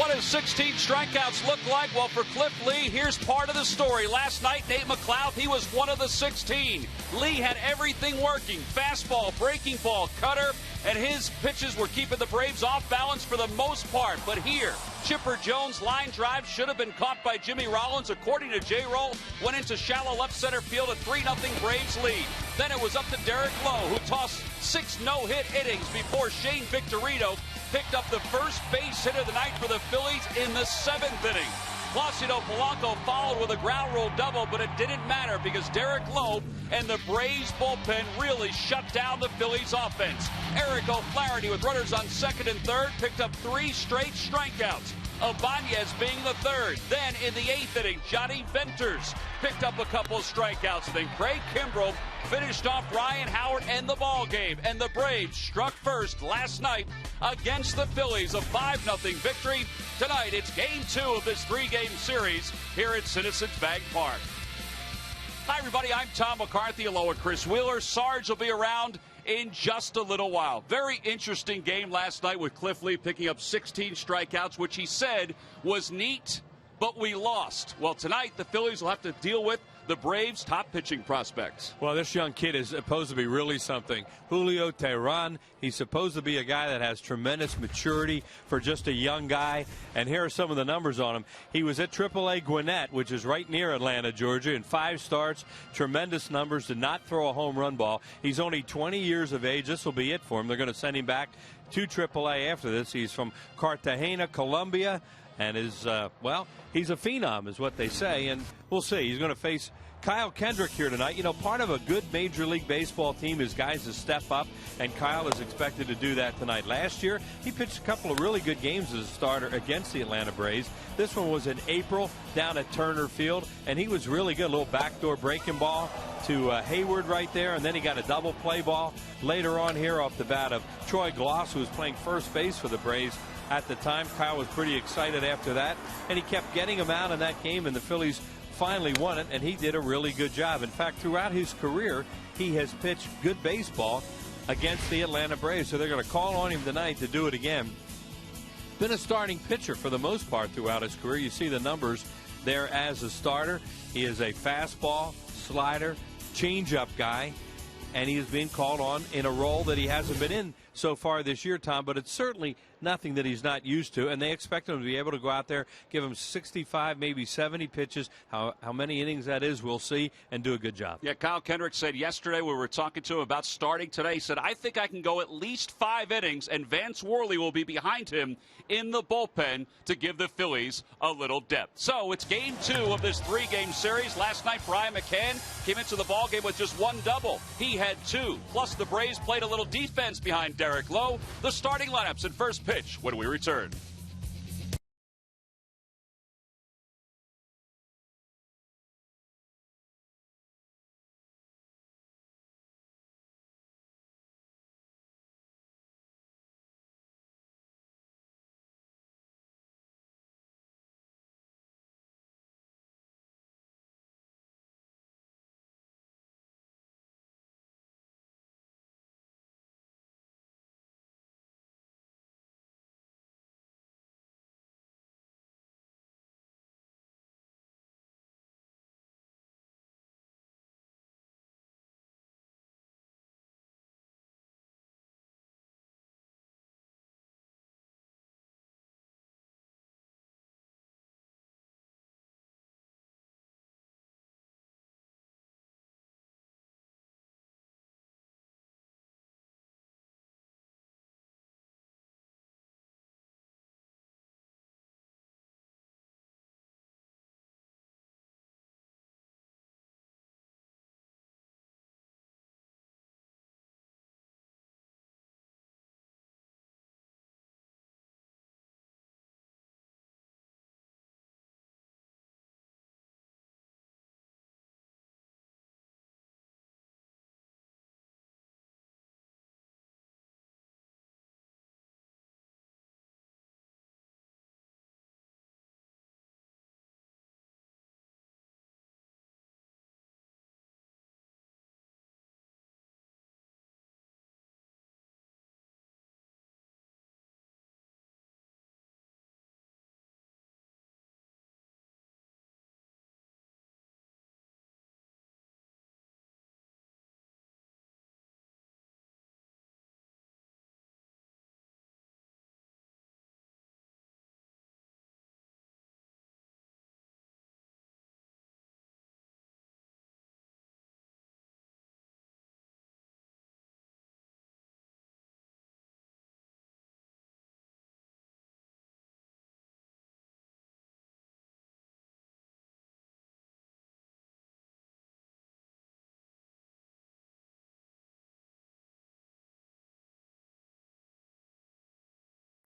What does 16 strikeouts look like? Well, for Cliff Lee, here's part of the story. Last night, Nate McLeod, he was one of the 16. Lee had everything working. Fastball, breaking ball, cutter, and his pitches were keeping the Braves off balance for the most part. But here, Chipper Jones' line drive should have been caught by Jimmy Rollins. According to J-Roll, went into shallow left center field, a 3-0 Braves lead. Then it was up to Derek Lowe, who tossed 6 no-hit innings before Shane Victorino picked up the first base hit of the night for the Phillies in the 7th inning. Placido Polanco followed with a ground rule double, but it didn't matter because Derek Lowe and the Braves bullpen really shut down the Phillies offense. Eric O'Flaherty with runners on second and third picked up 3 straight strikeouts. Ibanez being the third. Then in the 8th inning, Johnny Venters picked up a couple of strikeouts. And then Craig Kimbrell finished off Ryan Howard and the ball game. And the Braves struck first last night against the Phillies. A 5-0 victory. Tonight, it's game 2 of this 3-game series here at Citizens Bank Park. Hi, everybody. I'm Tom McCarthy along with Chris Wheeler. Sarge will be around in just a little while. Very interesting game last night with Cliff Lee picking up 16 strikeouts, which he said was neat, but we lost. Well, tonight the Phillies will have to deal with the Braves' top pitching prospects. Well, this young kid is supposed to be really something. Julio Teheran, he's supposed to be a guy that has tremendous maturity for just a young guy. And here are some of the numbers on him. He was at AAA Gwinnett, which is right near Atlanta, Georgia, in 5 starts. Tremendous numbers, did not throw a home run ball. He's only 20 years of age. This will be it for him. They're going to send him back to AAA after this. He's from Cartagena, Colombia. And is, he's a phenom is what they say. And we'll see. He's going to face Kyle Kendrick here tonight. You know, part of a good Major League Baseball team is guys to step up, and Kyle is expected to do that tonight. Last year, he pitched a couple of really good games as a starter against the Atlanta Braves. This one was in April down at Turner Field, and he was really good. A little backdoor breaking ball to Hayward right there, and then he got a double play ball later on here off the bat of Troy Gloss, who was playing first base for the Braves at the time. Kyle was pretty excited after that, and he kept getting him out in that game, and the Phillies finally won it, and he did a really good job. In fact, throughout his career, he has pitched good baseball against the Atlanta Braves, so they're going to call on him tonight to do it again. Been a starting pitcher for the most part throughout his career. You see the numbers there as a starter. He is a fastball, slider, changeup guy, and he is being called on in a role that he hasn't been in so far this year, Tom, but it's certainly nothing that he's not used to, and they expect him to be able to go out there, give him 65, maybe 70 pitches. How many innings that is, we'll see, and do a good job. Yeah, Kyle Kendrick said yesterday we were talking to him about starting today. He said, I think I can go at least 5 innings, and Vance Worley will be behind him in the bullpen to give the Phillies a little depth. So it's game 2 of this 3-game series. Last night, Brian McCann came into the ballgame with just 1 double. He had 2. Plus, the Braves played a little defense behind Derek Lowe. The starting lineups at first pitch when we return.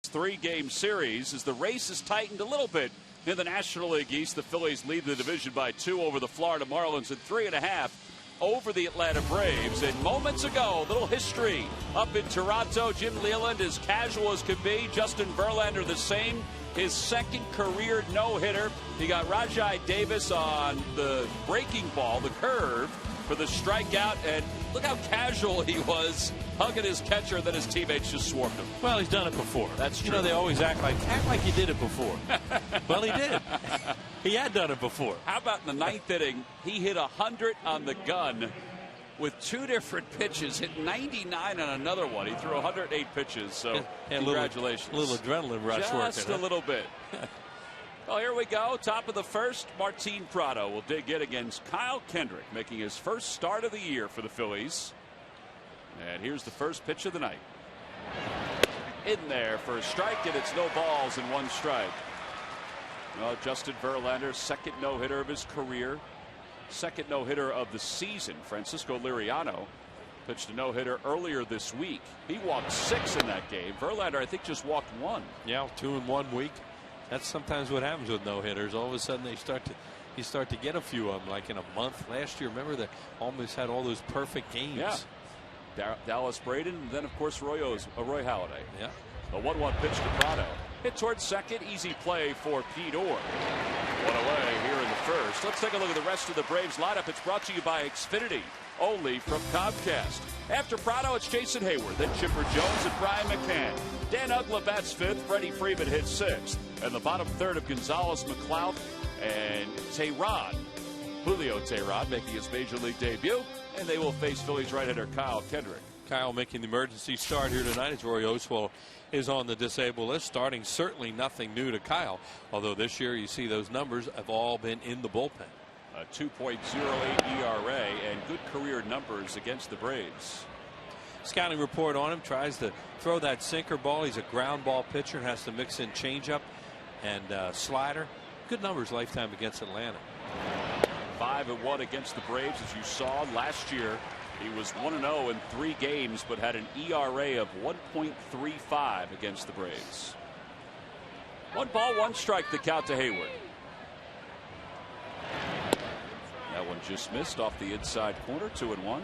3-game series as the race has tightened a little bit in the National League East. The Phillies lead the division by 2 over the Florida Marlins and 3.5 over the Atlanta Braves. And moments ago, little history up in Toronto. Jim Leyland as casual as could be. Justin Verlander the same. His second career no-hitter. He got Rajai Davis on the breaking ball, the curve, for the strikeout. And look how casual he was, hugging his catcher, that his teammates just swarmed him. Well, he's done it before. That's true. You know, they always act like you did it before. Well, he did. He had done it before. How about in the 9th inning, he hit 100 on the gun with 2 different pitches, hit 99 on another one. He threw 108 pitches, so congratulations. A little adrenaline rush working. Just a little bit. Well, here we go. Top of the first, Martin Prado will dig in against Kyle Kendrick, making his first start of the year for the Phillies. And here's the first pitch of the night. In there for a strike, and it's no balls and 1 strike. Well, Justin Verlander, second no-hitter of his career. Second no-hitter of the season. Francisco Liriano pitched a no-hitter earlier this week. He walked 6 in that game. Verlander, I think, just walked 1. Yeah, 2 in 1 week. That's sometimes what happens with no-hitters. All of a sudden, you start to get a few of them, like in a month. Last year, remember, they almost had all those perfect games. Yeah. Dallas Braden, and then, of course, Roy Halladay. Yeah. A 1-1 pitch to Prado. Hit towards second. Easy play for Pete Orr. 1 away here in the first. Let's take a look at the rest of the Braves lineup. It's brought to you by Xfinity, only from Comcast. After Prado, it's Jason Hayward, then Chipper Jones and Brian McCann. Dan Ugla bats 5th. Freddie Freeman hits 6th. And the bottom third of Gonzalez, McLeod, and Tehran. Julio Tehran making his major league debut. And they will face Phillies right-hander Kyle Kendrick. Kyle making the emergency start here tonight as Roy Oswalt is on the disabled list. Starting, certainly nothing new to Kyle, although this year you see those numbers have all been in the bullpen. A 2.08 ERA and good career numbers against the Braves. Scouting report on him, tries to throw that sinker ball. He's a ground ball pitcher, has to mix in changeup and slider. Good numbers lifetime against Atlanta. 5-1 against the Braves, as you saw last year. He was 1-0 in 3 games, but had an ERA of 1.35 against the Braves. 1 ball, 1 strike, the count to Hayward. That one just missed off the inside corner. 2-1.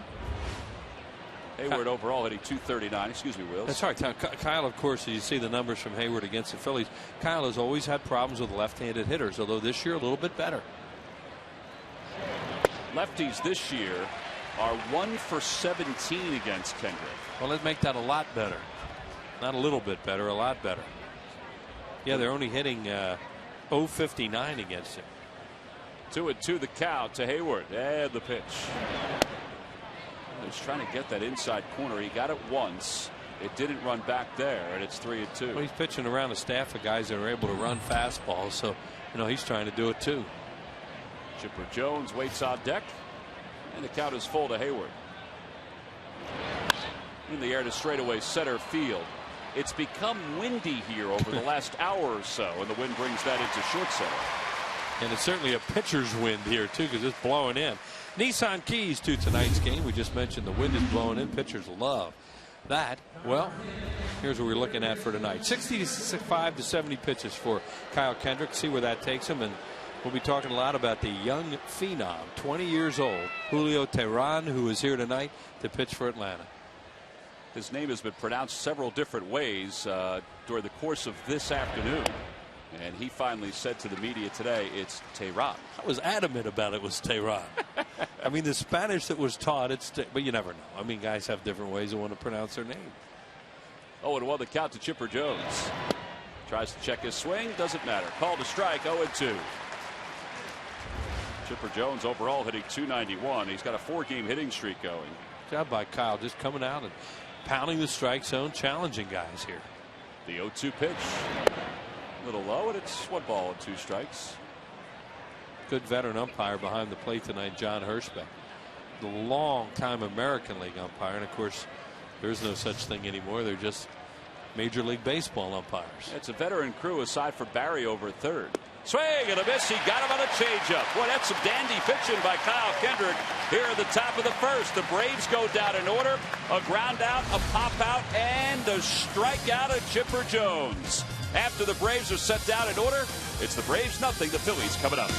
Hayward overall hitting .239. Excuse me, Wills. That's right. Kyle, of course, you see the numbers from Hayward against the Phillies. Kyle has always had problems with left-handed hitters, although this year a little bit better. Lefties this year are 1 for 17 against Kendrick. Well, let's make that a lot better. Not a little bit better, a lot better. Yeah, they're only hitting .059 against him. 2-2 the count to Hayward. And the pitch. He's trying to get that inside corner. He got it once. It didn't run back there, and it's 3-2. Well, he's pitching around a staff of guys that are able to run fastballs, so you know he's trying to do it too. Chipper Jones waits on deck, and the count is full to Hayward. In the air to straightaway center field. It's become windy here over the last hour or so, and the wind brings that into short center. And it's certainly a pitcher's wind here too, because it's blowing in. Nissan keys to tonight's game. We just mentioned the wind is blowing in. Pitchers love that. Well, here's what we're looking at for tonight. 65 to 70 pitches for Kyle Kendrick. See where that takes him. And we'll be talking a lot about the young phenom, 20 years old, Julio Tehran, who is here tonight to pitch for Atlanta. His name has been pronounced several different ways during the course of this afternoon. And he finally said to the media today, it's Tehran. I was adamant about it was Tehran. I mean, the Spanish that was taught, but you never know. I mean, guys have different ways they want to pronounce their name. 0-1 the count to Chipper Jones. Tries to check his swing. Doesn't matter. Called a strike. 0-2. Chipper Jones overall hitting .291. He's got a 4-game hitting streak going. Good job by Kyle, just coming out and pounding the strike zone, challenging guys here. The 0-2 pitch. A little low, and it's 1 ball and 2 strikes. Good veteran umpire behind the plate tonight, John Hirschbeck. The long-time American League umpire, and of course, there's no such thing anymore. They're just Major League Baseball umpires. It's a veteran crew aside from Barry over at third. Swing and a miss. He got him on a changeup. Boy, that's some dandy pitching by Kyle Kendrick here at the top of the first. The Braves go down in order. A ground out, a pop out, and a strikeout of Chipper Jones. After the Braves are set down in order, it's the Braves nothing, the Phillies coming up.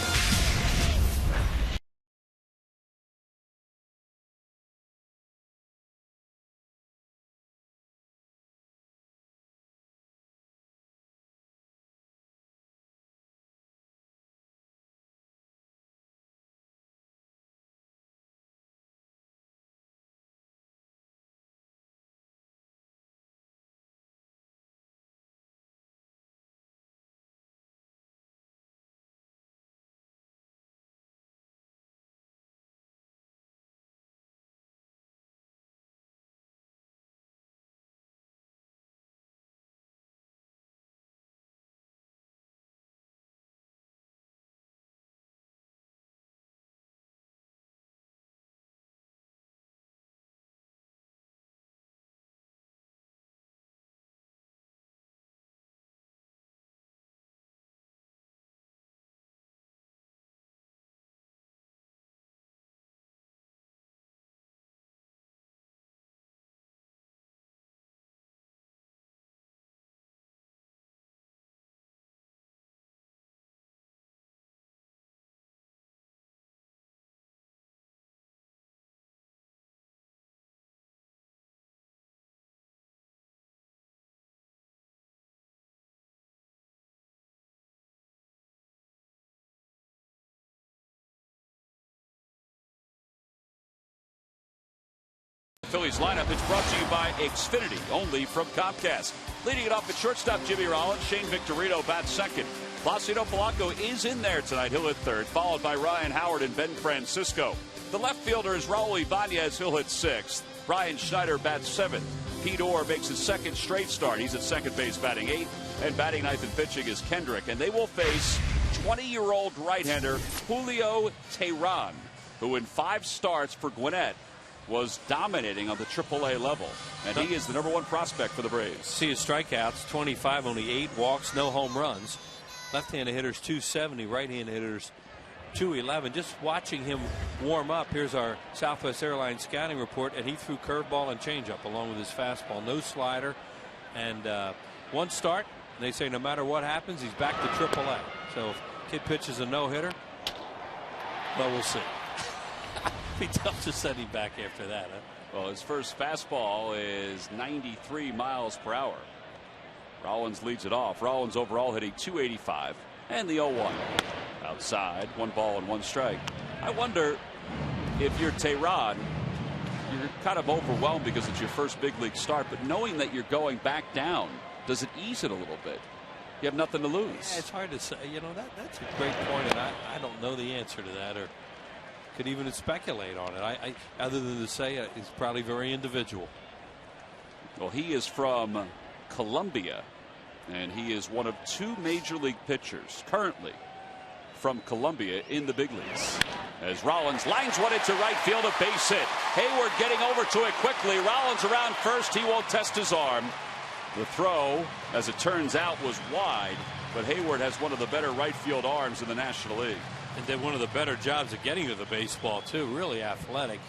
Phillies lineup is brought to you by Xfinity, only from Comcast. Leading it off at shortstop, Jimmy Rollins. Shane Victorino bats second. Placido Polanco is in there tonight. He'll hit third, followed by Ryan Howard and Ben Francisco. The left fielder is Raul Ibanez. He'll hit sixth. Brian Schneider bats seventh. Pete Orr makes his second straight start. He's at second base batting eighth. And batting ninth and pitching is Kendrick. And they will face 20-year-old right-hander Julio Teheran, who in 5 starts for Gwinnett was dominating on the AAA level, and he is the #1 prospect for the Braves. See his strikeouts, 25, only 8 walks, no home runs. Left-handed hitters 270, right-handed hitters 211. Just watching him warm up, here's our Southwest Airlines scouting report, and he threw curveball and changeup along with his fastball. No slider, and 1 start. And they say no matter what happens, he's back to AAA. So if kid pitches a no-hitter, well, we'll see. It'd be tough to send him back after that, huh? Well, his first fastball is 93 miles per hour. Rollins leads it off. Rollins overall hitting .285 and the 0-1 outside. 1 ball and 1 strike. I wonder if you're Teheran, you're kind of overwhelmed because it's your first big league start, but knowing that you're going back down, does it ease it a little bit? You have nothing to lose. Yeah, it's hard to say. You know, that's a great point, and I don't know the answer to that, or could even speculate on it. I other than to say it's probably very individual. Well, he is from Colombia, and he is one of 2 major league pitchers currently from Colombia in the big leagues. As Rollins lines one into right field, a base hit. Hayward getting over to it quickly. Rollins around first. He won't test his arm. The throw, as it turns out, was wide, but Hayward has one of the better right field arms in the National League. And did one of the better jobs of getting to the baseball, too. Really athletic.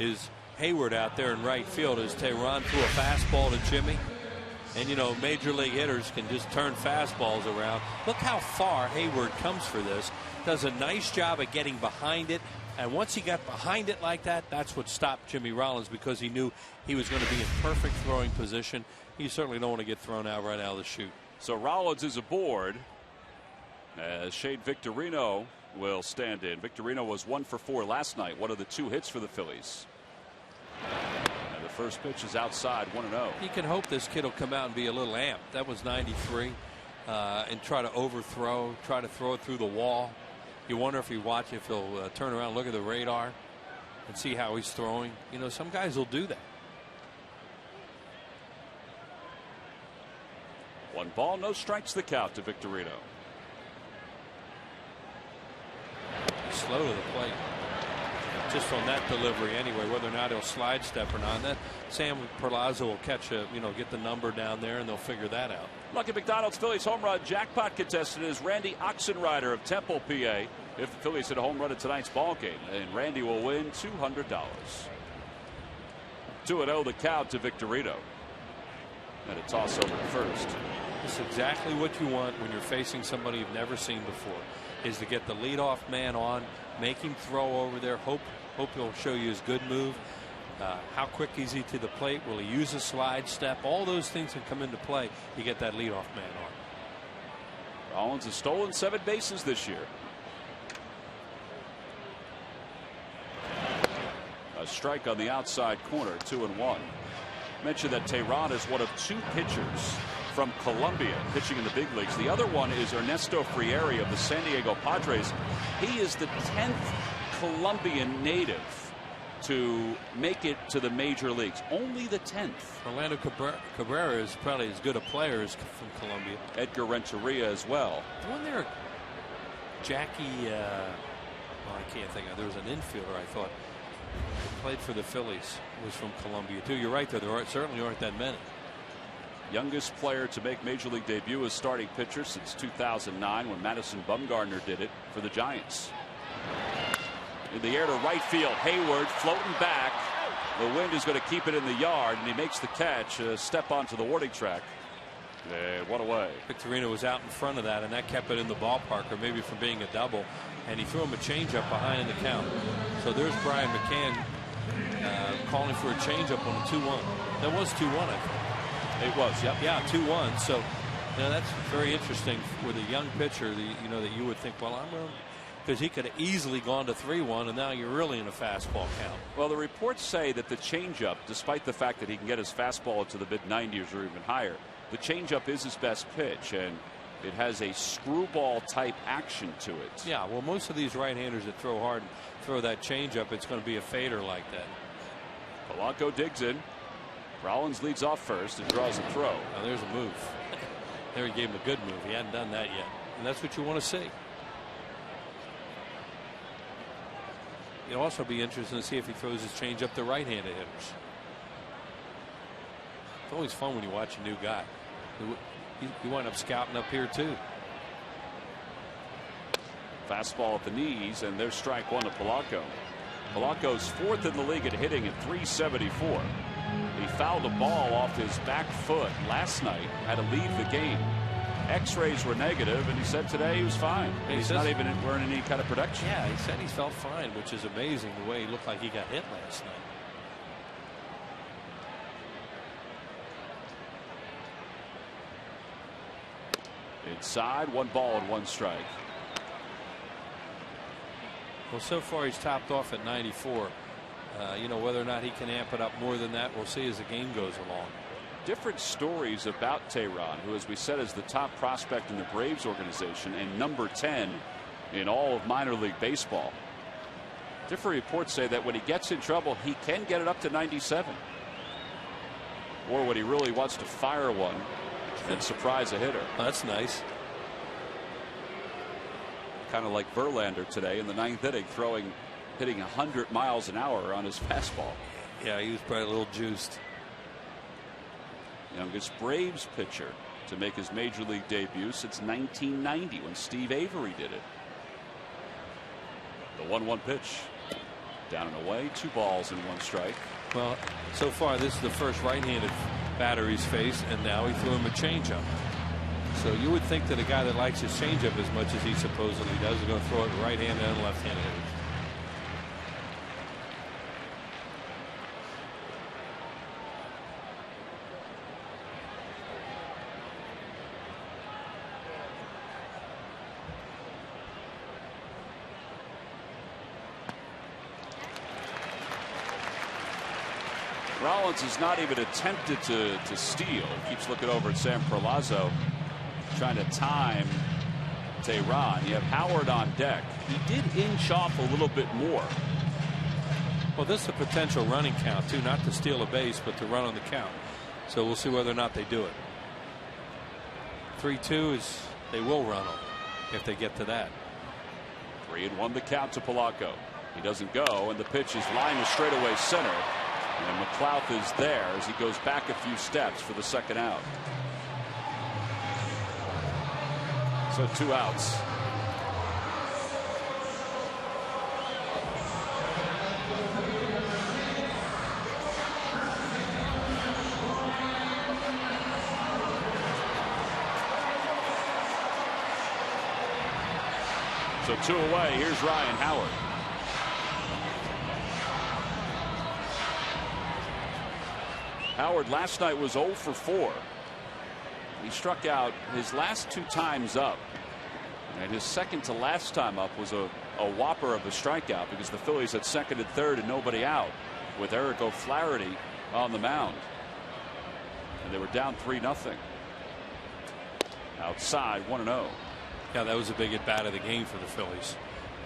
Is Hayward out there in right field as Teheran threw a fastball to Jimmy. And, you know, major league hitters can just turn fastballs around. Look how far Hayward comes for this. Does a nice job of getting behind it. And once he got behind it like that, that's what stopped Jimmy Rollins, because he knew he was going to be in perfect throwing position. You certainly don't want to get thrown out right out of the chute. So Rollins is aboard as Shane Victorino will stand in. Victorino was 1 for 4 last night, one of the 2 hits for the Phillies. And the first pitch is outside, 1-0. You can hope this kid will come out and be a little amped. That was 93, and try to overthrow, try to throw it through the wall. You wonder if he'll turn around, look at the radar, and see how he's throwing. You know, some guys will do that. 1 ball, no strikes, the count to Victorino. Slow to the plate. just on that delivery anyway, whether or not he'll slide step or not. And that Sam Perlazzo will catch get the number down there, and they'll figure that out. Lucky McDonald's Phillies home run jackpot contestant is Randy Oxenrider of Temple, PA. If the Phillies hit a home run in tonight's ball game, and Randy will win $200. 2-0 the count to Victorino. And a toss over to first. It's exactly what you want when you're facing somebody you've never seen before, is to get the leadoff man on, make him throw over there, hope he'll show you his good move. How quick is he to the plate? Will he use a slide step? All those things can come into play. You get that leadoff man on. Rollins has stolen 7 bases this year. A strike on the outside corner, 2-1. Mentioned that Tehran is one of 2 pitchers from Colombia pitching in the big leagues. The other one is Ernesto Frieri of the San Diego Padres. He is the 10th Colombian native to make it to the major leagues. Only the 10th. Orlando Cabrera is probably as good a player as from Colombia. Edgar Renteria as well. Wasn't there Jackie? I can't think of. There was an infielder I thought played for the Phillies, was from Colombia too. You're right, there certainly aren't that many. Youngest player to make major league debut as starting pitcher since 2009 when Madison Bumgarner did it for the Giants. In the air to right field, Hayward floating back. The wind is going to keep it in the yard, and he makes the catch. A step onto the warning track. What away. Victorino was out in front of that, and that kept it in the ballpark, or maybe from being a double. And he threw him a changeup behind the count. So there's Brian McCann calling for a changeup on a 2-1. That was 2-1, I think. It was, yep. Yeah, 2-1. So that's very interesting with a young pitcher. That you would think, well, I'm going, because he could have easily gone to 3-1, and now you're really in a fastball count. Well, the reports say that the changeup, despite the fact that he can get his fastball to the mid-90s or even higher, the changeup is his best pitch, and it has a screwball type action to it. Yeah, well, most of these right-handers that throw hard and throw that changeup, it's going to be a fader like that. Polanco digs in. Rollins leads off first and draws a throw. Now there's a move. There he gave him a good move. He hadn't done that yet, and that's what you want to see. It'll also be interesting to see if he throws his changeup to right-handed hitters. It's always fun when you watch a new guy. You wind up scouting up here too. Fastball at the knees, and there's strike one to Polanco. Polanco's 4th in the league at hitting at .374. He fouled a ball off his back foot last night, had to leave the game. X-rays were negative, and he said today he was fine. He's not even wearing any kind of protection. Yeah, he said he felt fine, which is amazing the way he looked like he got hit last night. Inside, 1 ball and 1 strike. Well, so far he's topped off at 94. Whether or not he can amp it up more than that, we'll see as the game goes along. Different stories about Tehran, who, as we said, is the top prospect in the Braves organization and number 10 in all of minor league baseball. Different reports say that when he gets in trouble, he can get it up to 97. Or when he really wants to fire one and surprise a hitter. Oh, that's nice. Kind of like Verlander today in the 9th inning, hitting 100 miles an hour on his fastball. Yeah, he was probably a little juiced. Youngest Braves pitcher to make his major league debut since 1990 when Steve Avery did it. The 1-1 pitch. Down and away, 2 balls and 1 strike. Well, so far this is the first right-handed batter he's faced, and now he threw him a changeup. So you would think that a guy that likes his changeup as much as he supposedly does is going to throw it right-handed and left-handed hitters. Rollins has not even attempted to steal. Keeps looking over at Sam Perlazzo, trying to time Tehran. You have Howard on deck. He did inch off a little bit more. Well, this is a potential running count too, not to steal a base, but to run on the count. So we'll see whether or not they do it. 3-2 is they will run them if they get to that. 3-1 the count to Polanco. He doesn't go, and the pitch is lined to straightaway center. And McLeod is there as he goes back a few steps for the second out. So 2 outs. So 2 away. Here's Ryan Howard. Howard last night was 0 for 4. He struck out his last 2 times up. And his second to last time up was a whopper of a strikeout because the Phillies had second and third and nobody out with Eric O'Flaherty on the mound. And they were down 3-0. Outside 1-0. Yeah, that was a big at bat of the game for the Phillies.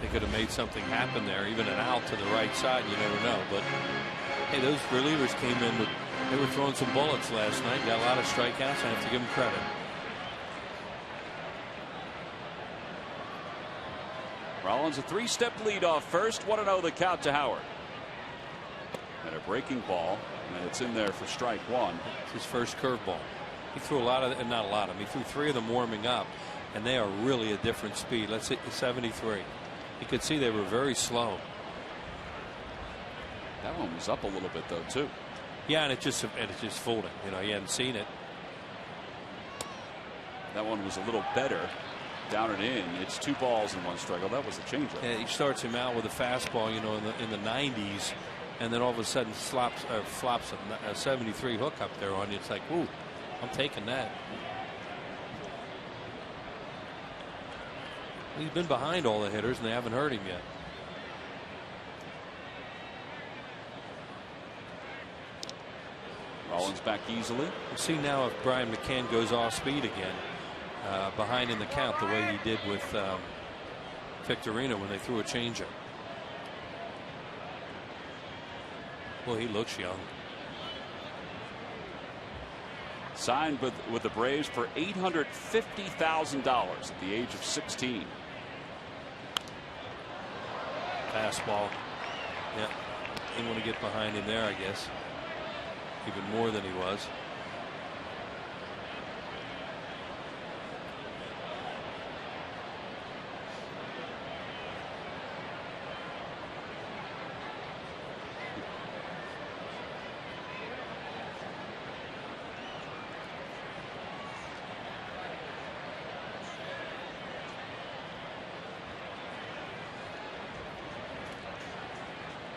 They could have made something happen there, even an out to the right side. You never know. But hey, those relievers came in with, they were throwing some bullets last night. Got a lot of strikeouts. I have to give them credit. Rollins a 3-step lead off first. 1-0 the count to Howard. And a breaking ball, and it's in there for strike 1. It's his first curveball. He threw a lot of, and not a lot of them. He threw 3 of them warming up, and they are really a different speed. Let's say 73. You could see they were very slow. That one was up a little bit though too. Yeah, and it just fooled him. You know, he hadn't seen it. That one was a little better. Down and in. It's 2 balls and 1 strike. Oh, that was a changeup. Yeah, he starts him out with a fastball, you know, in the 90s, and then all of a sudden flops a 73 hook up there on you. It's like, ooh, I'm taking that. He's been behind all the hitters, and they haven't hurt him yet. Rollins back easily. We'll see now if Brian McCann goes off speed again. Behind in the count the way he did with Victorino when they threw a changeup. Well, he looks young. Signed with the Braves for $850,000 at the age of 16. Fastball. Yeah, didn't want to get behind him there, I guess. Even more than he was.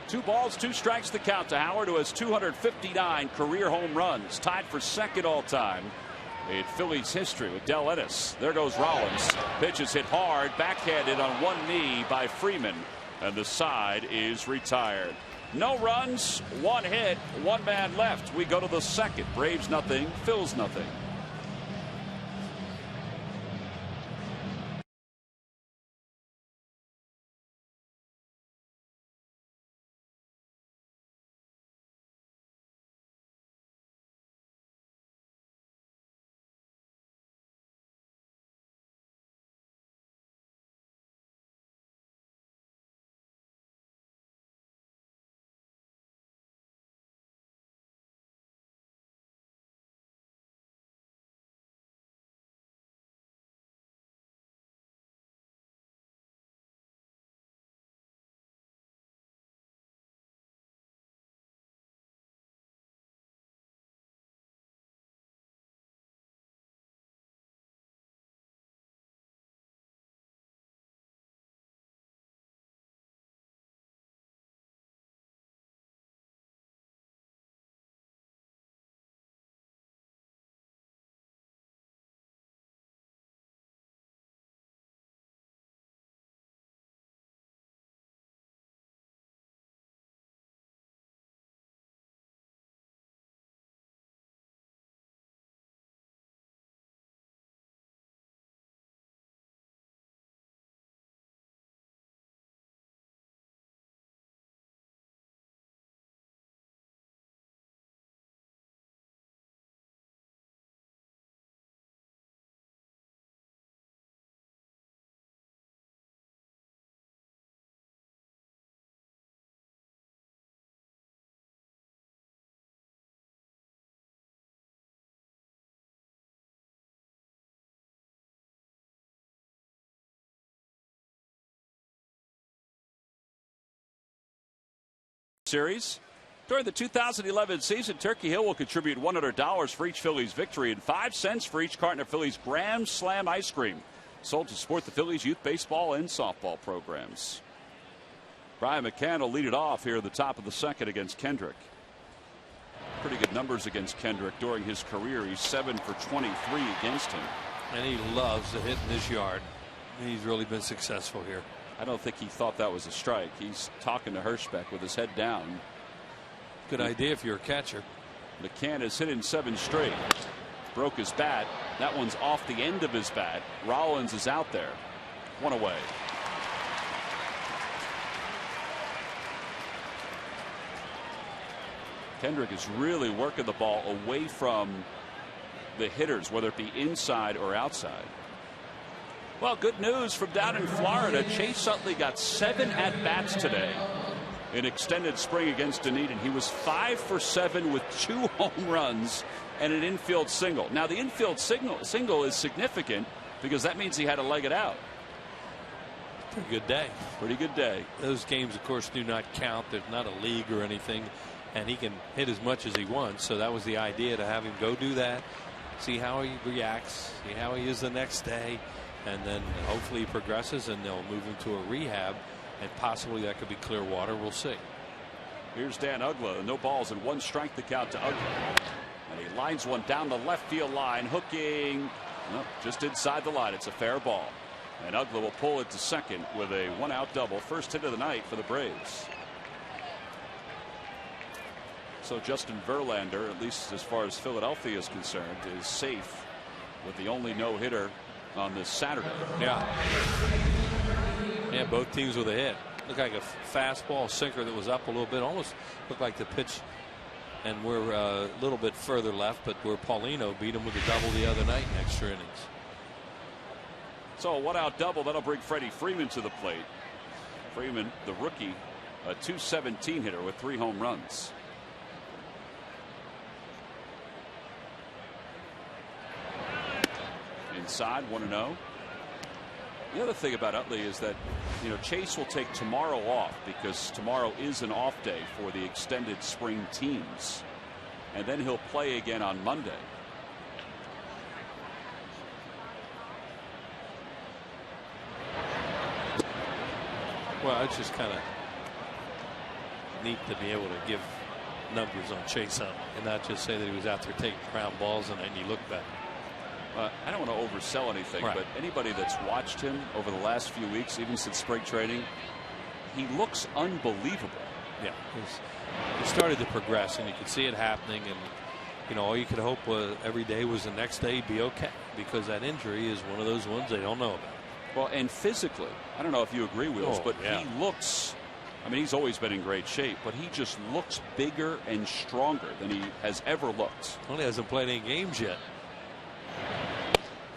Two balls, 2 strikes the count to Howard, who has 259 career home runs, tied for second all time in Phillies history with Del Ennis. There goes Rollins. Pitch is hit hard, backhanded on one knee by Freeman, and the side is retired. No runs, 1 hit, 1 man left. We go to the second. Braves nothing, Phils nothing. Series. During the 2011 season, Turkey Hill will contribute $100 for each Phillies victory and 5 cents for each carton of Phillies Grand Slam ice cream, sold to support the Phillies youth baseball and softball programs. Brian McCann will lead it off here at the top of the second against Kendrick. Pretty good numbers against Kendrick during his career. He's 7 for 23 against him. And he loves to hit in his yard. He's really been successful here. I don't think he thought that was a strike. He's talking to Hirschbeck with his head down. Good idea if you're a catcher. McCann has hit in 7 straight. Broke his bat. That one's off the end of his bat. Rollins is out there. 1 away. Kendrick is really working the ball away from the hitters, whether it be inside or outside. Well, good news from down in Florida. Chase Utley got 7 at-bats today in extended spring against Dunedin. He was 5 for 7 with 2 home runs and an infield single. Now, the infield single is significant because that means he had to leg it out. Pretty good day. Pretty good day. Those games, of course, do not count. There's not a league or anything, and he can hit as much as he wants. So that was the idea, to have him go do that, see how he reacts, see how he is the next day, and then hopefully he progresses and they'll move him to a rehab, and possibly that could be Clearwater. We'll see. Here's Dan Uggla. No balls and 1 strike to count to Uggla. And he lines one down the left field line, hooking just inside the line. It's a fair ball. And Uggla will pull it to second with a 1-out double. First hit of the night for the Braves. So Justin Verlander, at least as far as Philadelphia is concerned, is safe with the only no-hitter on this Saturday. Yeah, both teams with a hit. Looked like a fastball sinker that was up a little bit. Almost looked like the pitch, and we're a little bit further left, but where Paulino beat him with a double the other night in extra innings. So a 1-out double. That'll bring Freddie Freeman to the plate. Freeman, the rookie, a .217 hitter with 3 home runs. Inside, 1-0. The other thing about Utley is that, Chase will take tomorrow off because tomorrow is an off day for the extended spring teams, and then he'll play again on Monday. Well, it's just kind of neat to be able to give numbers on Chase Utley and not just say that he was out there taking ground balls and then he looked better. I don't want to oversell anything, right, but anybody that's watched him over the last few weeks, even since spring training, he looks unbelievable. Yeah, he started to progress, and you could see it happening. And all you could hope every day was the next day he'd be okay, because that injury is one of those ones they don't know about. Well, and physically, I don't know if you agree, Wheels, but yeah, he looks. I mean, he's always been in great shape, but he just looks bigger and stronger than he has ever looked. Well, he hasn't played any games yet.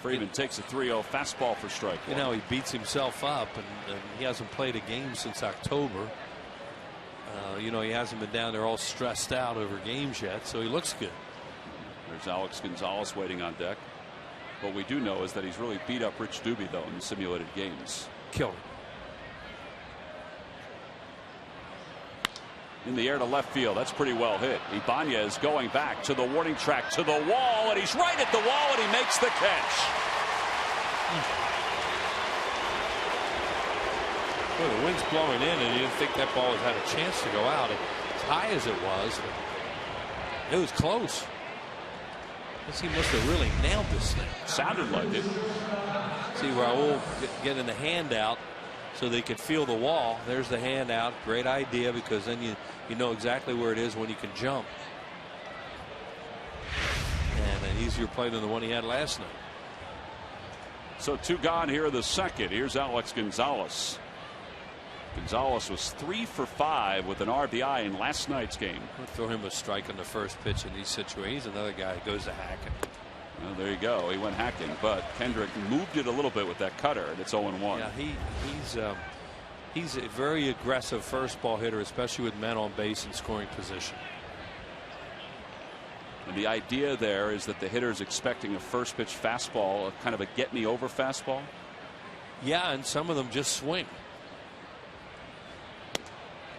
Freeman takes a 3-0 fastball for strike one. He beats himself up, and he hasn't played a game since October. He hasn't been down there all stressed out over games yet, so he looks good. There's Alex Gonzalez waiting on deck. What we do know is that he's really beat up Rich Doobie, though, in the simulated games. Killed him. In the air to left field. That's pretty well hit. Ibanez going back to the warning track, to the wall, and he's right at the wall, and he makes the catch. Well, the wind's blowing in, and you didn't think that ball had a chance to go out. As high as it was close. He must have really nailed this thing. Sounded like it. See, Raul getting the hand out so they could feel the wall. There's the hand out. Great idea, because then you know exactly where it is when you can jump. And an easier play than the one he had last night. So 2 gone here in the second. Here's Alex Gonzalez. Gonzalez was 3 for 5 with an RBI in last night's game. I'll throw him a strike on the first pitch in these situations. He's another guy who goes to hacking. Well, there you go. He went hacking, but Kendrick moved it a little bit with that cutter, and it's 0-1. Yeah, he's a very aggressive first ball hitter, especially with men on base and scoring position. And the idea there is that the hitter's expecting a first pitch fastball, a kind of a get me over fastball. Yeah, and some of them just swing.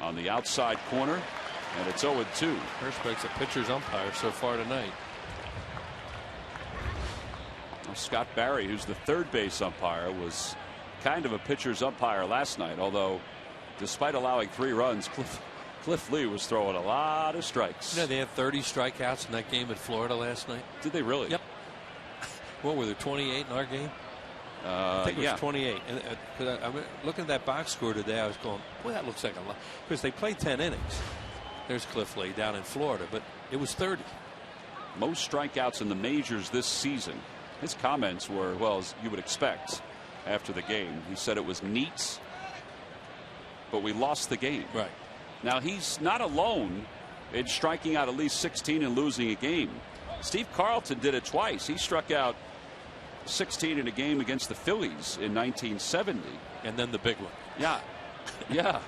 On the outside corner, And it's 0-2. Hirschbeck's a pitcher's umpire so far tonight. Scott Barry, who's the third base umpire, was kind of a pitcher's umpire last night, although despite allowing 3 runs, Cliff Lee was throwing a lot of strikes. You know, they had 30 strikeouts in that game in Florida last night. Did they really? Yep. What were there, 28 in our game? I think it was 28. And I'm looking at that box score today. I was going, boy, that looks like a lot, because they played 10 innings. There's Cliff Lee down in Florida, but it was 30. Most strikeouts in the majors this season. His comments were, well, as you would expect after the game. He said it was neat, but we lost the game. Right. Now, he's not alone in striking out at least 16 and losing a game. Steve Carlton did it twice. He struck out 16 in a game against the Phillies in 1970. And then the big one. Yeah. Yeah.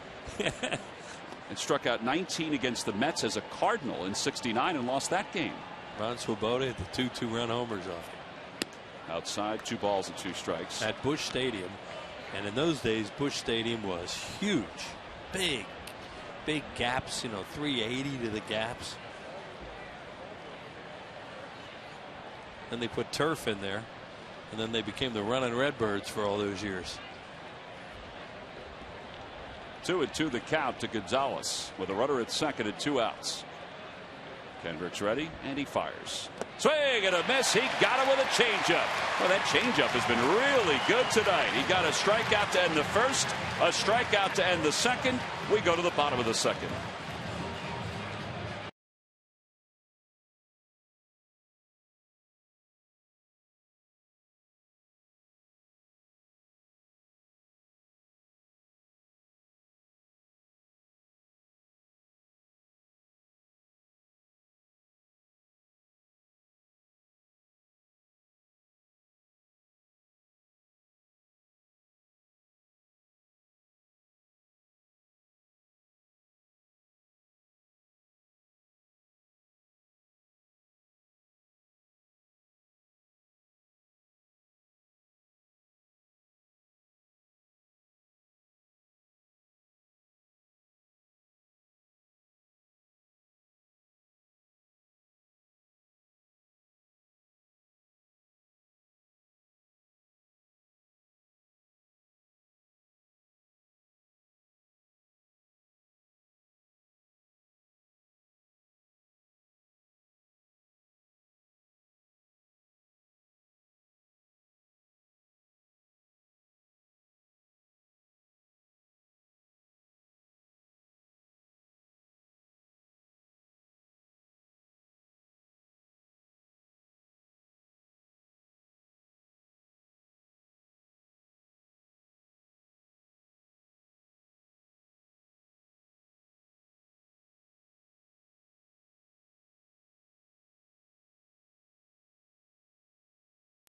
And struck out 19 against the Mets as a Cardinal in 69 and lost that game. Ron Swoboda had the 2 2-run homers off him. Outside, 2 balls and 2 strikes. At Busch Stadium. And in those days, Busch Stadium was huge. Big gaps, you know, 380 to the gaps. Then they put turf in there. And then they became the Running Redbirds for all those years. 2-2 the count to Gonzalez with a runner at second and 2 outs. Kendrick's ready and he fires. Swing and a miss. He got it with a changeup. Well, that changeup has been really good tonight. He got a strikeout to end the first, a strikeout to end the second. We go to the bottom of the second.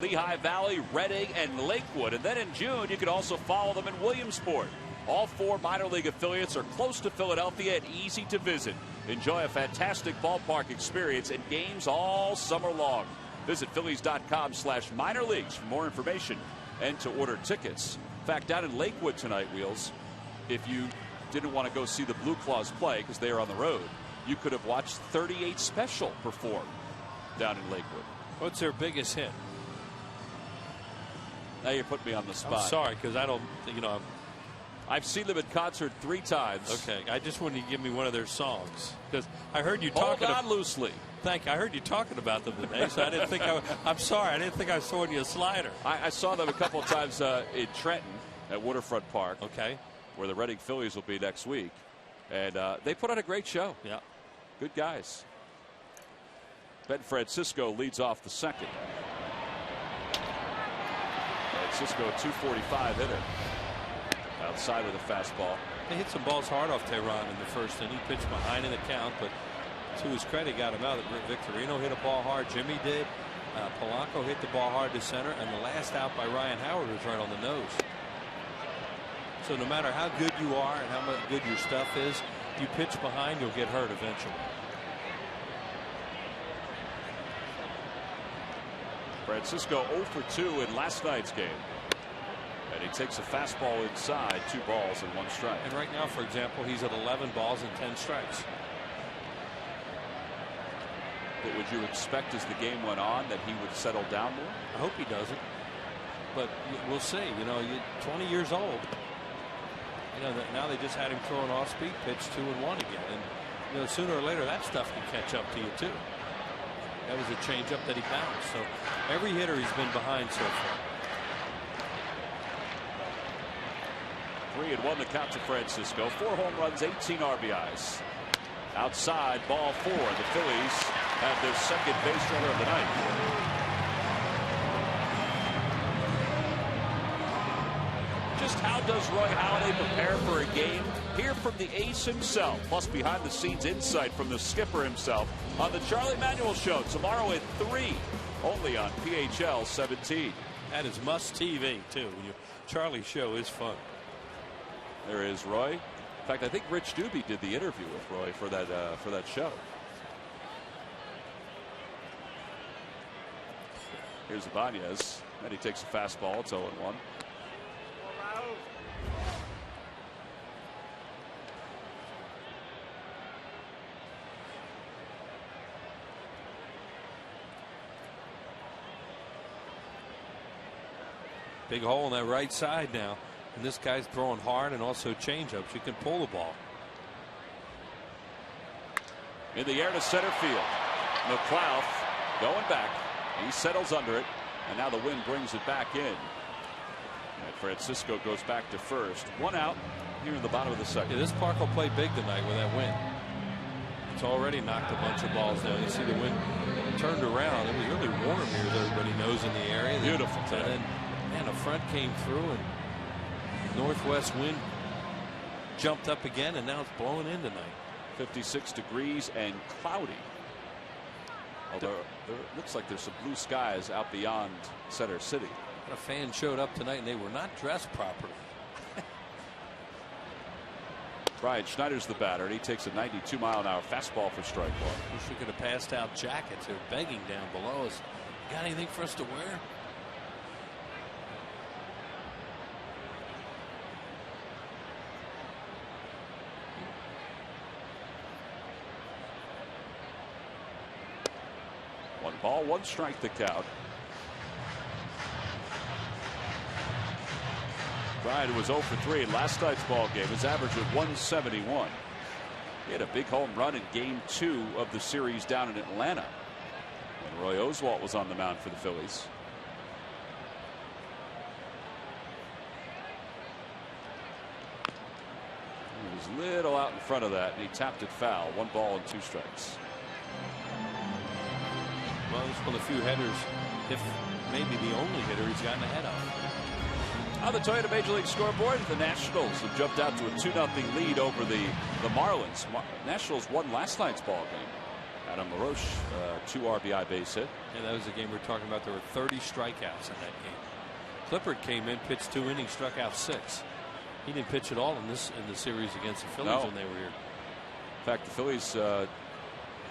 Lehigh Valley, Reading, and Lakewood. And then in June, you can also follow them in Williamsport. All 4 minor league affiliates are close to Philadelphia and easy to visit. Enjoy a fantastic ballpark experience and games all summer long. Visit Phillies.com/minor leagues for more information and to order tickets. In fact, down in Lakewood tonight, Wheels, if you didn't want to go see the Blue Claws play because they are on the road, you could have watched 38 Special perform down in Lakewood. What's their biggest hit? Now you put me on the spot. I'm sorry, because I don't, you know. I've seen them in concert 3 times. Okay, I just wanted you to give me one of their songs, because I heard you talking. Hold on loosely. Thank you. I heard you talking about them today, so I didn't think I'm sorry. I didn't think I was throwing you a slider. I saw them a couple of times in Trenton at Waterfront Park. Okay. Where the Reading Phillies will be next week, and they put on a great show. Yeah. Good guys. Ben Francisco leads off the second. Francisco, a 245 hitter. Outside with a fastball. They hit some balls hard off Tehran in the first inning. He pitched behind in the count, but to his credit, got him out. Victorino hit a ball hard. Jimmy did. Polanco hit the ball hard to center, and the last out by Ryan Howard was right on the nose. So no matter how good you are and how good your stuff is, you pitch behind, you'll get hurt eventually. Francisco 0 for 2 in last night's game. And he takes a fastball inside, 2 balls and 1 strike. And right now, for example, he's at 11 balls and 10 strikes. but would you expect as the game went on that he would settle down more? I hope he doesn't. But we'll see. You know, you're 20 years old. You know, now they just had him throw an off-speed pitch 2-1 again. And, you know, sooner or later that stuff can catch up to you, too. That was a changeup that he bounced. So every hitter he's been behind so far. 3-1 the count to Francisco. 4 home runs, 18 RBIs. Outside, ball 4. The Phillies have their second base runner of the night. Just how does Roy Halladay prepare for a game? Hear from the ace himself, plus behind-the-scenes insight from the skipper himself on the Charlie Manuel Show tomorrow at 3, only on PHL 17. That is must TV too. Charlie's show is fun. There is Roy. In fact, I think Rich Doobie did the interview with Roy for that show. Here's Ibanez, and he takes a fastball. It's 0-1. Big hole in that right side now. And this guy's throwing hard and also changeups. You can pull the ball. In the air to center field. McLeod going back. He settles under it. And now the wind brings it back in. And Francisco goes back to first. 1 out here in the bottom of the second. Yeah, this park will play big tonight with that wind. It's already knocked a bunch of balls down. You see the wind turned around. It was really warm here, as everybody knows, in the area. Beautiful today. And a front came through and northwest wind jumped up again, and now it's blowing in tonight. 56 degrees and cloudy. Although it looks like there's some blue skies out beyond Center City. A fan showed up tonight and they were not dressed properly. Brian Schneider's the batter, and he takes a 92-mile-an-hour fastball for strike one. Wish we could have passed out jackets. They're begging down below us. Got anything for us to wear? One ball, 1 strike to count. Bryant was 0 for 3 in last night's ball game. His average was 171. He had a big home run in game 2 of the series down in Atlanta when Roy Oswalt was on the mound for the Phillies. He was a little out in front of that, and he tapped it foul. 1 ball and 2 strikes. Well, he's one of the few hitters, if maybe the only hitter he's gotten ahead of. On the Toyota Major League scoreboard, the Nationals have jumped out to a 2-0 lead over the Marlins. Nationals won last night's ball game. Adam LaRoche, 2 RBI base hit. Yeah, that was the game we were talking about. There were 30 strikeouts in that game. Clippard came in, pitched 2 innings, struck out 6. He didn't pitch at all in the series against the Phillies when they were here. In fact, the Phillies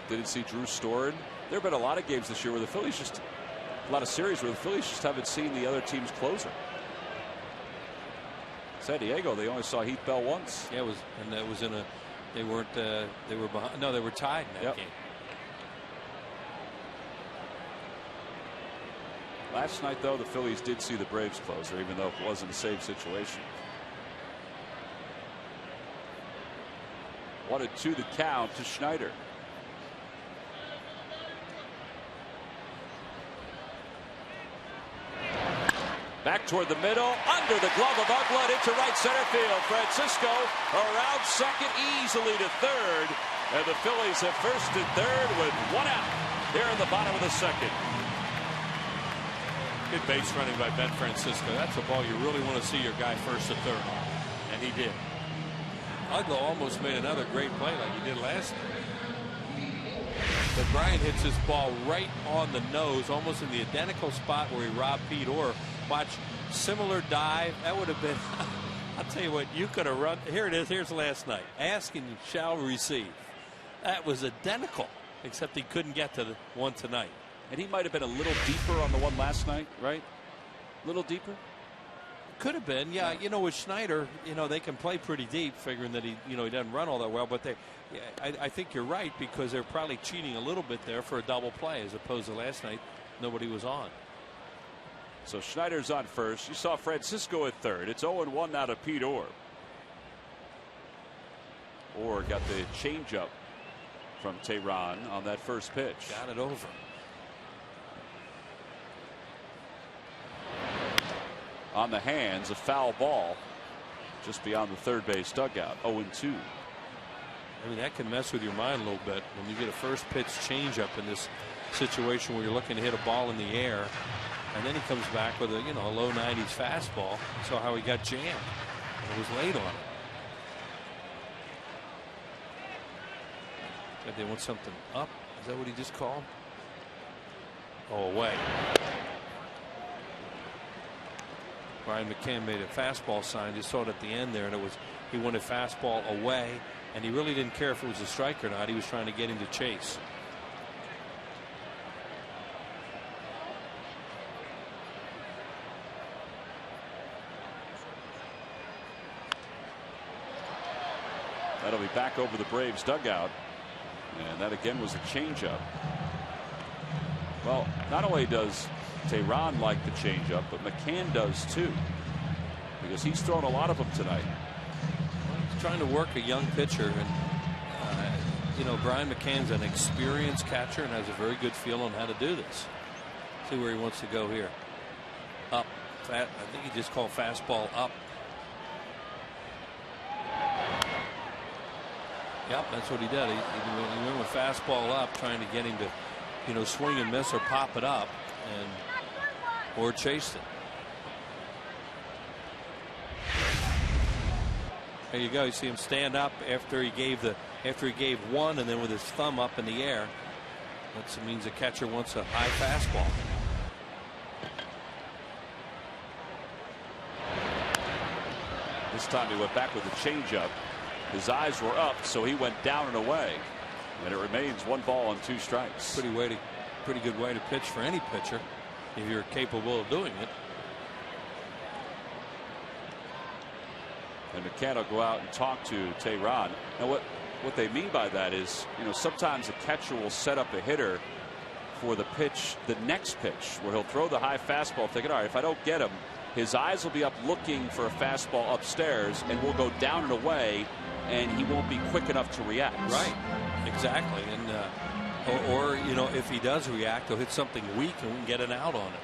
didn't see Drew Storen. There have been a lot of games this year where the Phillies a lot of series where the Phillies just haven't seen the other team's closer. San Diego, they only saw Heath Bell once. Yeah, and that was in a. They weren't. They were behind. No, they were tied in that game. Last night, though, the Phillies did see the Braves closer, even though it wasn't the same situation. 1-2 the count to Schneider. Back toward the middle, under the glove of Uggla, into right center field. Francisco around second, easily to third. And the Phillies have first and third with 1 out here in the bottom of the second. Good base running by Ben Francisco. That's a ball you really want to see your guy first and third on. And he did. Uggla almost made another great play like he did last night. But Brian hits this ball right on the nose, almost in the identical spot where he robbed Pete Orr. Watch, similar dive. That would have been, I'll tell you what, you could have run. Here it is. Here's last night. Ask and you shall receive. That was identical, except he couldn't get to the one tonight. And he might have been a little deeper on the one last night, right? A little deeper? could have been. Yeah, you know, with Schneider, you know, they can play pretty deep, figuring that he doesn't run all that well. But I think you're right, because they're probably cheating a little bit there for a double play, as opposed to last night, nobody was on. So Schneider's on first. You saw Francisco at third. It's 0-1 now to Pete Orr. Orr got the changeup from Tehran on that first pitch. Got it over. On the hands, a foul ball just beyond the third base dugout. 0-2. I mean, that can mess with your mind a little bit when you get a first pitch changeup in this situation where you're looking to hit a ball in the air, and then he comes back with a a low 90s fastball. You saw how he got jammed. It was late on it. But they want something up. Is that what he just called? Oh, away. Brian McCann made a fastball sign. Just saw it at the end there, and he wanted fastball away, and he really didn't care if it was a strike or not. He was trying to get him to chase. That'll be back over the Braves dugout. And that again was a changeup. Well, not only does Tehran like the changeup, but McCann does too, because he's thrown a lot of them tonight. He's trying to work a young pitcher, and Brian McCann's an experienced catcher and has a very good feel on how to do this. See where he wants to go here. Up. I think he just called fastball up. Yep, that's what he did. He went with fastball up, trying to get him to, swing and miss or pop it up, or chased it. There you go. You see him stand up after he gave one, and then with his thumb up in the air. That means the catcher wants a high fastball. This time he went back with a changeup. His eyes were up, so he went down and away, and it remains 1 ball and 2 strikes. Pretty good way to pitch for any pitcher, if you're capable of doing it. And McCann will go out and talk to Tehran. Now what they mean by that is, sometimes a catcher will set up a hitter for the next pitch, where he'll throw the high fastball, thinking, all right, if I don't get him, his eyes will be up looking for a fastball upstairs, and we'll go down and away, and he won't be quick enough to react. Right. Exactly. And or if he does react, he'll hit something weak and we can get an out on it.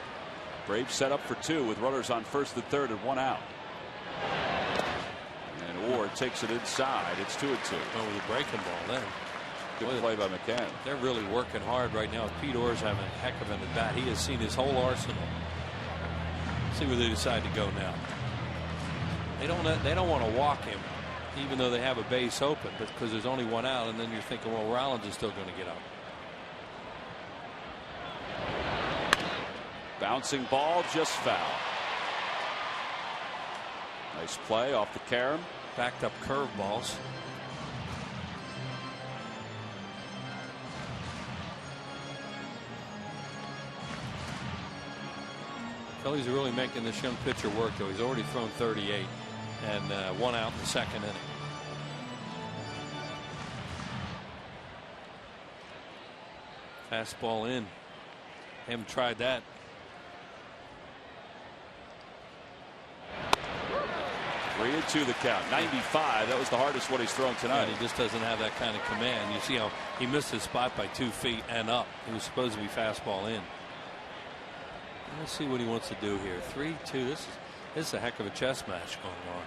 Braves set up for 2 with runners on first and third and 1 out. And Orr takes it inside. It's 2-2. Oh, with a breaking ball then. Good play by McCann. They're really working hard right now. Pete Orr's having a heck of an at bat. He has seen his whole arsenal. See where they decide to go now. They don't want to walk him, even though they have a base open, but because there's only 1 out, and then you're thinking, well, Rollins is still going to get up. Bouncing ball, just foul. Nice play off the carom. Backed up curveballs. Phillies are really making this young pitcher work, though. He's already thrown 38 and 1 out in the second inning. Fastball in. Haven't tried that. 3-2 the count. 95. That was the hardest one he's thrown tonight. And he just doesn't have that kind of command. You see how he missed his spot by 2 feet and up. He was supposed to be fastball in. Let's see what he wants to do here. 3-2. This is a heck of a chess match going on.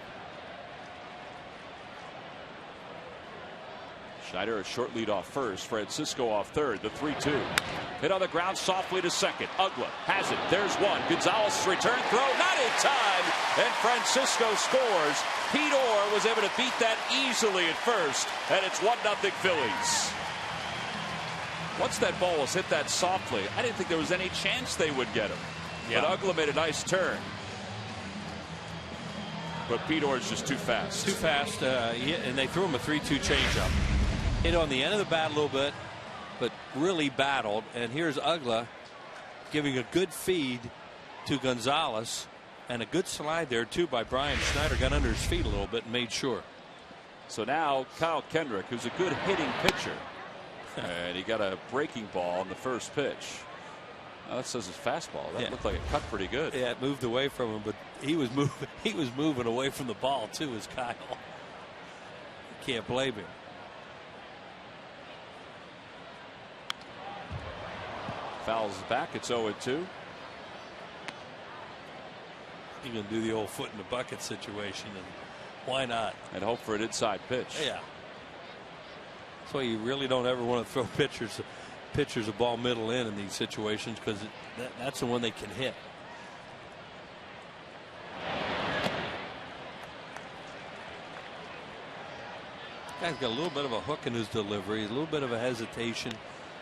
Schneider a short lead off first. Francisco off third. The 3-2. Hit on the ground softly to second. Uggla has it. There's one. Gonzalez return throw. Not in time. And Francisco scores. Pete Orr was able to beat that easily at first. And it's 1-0 Phillies. Once that ball was hit that softly, I didn't think there was any chance they would get him. Yeah. But Uggla made a nice turn. But Pete Orr is just too fast. Too fast. And they threw him a 3-2 changeup. Hit on the end of the bat a little bit, but really battled. And here's Uggla giving a good feed to Gonzalez, And a good slide there, too, by Brian Schneider. Got under his feet a little bit and made sure. So now Kyle Kendrick, who's a good hitting pitcher, and he got a breaking ball on the first pitch. That says his fastball. That looked like it cut pretty good. Yeah, it moved away from him, but he was moving. He was moving away from the ball too, as Kyle. Can't blame him. Fouls back. It's 0-2. You're gonna do the old foot in the bucket situation, and why not? And hope for an inside pitch. Yeah. That's why you really don't ever want to throw pitchers a ball middle in these situations, because that's the one they can hit. Guy's got a little bit of a hook in his delivery, a little bit of a hesitation,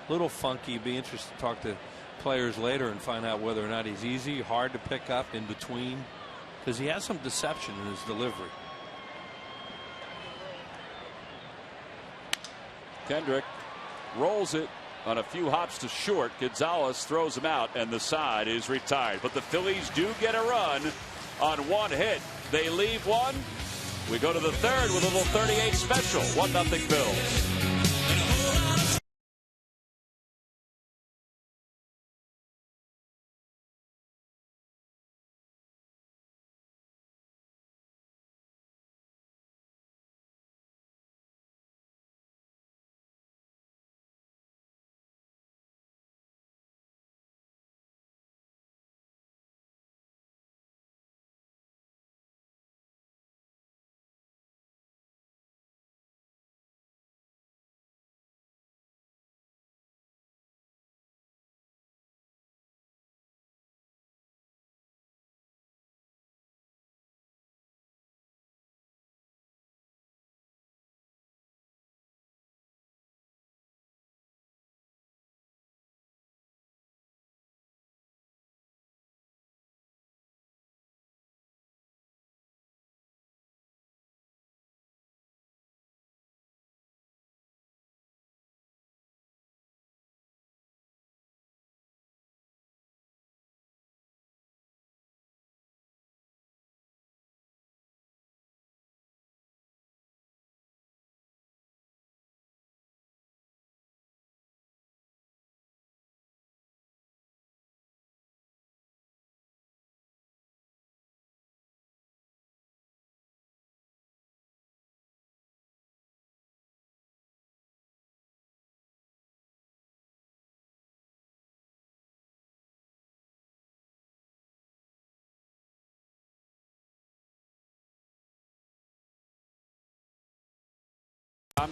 a little funky. Be interested to talk to players later and find out whether or not he's easy, hard to pick up, in between, because he has some deception in his delivery. Kendrick rolls it on a few hops to short. Gonzalez throws him out, and the side is retired. But the Phillies do get a run on one hit. They leave one. We go to the third with a little 38 special. 1-0 Phils.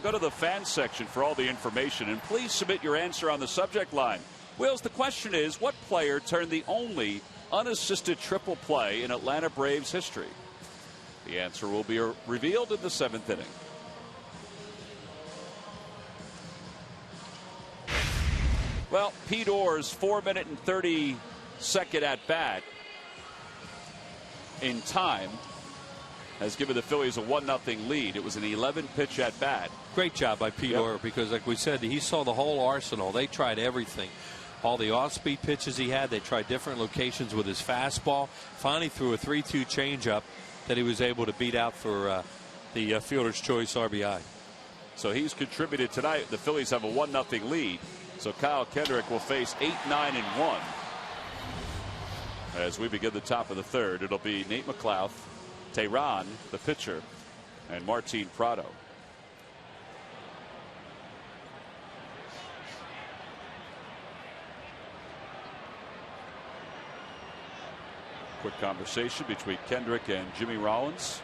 Go to the fans section for all the information, and please submit your answer on the subject line. Wills, the question is, what player turned the only unassisted triple play in Atlanta Braves history? The answer will be revealed in the 7th inning. Well, Pete Orr's 4-minute and 30-second at bat in time has given the Phillies a 1-0 lead. It was an 11-pitch at bat. Great job by Pete Orr, because like we said, he saw the whole arsenal. They tried everything. All the off-speed pitches he had, they tried different locations with his fastball. Finally threw a 3-2 changeup that he was able to beat out for the fielder's choice RBI. So he's contributed tonight. The Phillies have a 1-0 lead. So Kyle Kendrick will face 8, 9, and 1. As we begin the top of the third, it'll be Nate McLouth, Tehran, the pitcher, and Martin Prado. Quick conversation between Kendrick and Jimmy Rollins.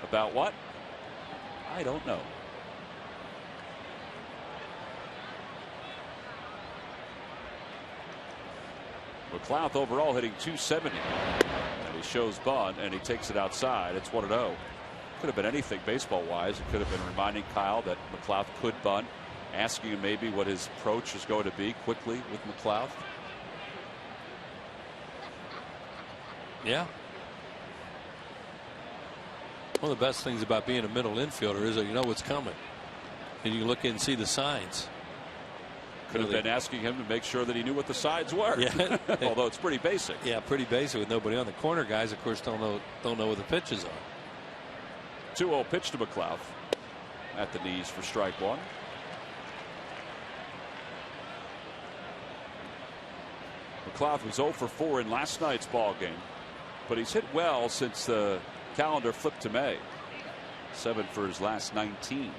About what? I don't know. McLouth overall hitting .270. And he shows bunt, and he takes it outside. It's 1-0. Could have been anything baseball-wise. It could have been reminding Kyle that McLouth could bunt, asking him maybe what his approach is going to be quickly with McLouth. Yeah. One of the best things about being a middle infielder is that you know what's coming, and you look in and see the signs. Could have been asking him to make sure that he knew what the sides were. Yeah. Although it's pretty basic. Yeah, pretty basic with nobody on. The corner guys, of course, don't know what the pitches are. 2-0 pitch to McLeod at the knees for strike one. McLeod was 0 for 4 in last night's ball game, but he's hit well since the calendar flipped to May. 7 for his last 19.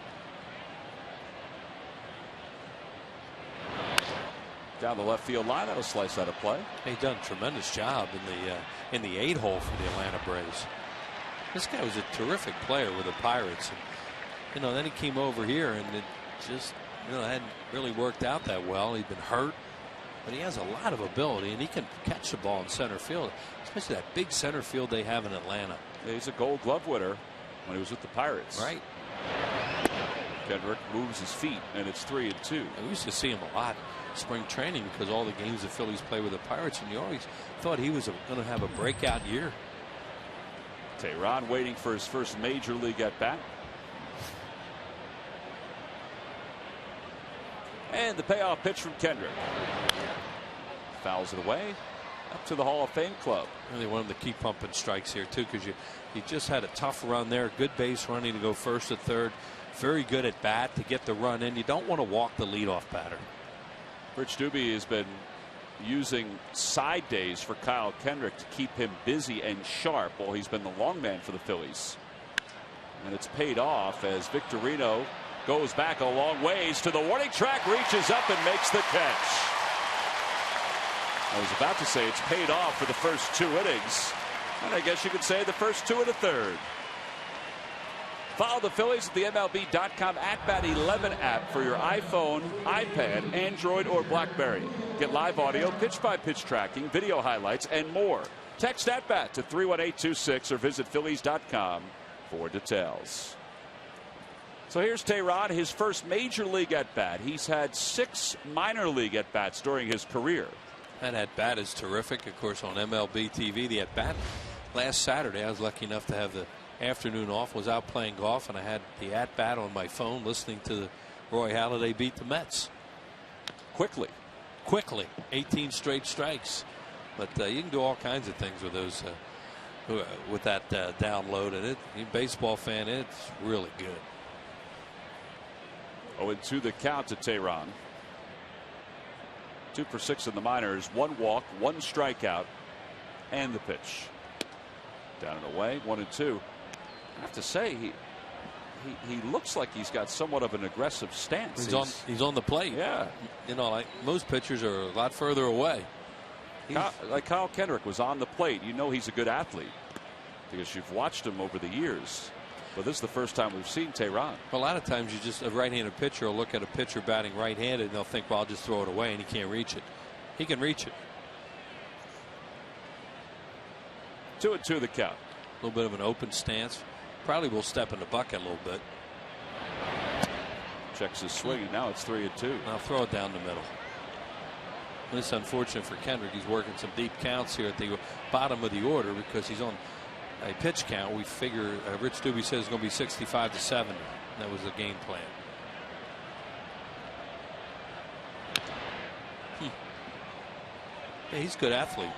Down the left field line, that'll slice out of play. He's done a tremendous job in the 8-hole for the Atlanta Braves. This guy was a terrific player with the Pirates, and then he came over here and it just hadn't really worked out that well. He'd been hurt, but he has a lot of ability and he can catch the ball in center field, especially that big center field they have in Atlanta. Yeah, he's a Gold Glove winner when he was with the Pirates. Right. Kendrick moves his feet and it's 3-2. We used to see him a lot spring training because all the games the Phillies play with the Pirates, and you always thought he was going to have a breakout year. Tehran waiting for his first major league at bat. And the payoff pitch from Kendrick. Fouls it away. Up to the Hall of Fame club. Really want him to keep pumping strikes here too, because he just had a tough run there. Good base running to go first to third. Very good at bat to get the run in. You don't want to walk the leadoff batter. Rich Doobie has been using side days for Kyle Kendrick to keep him busy and sharp while he's been the long man for the Phillies. And it's paid off as Victorino goes back a long ways to the warning track, reaches up and makes the catch. I was about to say it's paid off for the first 2 innings, and I guess you could say the first 2 and a third. Follow the Phillies at the MLB.com @BAT11 app for your iPhone, iPad, Android, or BlackBerry. Get live audio, pitch-by-pitch tracking, video highlights, and more. Text @BAT to 31826 or visit Phillies.com for details. So here's Tehran, his first major league at-bat. He's had 6 minor league at-bats during his career. That at-bat is terrific. Of course, on MLB TV, the at-bat last Saturday, I was lucky enough to have the afternoon off, was out playing golf, and I had the at-bat on my phone listening to the Roy Halladay beat the Mets. Quickly. 18 straight strikes. But you can do all kinds of things with those with that download, and you're a baseball fan, it's really good. 0-2 the count to Tehran. 2 for 6 in the minors, 1 walk, 1 strikeout, and the pitch. Down and away, 1-2. I have to say, he looks like he's got somewhat of an aggressive stance. He's on the plate. Yeah. Like most pitchers are a lot further away. Like Kyle Kendrick was on the plate. You know he's a good athlete because you've watched him over the years. But this is the first time we've seen Tehran. A lot of times a right-handed pitcher will look at a pitcher batting right-handed and they'll think, well, I'll just throw it away, and he can't reach it. He can reach it. 2-2 the count. A little bit of an open stance. Probably will step in the bucket a little bit. Checks his swing, and now it's 3-2. Now throw it down the middle. And it's unfortunate for Kendrick. He's working some deep counts here at the bottom of the order because he's on a pitch count. We figure Rich Doobie says it's going to be 65-7. That was the game plan. Yeah, he's a good athlete.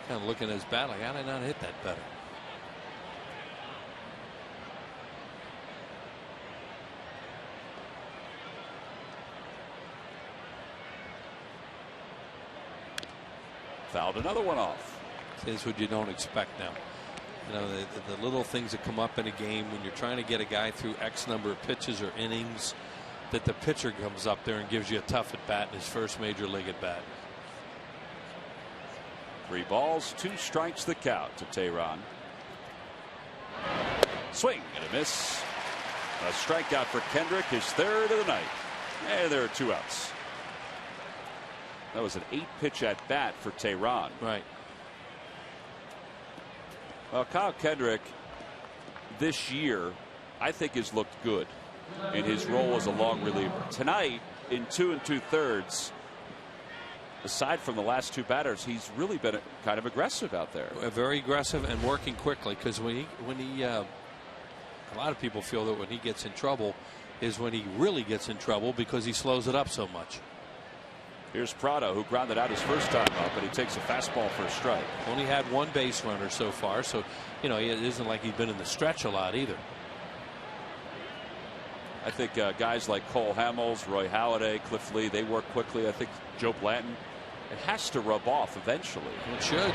Kind of looking at his bat like, how did I not hit that better? Fouled another one off. This is what you don't expect now. The little things that come up in a game when you're trying to get a guy through X number of pitches or innings, that the pitcher comes up there and gives you a tough at bat in his first major league at bat. 3 balls, 2 strikes the count to Tehran. Swing and a miss. A strikeout for Kendrick, his 3rd of the night. And there are 2 outs. That was an 8-pitch at bat for Tehran. Right. Well, Kyle Kendrick this year, I think, has looked good in his role as a long reliever. Tonight, in 2 2/3, aside from the last 2 batters, he's really been kind of aggressive out there. Very aggressive and working quickly, because when he A lot of people feel that when he gets in trouble is when he really gets in trouble because he slows it up so much. Here's Prado, who grounded out his first time up, and he takes a fastball for a strike. Only had one base runner so far, so it isn't like he's been in the stretch a lot either. I think guys like Cole Hamels, Roy Halladay, Cliff Lee, they work quickly. I think Joe Blanton, it has to rub off eventually. It should.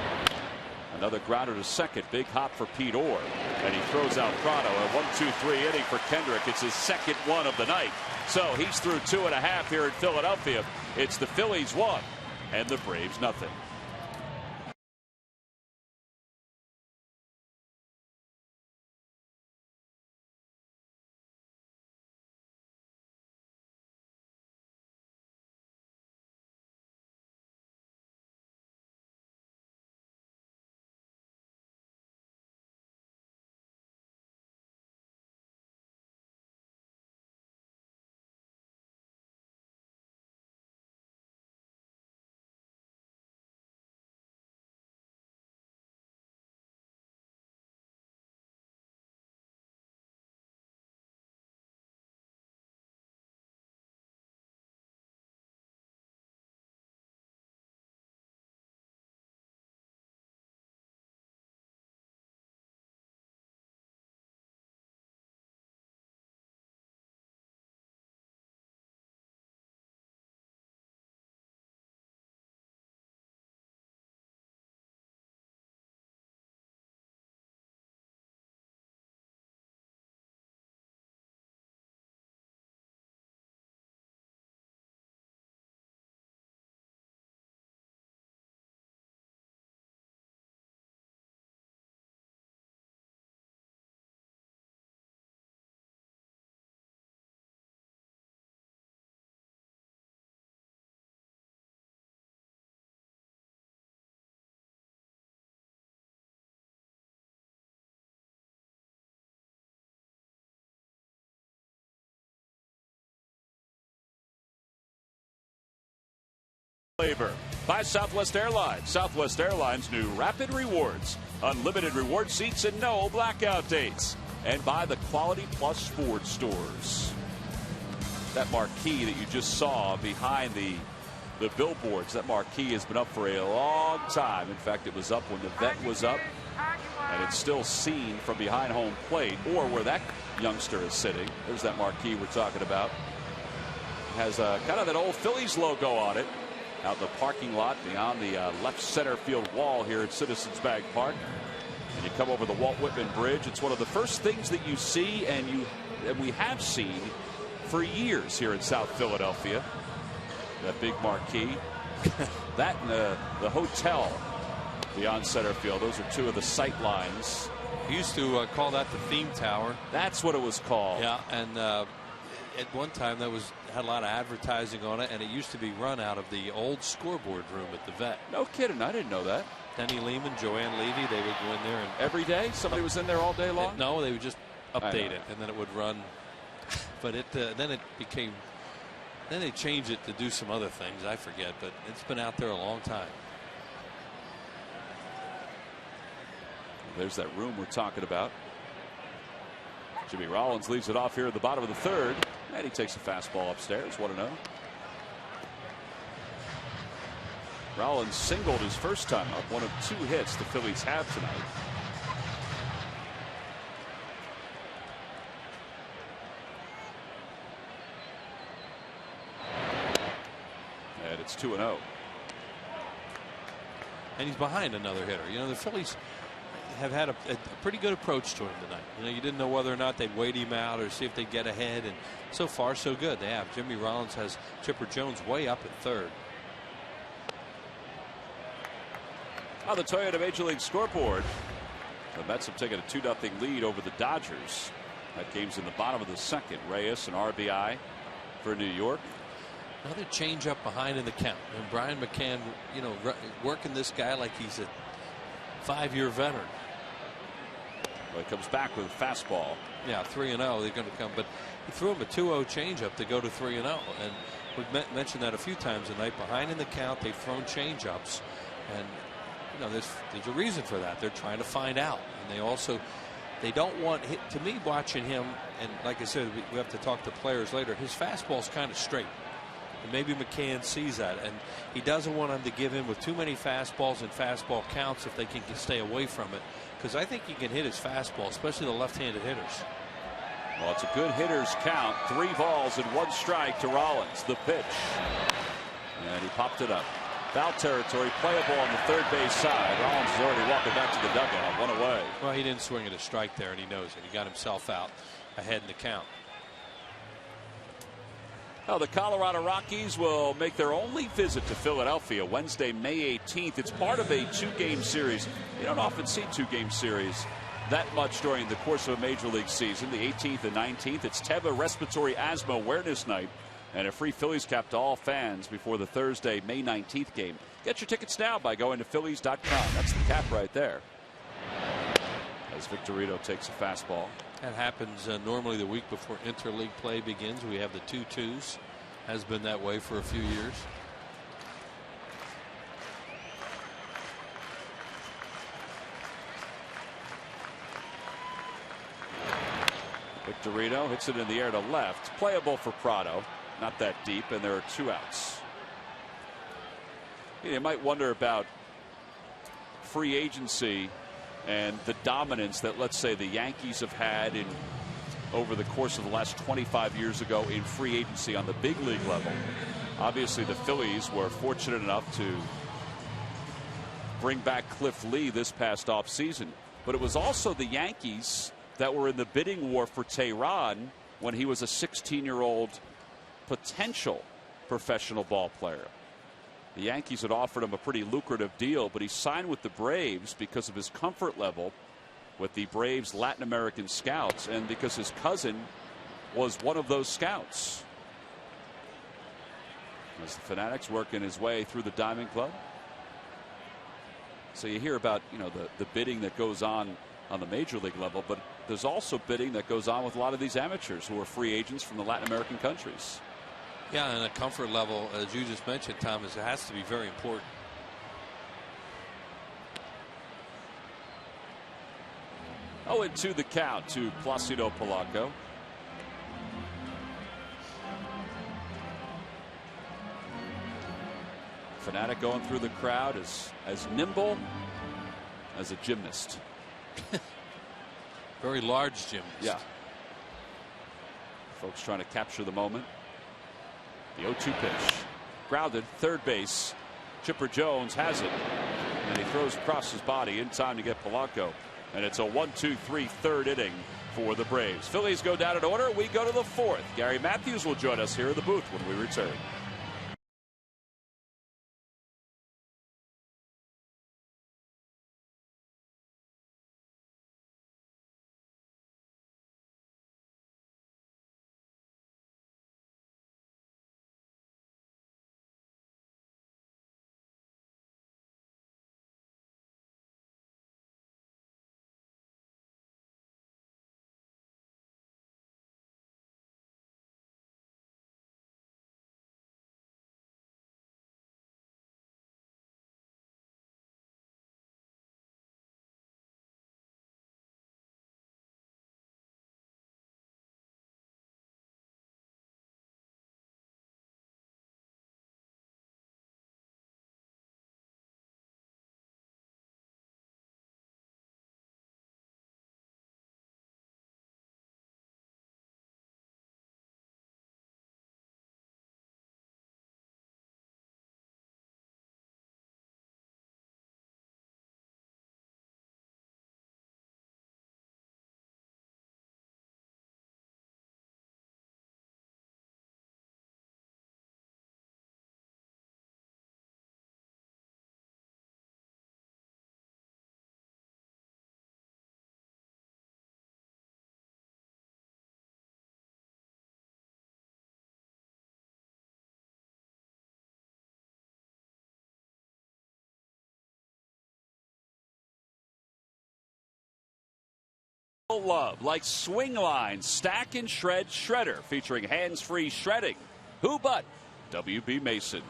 Another grounder to second. Big hop for Pete Orr. And he throws out Prado. A 1-2-3 inning for Kendrick. It's his second one of the night. So he's through 2.5 here in Philadelphia. It's the Phillies 1 and the Braves nothing. By Southwest Airlines. Southwest Airlines' new Rapid Rewards. Unlimited reward seats and no blackout dates. And by the Quality Plus Ford stores. That marquee that you just saw behind the billboards, that marquee has been up for a long time. In fact, it was up when the vet was up. And it's still seen from behind home plate or where that youngster is sitting. There's that marquee we're talking about. It has kind of that old Phillies logo on it. Out in the parking lot beyond the left center field wall here at Citizens Bank Park. And you come over the Walt Whitman Bridge. It's one of the first things that you see and we have seen for years here in South Philadelphia. That big marquee. That and the hotel beyond center field. Those are two of the sight lines. He used to call that the theme tower. That's what it was called. Yeah, and at one time that had a lot of advertising on it, and it used to be run out of the old scoreboard room at the vet. No kidding, I didn't know that. Denny Lehman, Joanne Levy, they would go in there and every day somebody was in there all day long. No, they would just update it, and then it would run. But then it became. Then they changed it to do some other things. I forget, but it's been out there a long time. There's that room we're talking about. Jimmy Rollins leaves it off here at the bottom of the third, and he takes a fastball upstairs. 1-0. Rollins singled his first time up, one of 2 hits the Phillies have tonight. And it's 2-0. And he's behind another hitter. You know, the Phillies have had a pretty good approach to him tonight. You know, you didn't know whether or not they'd wait him out or see if they'd get ahead, and so far so good. They have. Jimmy Rollins has Chipper Jones way up at third. On the Toyota Major League scoreboard, the Mets have taken a 2-0 lead over the Dodgers. That game's in the bottom of the second. Reyes an RBI for New York. Another change up behind in the count, and Brian McCann, you know, working this guy like he's a 5-year veteran. Well, he comes back with a fastball. Yeah, 3-0. They're going to come, but he threw him a 2-0 changeup to go to 3-0, and we've mentioned that a few times tonight. Behind in the count, they've thrown changeups, and you know there's a reason for that. They're trying to find out, and they also They don't want, to me, watching him, and like I said, we have to talk to players later, his fastball's kind of straight. And maybe McCann sees that, and he doesn't want them to give him with too many fastballs and fastball counts if they can stay away from it, because I think he can hit his fastball, especially the left-handed hitters. Well, it's a good hitter's count. 3 balls and 1 strike to Rollins. The pitch. And he popped it up. Foul territory, playable on the third base side. Rollins is already walking back to the dugout. 1 away. Well, he didn't swing at a strike there, and he knows it. He got himself out ahead in the count. Well, the Colorado Rockies will make their only visit to Philadelphia Wednesday, May 18th. It's part of a 2-game series. You don't often see 2-game series that much during the course of a major league season. The 18th and 19th, it's Teva Respiratory Asthma Awareness Night, and a free Phillies cap to all fans before the Thursday, May 19th game. Get your tickets now by going to Phillies.com. That's the cap right there. As Victorino takes a fastball. That happens normally the week before interleague play begins. We have the 2-2s. Has been that way for a few years. Victorino hits it in the air to left. Playable for Prado. Not that deep, and there are 2 outs. You might wonder about free agency and the dominance that, let's say, the Yankees have had in over the course of the last 25 years ago in free agency on the big league level. Obviously, the Phillies were fortunate enough to bring back Cliff Lee this past offseason, but it was also the Yankees that were in the bidding war for Tehran when he was a 16-year-old potential professional ball player. The Yankees had offered him a pretty lucrative deal, but he signed with the Braves because of his comfort level with the Braves Latin American scouts and because his cousin was one of those scouts. As the Fanatics working his way through the Diamond Club. So you hear about, the bidding that goes on the major league level, but there's also bidding that goes on with a lot of these amateurs who are free agents from the Latin American countries. Yeah, and a comfort level, as you just mentioned, Thomas, it has to be very important. Oh, and to the count to Placido Polanco. Fanatic going through the crowd as nimble as a gymnast. Very large gymnast. Yeah. Folks trying to capture the moment. The 0-2 pitch. Grounded, third base. Chipper Jones has it. And he throws across his body in time to get Polanco. And it's a 1-2-3 third inning for the Braves. Phillies go down in order. We go to the 4th. Gary Matthews will join us here in the booth when we return. Love, like swing lines, stack and shred shredder, featuring hands-free shredding. Who but WB Mason?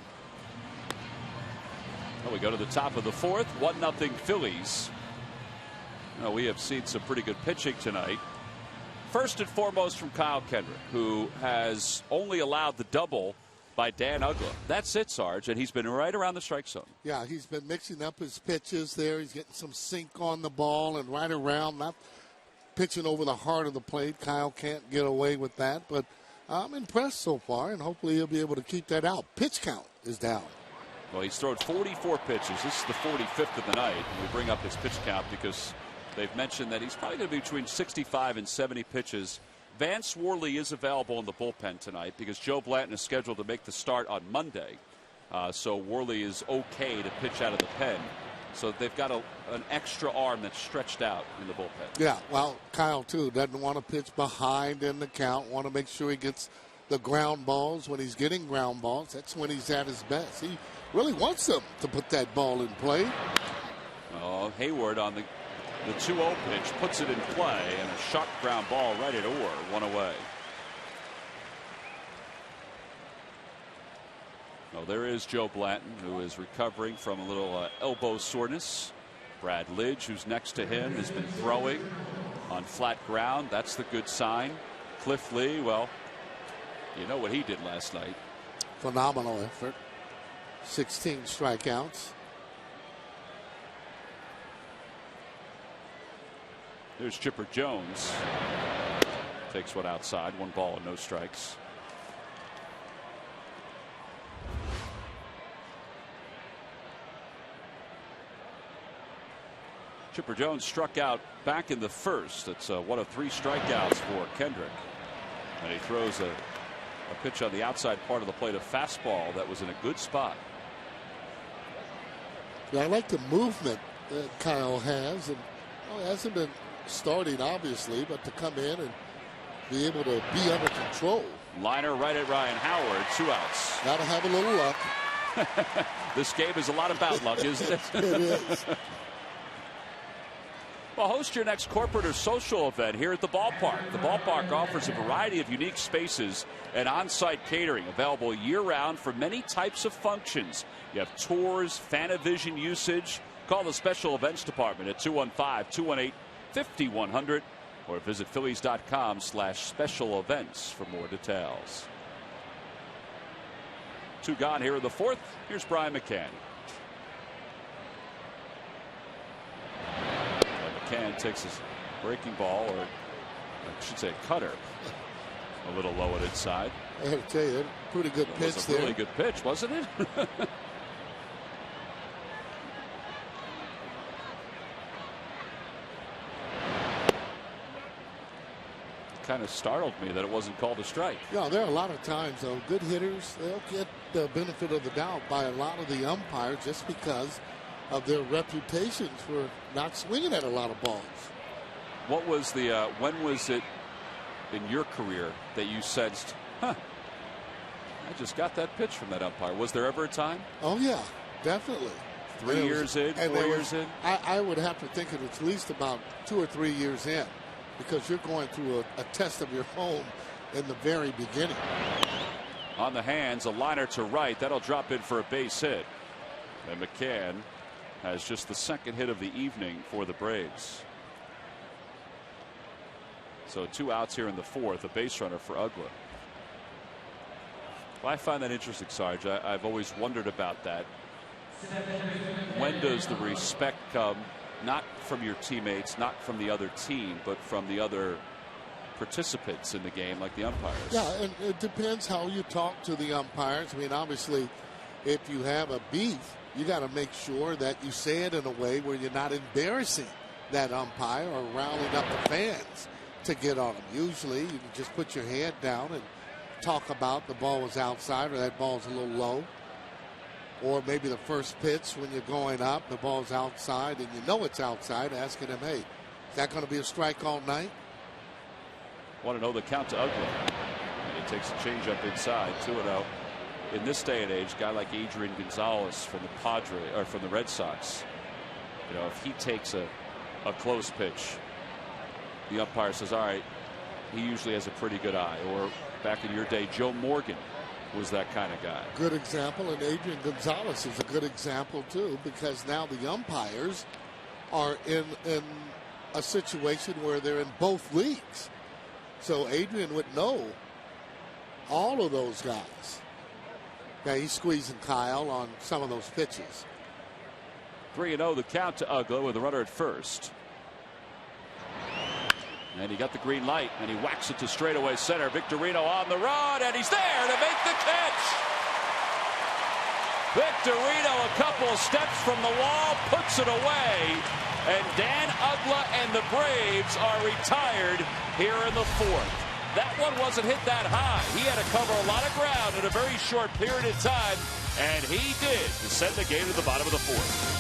Well, we go to the top of the 4th. 1-0 Phillies. Well, we have seen some pretty good pitching tonight. First and foremost from Kyle Kendrick, who has only allowed the double by Dan Uggla. That's it, Sarge, and he's been right around the strike zone. Yeah, he's been mixing up his pitches there. He's getting some sink on the ball and right around, not pitching over the heart of the plate. Kyle can't get away with that, but I'm impressed so far, and hopefully he'll be able to keep that out. Pitch count is down. Well, he's thrown 44 pitches. This is the 45th of the night. And we bring up his pitch count because they've mentioned that he's probably going to be between 65 and 70 pitches. Vance Worley is available in the bullpen tonight because Joe Blanton is scheduled to make the start on Monday. So Worley is okay to pitch out of the pen. So they've got an extra arm that's stretched out in the bullpen. Yeah, well, Kyle, too, doesn't want to pitch behind in the count. Want to make sure he gets the ground balls. When he's getting ground balls, that's when he's at his best. He really wants them to put that ball in play. Oh, Hayward on the 2-0 pitch puts it in play, and a sharp ground ball right at Orr, one away. Well, there is Joe Blanton, who is recovering from a little elbow soreness. Brad Lidge, who's next to him, has been throwing on flat ground. That's the good sign. Cliff Lee, well, you know what he did last night. Phenomenal effort. 16 strikeouts. There's Chipper Jones. Takes one outside. 1 ball and no strikes. Chipper Jones struck out back in the first. It's 1 of 3 strikeouts for Kendrick. And he throws a pitch on the outside part of the plate, a fastball that was in a good spot. Yeah, I like the movement that Kyle has. And he hasn't been starting, obviously, but to come in and be able to be under control. Liner right at Ryan Howard. 2 outs. Got to have a little luck. This game is a lot about luck, isn't it? It is. Well, host your next corporate or social event here at the ballpark. The ballpark offers a variety of unique spaces and on-site catering available year-round for many types of functions. You have tours, Fanavision usage. Call the special events department at 215-218-5100 or visit Phillies.com/special events for more details. 2 gone here in the 4th. Here's Brian McCann. McCann takes his breaking ball, or I should say a cutter, a little low at inside. I have to tell you, pretty good pitch there. It was a really good pitch, wasn't it? Kind of startled me that it wasn't called a strike. Yeah, there are a lot of times, though, good hitters, they'll get the benefit of the doubt by a lot of the umpires just because of their reputations for not swinging at a lot of balls. What was the when was it in your career that you sensed, I just got that pitch from that umpire? Was there ever a time? Oh yeah, definitely. 3 years in, 4 years in? I would have to think it at least about 2 or 3 years in, because you're going through a test of your home in the very beginning. On the hands, a liner to right. That'll drop in for a base hit. And McCann has just the 2nd hit of the evening for the Braves. So 2 outs here in the 4th, a base runner for Uggla. Well, I find that interesting, Sarge. I've always wondered about that. When does the respect come, not from your teammates, not from the other team, but from the other participants in the game, like the umpires? Yeah, and it depends how you talk to the umpires. I mean, obviously, if you have a beef, you got to make sure that you say it in a way where you're not embarrassing that umpire or rounding up the fans to get on them. Usually, you can just put your head down and talk about the ball was outside or that ball's a little low. Or maybe the first pitch when you're going up, the ball's outside and you know it's outside, asking him, hey, is that going to be a strike all night? Want to know the count to Uggla. And he takes a changeup inside, 2-0. In this day and age, a guy like Adrian Gonzalez from the Red Sox, you know, if he takes a close pitch, the umpire says, all right, he usually has a pretty good eye. Or back in your day, Joe Morgan was that kind of guy. Good example, and Adrian Gonzalez is a good example too, because now the umpires are in a situation where they're in both leagues. So Adrian would know all of those guys. Yeah, he's squeezing Kyle on some of those pitches. 3-0 the count to Uggla with a runner at first. And he got the green light, and he whacks it to straightaway center. Victorino on the run, and he's there to make the catch. Victorino a couple of steps from the wall, puts it away, and Dan Uggla and the Braves are retired here in the fourth. That one wasn't hit that high. He had to cover a lot of ground in a very short period of time, and he did to send the game to the bottom of the fourth.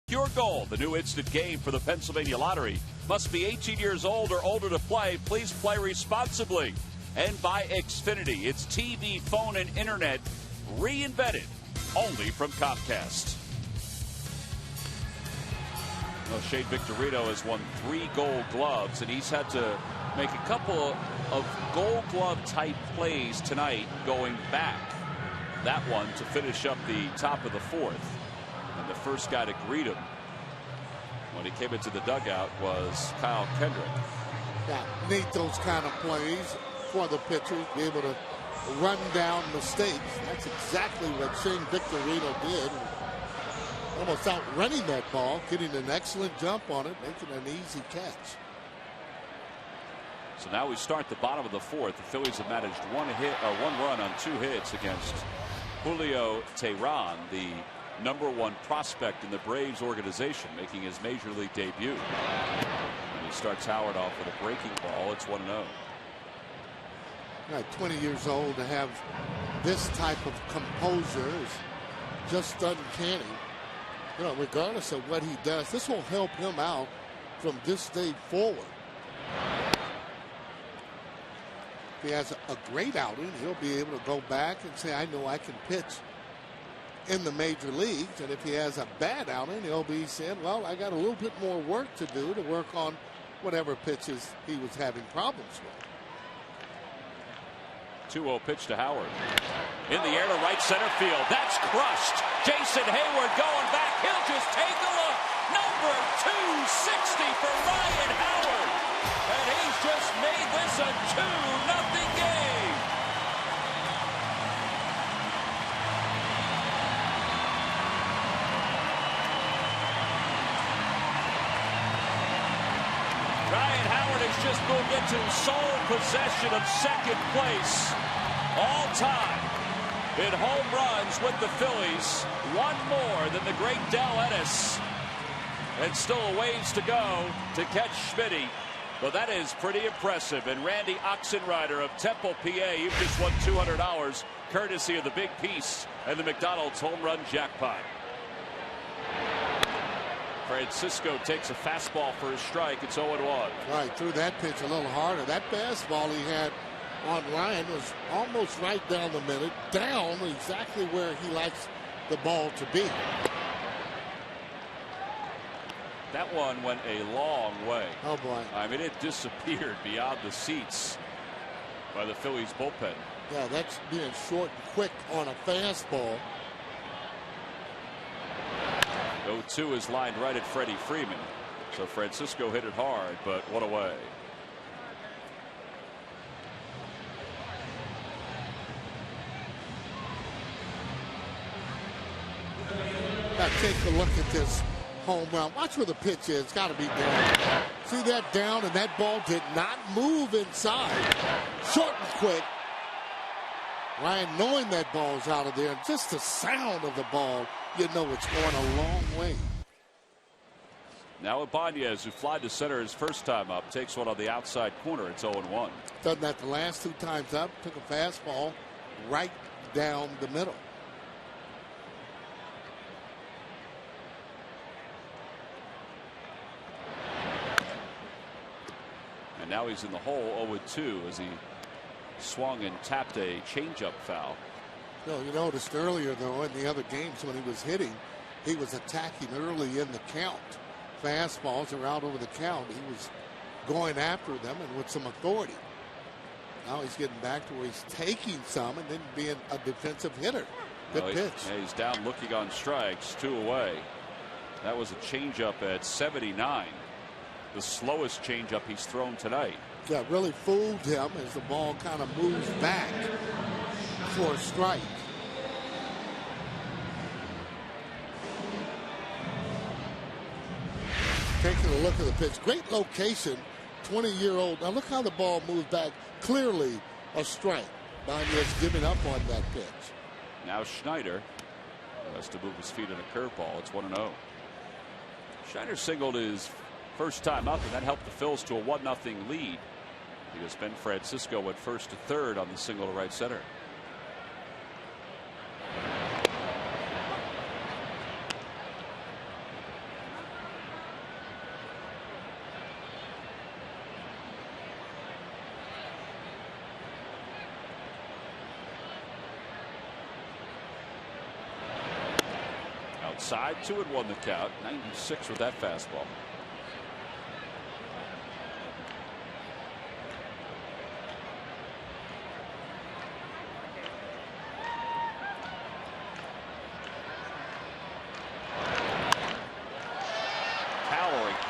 Your goal, the new instant game for the Pennsylvania Lottery. Must be 18 years old or older to play. Please play responsibly. And by Xfinity, it's TV, phone, and internet reinvented only from Comcast. Well, Shane Victorino has won 3 Gold Gloves, and he's had to make a couple of Gold Glove type plays tonight going back. That one to finish up the top of the fourth. And the first guy to greet him when he came into the dugout was Kyle Kendrick. Yeah, need those kind of plays for the pitchers, be able to run down mistakes. That's exactly what Shane Victorino did. Almost outrunning that ball, getting an excellent jump on it, making an easy catch. So now we start the bottom of the fourth. The Phillies have managed one run on 2 hits against Julio Teheran, the #1 prospect in the Braves organization, making his major league debut. And he starts Howard off with a breaking ball. It's 1-0. Right, 20 years old to have this type of composure is just uncanny. You know, regardless of what he does, this will help him out from this day forward. If he has a great outing, he'll be able to go back and say, I know I can pitch in the major leagues. And if he has a bad outing, he'll be saying, well, I got a little bit more work to do to work on whatever pitches he was having problems with. 2-0 pitch to Howard. In the air to right center field. That's crushed. Jason Hayward going back. He'll just take a look. Number 260 for Ryan Howard. And he's just made this a 2-0 game. Ryan Howard has just moved into sole possession of second place all time in home runs with the Phillies. One more than the great Del Ennis. And still a ways to go to catch Schmitty. But that is pretty impressive. And Randy Oxenrider of Temple, PA, you've just won $200 courtesy of the Big Piece and the McDonald's home run jackpot. Francisco takes a fastball for a strike. It's 0-1. Right, threw that pitch a little harder. That fastball he had on Ryan was almost right down the middle, down exactly where he likes the ball to be. That one went a long way. Oh boy. I mean, it disappeared beyond the seats by the Phillies bullpen. Yeah, that's being short and quick on a fastball. 0-2 is lined right at Freddie Freeman. So Francisco hit it hard, but what away. Now take a look at this home run. Watch where the pitch is. It's got to be down. See that down, and that ball did not move inside. Short and quick. Ryan knowing that ball's out of there, and just the sound of the ball, you know it's going a long way. Now Ibanez, who flied to center his first time up, takes one on the outside corner. It's 0-1. Done that the last 2 times up. Took a fastball right down the middle. And now he's in the hole 0-2 as he swung and tapped a changeup foul. No, you noticed earlier, though, in the other games when he was hitting, he was attacking early in the count. Fastballs are out over the count. He was going after them and with some authority. Now he's getting back to where he's taking some and then being a defensive hitter. Good pitch. He's down looking on strikes, 2 away. That was a changeup at 79. The slowest changeup he's thrown tonight. Yeah, really fooled him as the ball kind of moves back for a strike. Taking a look at the pitch. Great location. 20-year-old. Now look how the ball moves back. Clearly a strike. Ibanez giving up on that pitch. Now Schneider has to move his feet in a curveball. It's 1-0. Schneider singled his first time up, and that helped the Phils to a 1-0 lead. Because Ben Francisco went first to third on the single to right center. Outside, 2-1 the count. 96 with that fastball.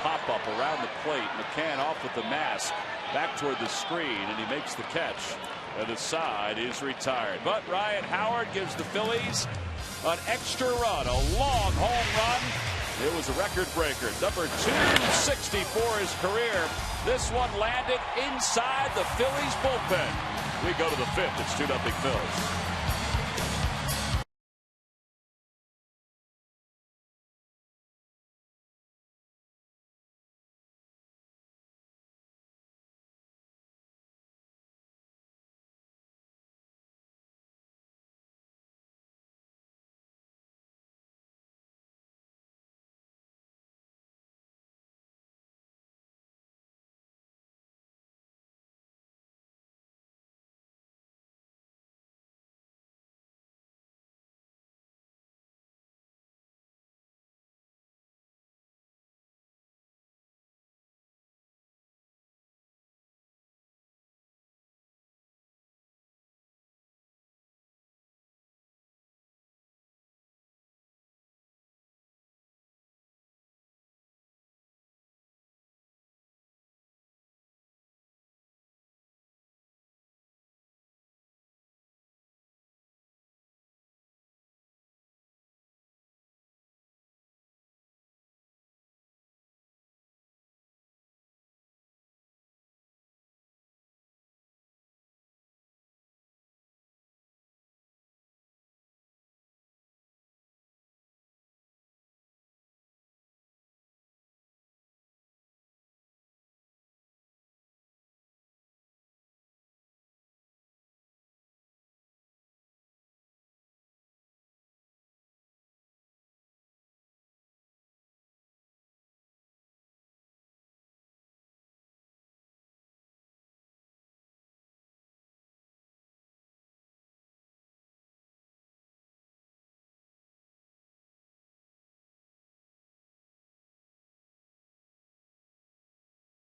Pop-up around the plate. McCann off with the mask. Back toward the screen, and he makes the catch. And the side is retired. But Ryan Howard gives the Phillies an extra run. A long home run. It was a record breaker. Number 260 for his career. This one landed inside the Phillies bullpen. We go to the 5th. It's 2-0 Phillies.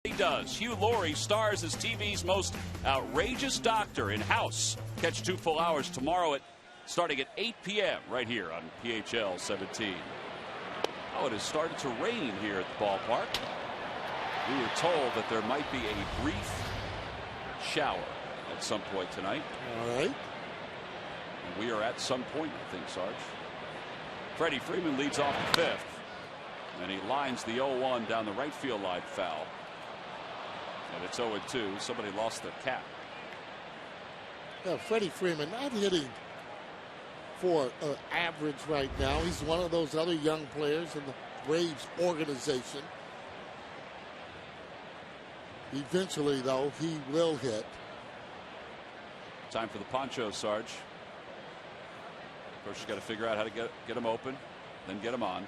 He does. Hugh Laurie stars as TV's most outrageous doctor in House. Catch 2 full hours tomorrow starting at 8 p.m. right here on PHL 17. Oh, it has started to rain here at the ballpark. We were told that there might be a brief shower at some point tonight. All right. And we are at some point, I think, Sarge. Freddie Freeman leads off the 5th. And he lines the 0-1 down the right field line foul. And it's 0-2. Somebody lost their cap. Yeah, Freddie Freeman not hitting for average right now. He's one of those other young players in the Braves organization. Eventually, though, he will hit. Time for the poncho, Sarge. Of course, you got to figure out how to get him open, then get him on.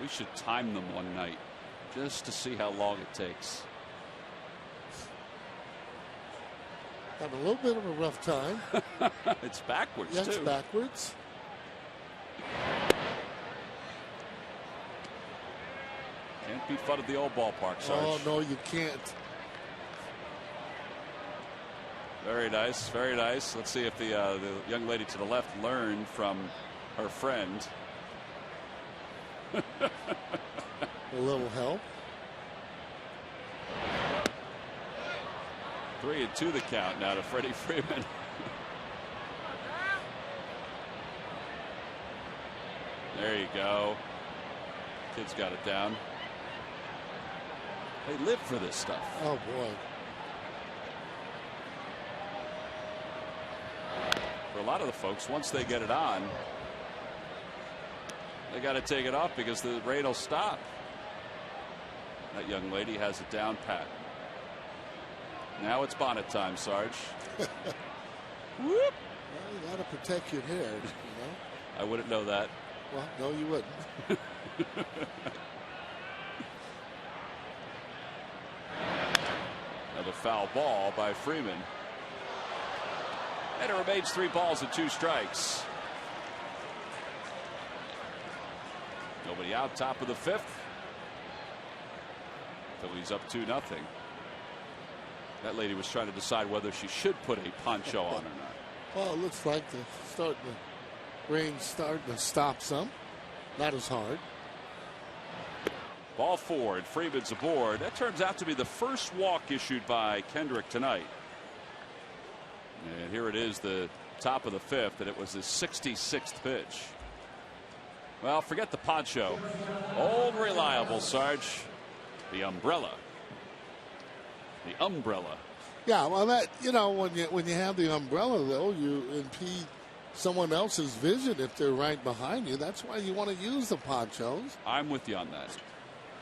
We should time them one night just to see how long it takes. Having a little bit of a rough time. It's backwards, yeah, too. It's backwards. Can't be fun at the old ballpark, Sarge. Oh, no, you can't. Very nice, very nice. Let's see if the young lady to the left learned from her friend. A little help. 3-2 the count now to Freddie Freeman. There you go. Kid's got it down. They live for this stuff. Oh, boy. For a lot of the folks, once they get it on, they got to take it off because the rain will stop. That young lady has it down pat. Now it's bonnet time, Sarge. Whoop. Well, you got to protect your hair, you know. I wouldn't know that. Well, no, you wouldn't. Another foul ball by Freeman. And it remains 3 balls and 2 strikes. Nobody out, top of the 5th. Phillies up 2-0. That lady was trying to decide whether she should put a poncho on or not. Well, it looks like the rain's starting to stop some. Not as hard. Ball 4 and Freeman's aboard. That turns out to be the first walk issued by Kendrick tonight. And here it is, the top of the 5th, and it was his 66th pitch. Well, forget the poncho. Old reliable, Sarge. The umbrella. The umbrella. Yeah, well, that, you know, when you have the umbrella, though, you impede someone else's vision if they're right behind you. That's why you want to use the ponchos. I'm with you on that.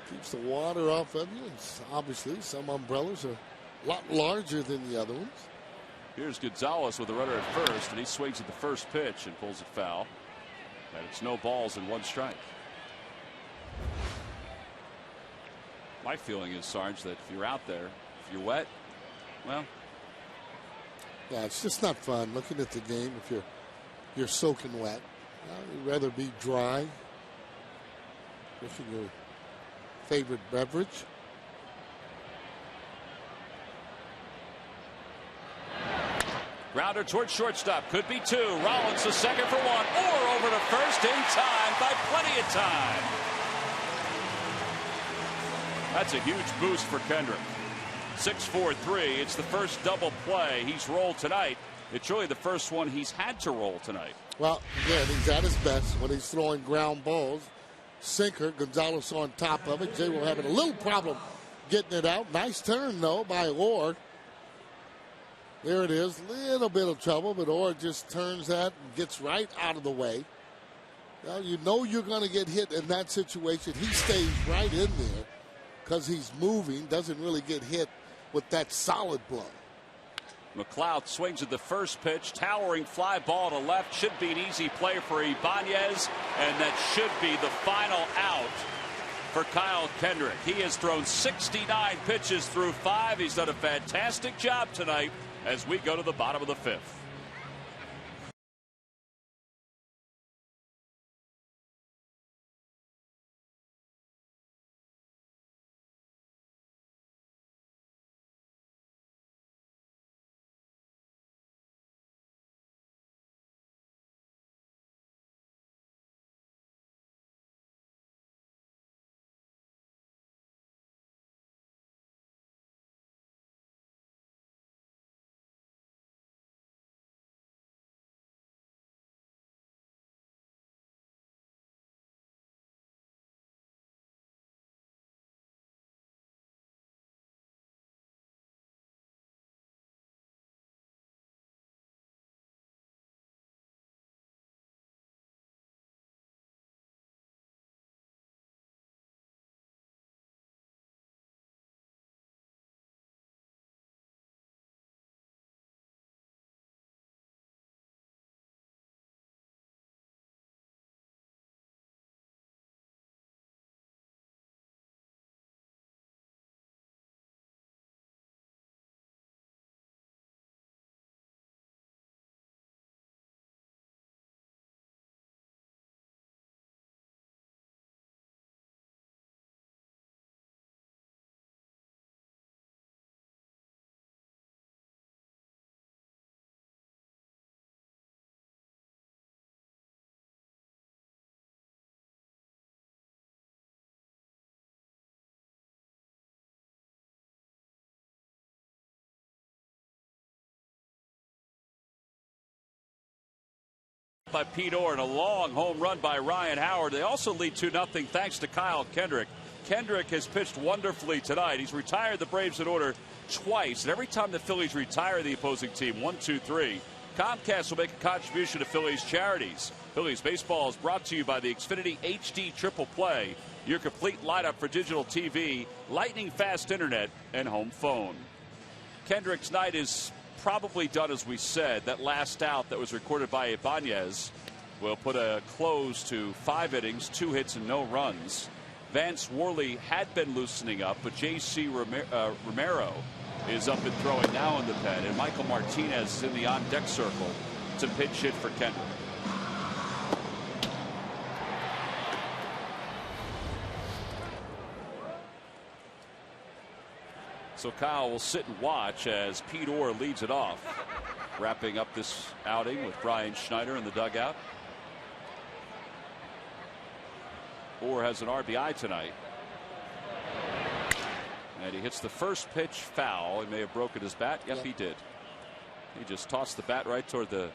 Keeps the water off of you. And obviously, some umbrellas are a lot larger than the other ones. Here's Gonzalez with a runner at first, and he swings at the first pitch and pulls it foul. And it's no balls and 1 strike. My feeling is, Sarge, that if you're out there, if you're wet, well, yeah, it's just not fun looking at the game if you're soaking wet. You'd rather be dry. Drinking your favorite beverage. Grounder towards shortstop. Could be 2. Rollins to second for 1. Or over to first in time by plenty of time. That's a huge boost for Kendrick. 6-4-3. It's the first double play he's rolled tonight. It's really the first one he's had to roll tonight. Well, again, he's at his best when he's throwing ground balls. Sinker, Gonzalez on top of it. Jay will having a little problem getting it out. Nice turn, though, by Orr. There it is. Little bit of trouble, but Orr just turns that and gets right out of the way. Well, you know you're going to get hit in that situation. He stays right in there because he's moving, doesn't really get hit with that solid blow. McLeod swings at the first pitch. Towering fly ball to left. Should be an easy play for Ibanez. And that should be the final out for Kyle Kendrick. He has thrown 69 pitches through 5. He's done a fantastic job tonight as we go to the bottom of the 5th. by Pete Orr and a long home run by Ryan Howard. They also lead 2-0 thanks to Kyle Kendrick. Kendrick has pitched wonderfully tonight. He's retired the Braves in order twice, and every time the Phillies retire the opposing team, 1, 2, 3, Comcast will make a contribution to Phillies charities. Phillies baseball is brought to you by the Xfinity HD Triple Play, your complete lineup for digital TV, lightning fast internet, and home phone. Kendrick's night is probably done, as we said. That last out that was recorded by Ibanez will put a close to 5 innings, 2 hits, and no runs. Vance Worley had been loosening up, but J.C. Romero is up and throwing now in the pen, and Michael Martinez is in the on-deck circle to pinch hit for Kendrick. So Kyle will sit and watch as Pete Orr leads it off, wrapping up this outing with Brian Schneider in the dugout. Orr has an RBI tonight. And he hits the first pitch foul. He may have broken his bat. Yep, he did. He just tossed the bat right toward the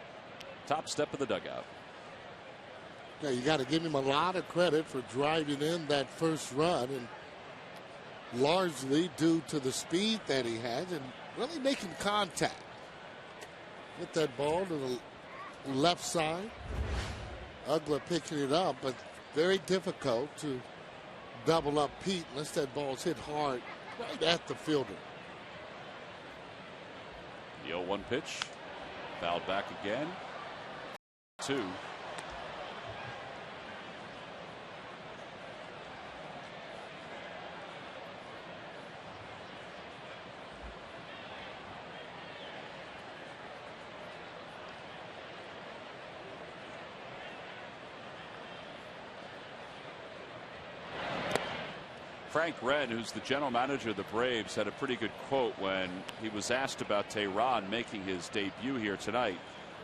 top step of the dugout. Yeah, you got to give him a lot of credit for driving in that first run, and largely due to the speed that he has and really making contact. Hit that ball to the left side. Ugler picking it up, but very difficult to double up Pete unless that ball's hit hard right at the fielder. The 0-1 pitch. Fouled back again. 2. Frank Wren, who's the general manager of the Braves, had a pretty good quote when he was asked about Tehran making his debut here tonight.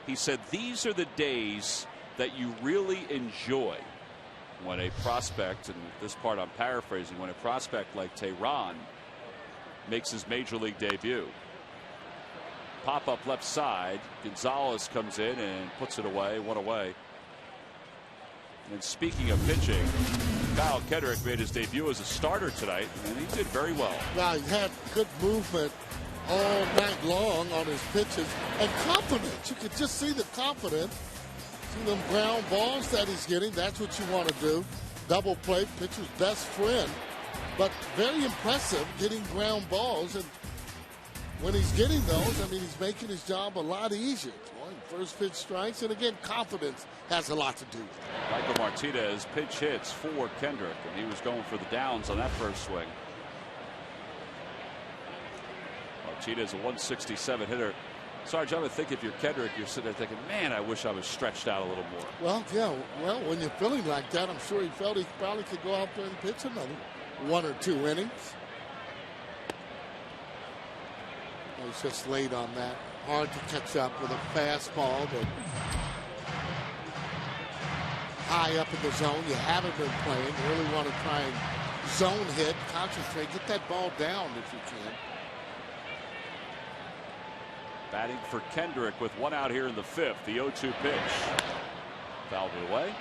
He said, "These are the days that you really enjoy when a prospect," and this part I'm paraphrasing, when a prospect like Tehran makes his major league debut. Pop up left side. Gonzalez comes in and puts it away, 1 away. And speaking of pitching, Kyle Kendrick made his debut as a starter tonight, and he did very well. Now, he had good movement all night long on his pitches and confidence. You could just see the confidence. See them ground balls that he's getting. That's what you want to do. Double play, pitcher's best friend. But very impressive getting ground balls. And when he's getting those, I mean, he's making his job a lot easier. First pitch strikes, and again, confidence has a lot to do with it. Michael Martinez pinch hits for Kendrick, and he was going for the downs on that first swing. Martinez, a 167 hitter. Sarge, I would think if you're Kendrick, you're sitting there thinking, man, I wish I was stretched out a little more. Well, yeah, well, when you're feeling like that, I'm sure he felt he probably could go out there and pitch another 1 or 2 innings. He's just late on that. Hard to catch up with a fastball, but high up in the zone. You haven't been playing. You really want to try and zone hit, concentrate, get that ball down if you can. Batting for Kendrick with 1 out here in the 5th. The 0-2 pitch. Fouled it away.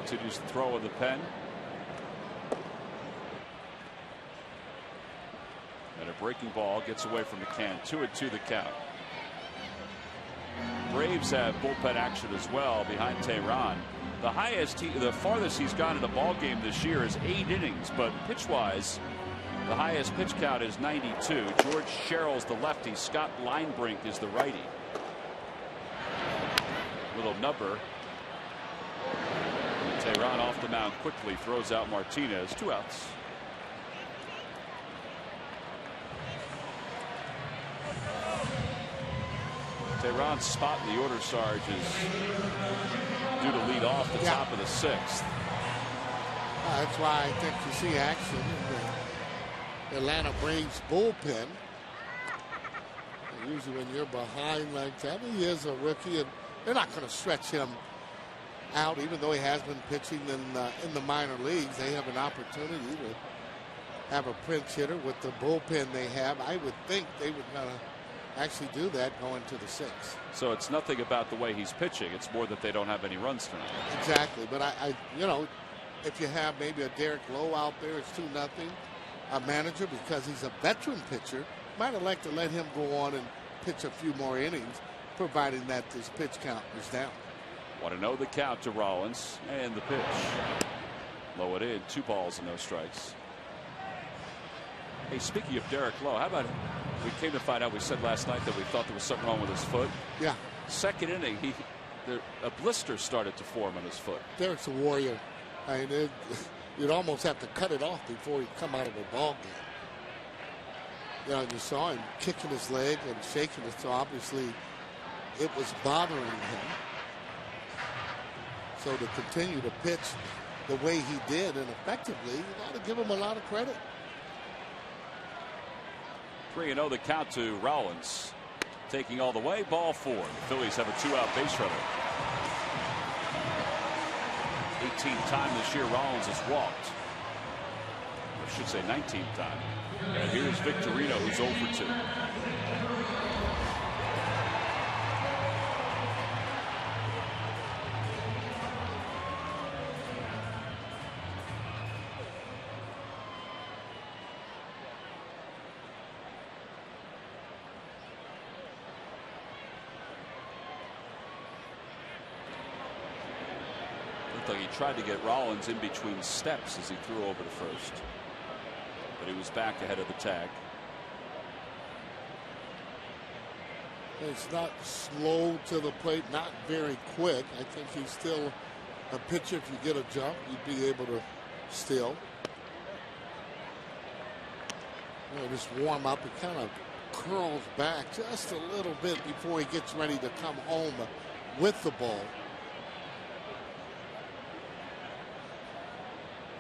Continues to throw in the pen. And a breaking ball gets away from McCann. 2-2 the count. Braves have bullpen action as well behind Tehran. The farthest he's gone in a ball game this year is 8 innings, but pitch-wise, the highest pitch count is 92. George Sherrill's the lefty. Scott Linebrink is the righty. Little number. Tehran off the mound quickly, throws out Martinez. 2 outs. Tehran's spot in the order, Sarge, is due to lead off the top of the 6th. That's why I think you see action in the Atlanta Braves bullpen. Usually when you're behind like that, he is a rookie, and they're not going to stretch him out, even though he has been pitching in the minor leagues. They have an opportunity to have a pinch hitter with the bullpen they have. I would think they would actually do that going to the 6th. So it's nothing about the way he's pitching. It's more that they don't have any runs tonight. Exactly. But if you have maybe a Derek Lowe out there, it's 2-0. A manager, because he's a veteran pitcher, might elect to let him go on and pitch a few more innings, providing that this pitch count is down. 1-0 the count to Rollins, and the pitch. Low it in, 2 balls and no strikes. Hey, speaking of Derek Lowe, how about we came to find out, we said last night that we thought there was something wrong with his foot. Yeah. Second inning, a blister started to form on his foot. Derek's a warrior. I mean, you'd almost have to cut it off before he'd come out of a ball game. You saw him kicking his leg and shaking it, so obviously it was bothering him. So to continue to pitch the way he did and effectively, you got to give him a lot of credit. 3-0 the count to Rollins. Taking all the way, ball 4. The Phillies have a 2-out base runner. 18th time this year Rollins has walked. Or I should say 19th time. And here's Victorino, who's 0 for 2. Looked like he tried to get Rollins in between steps as he threw over to first. But he was back ahead of the tag. It's not slow to the plate, not very quick. I think he's still a pitcher. If you get a jump, you'd be able to steal. Just warm up. It kind of curls back just a little bit before he gets ready to come home with the ball.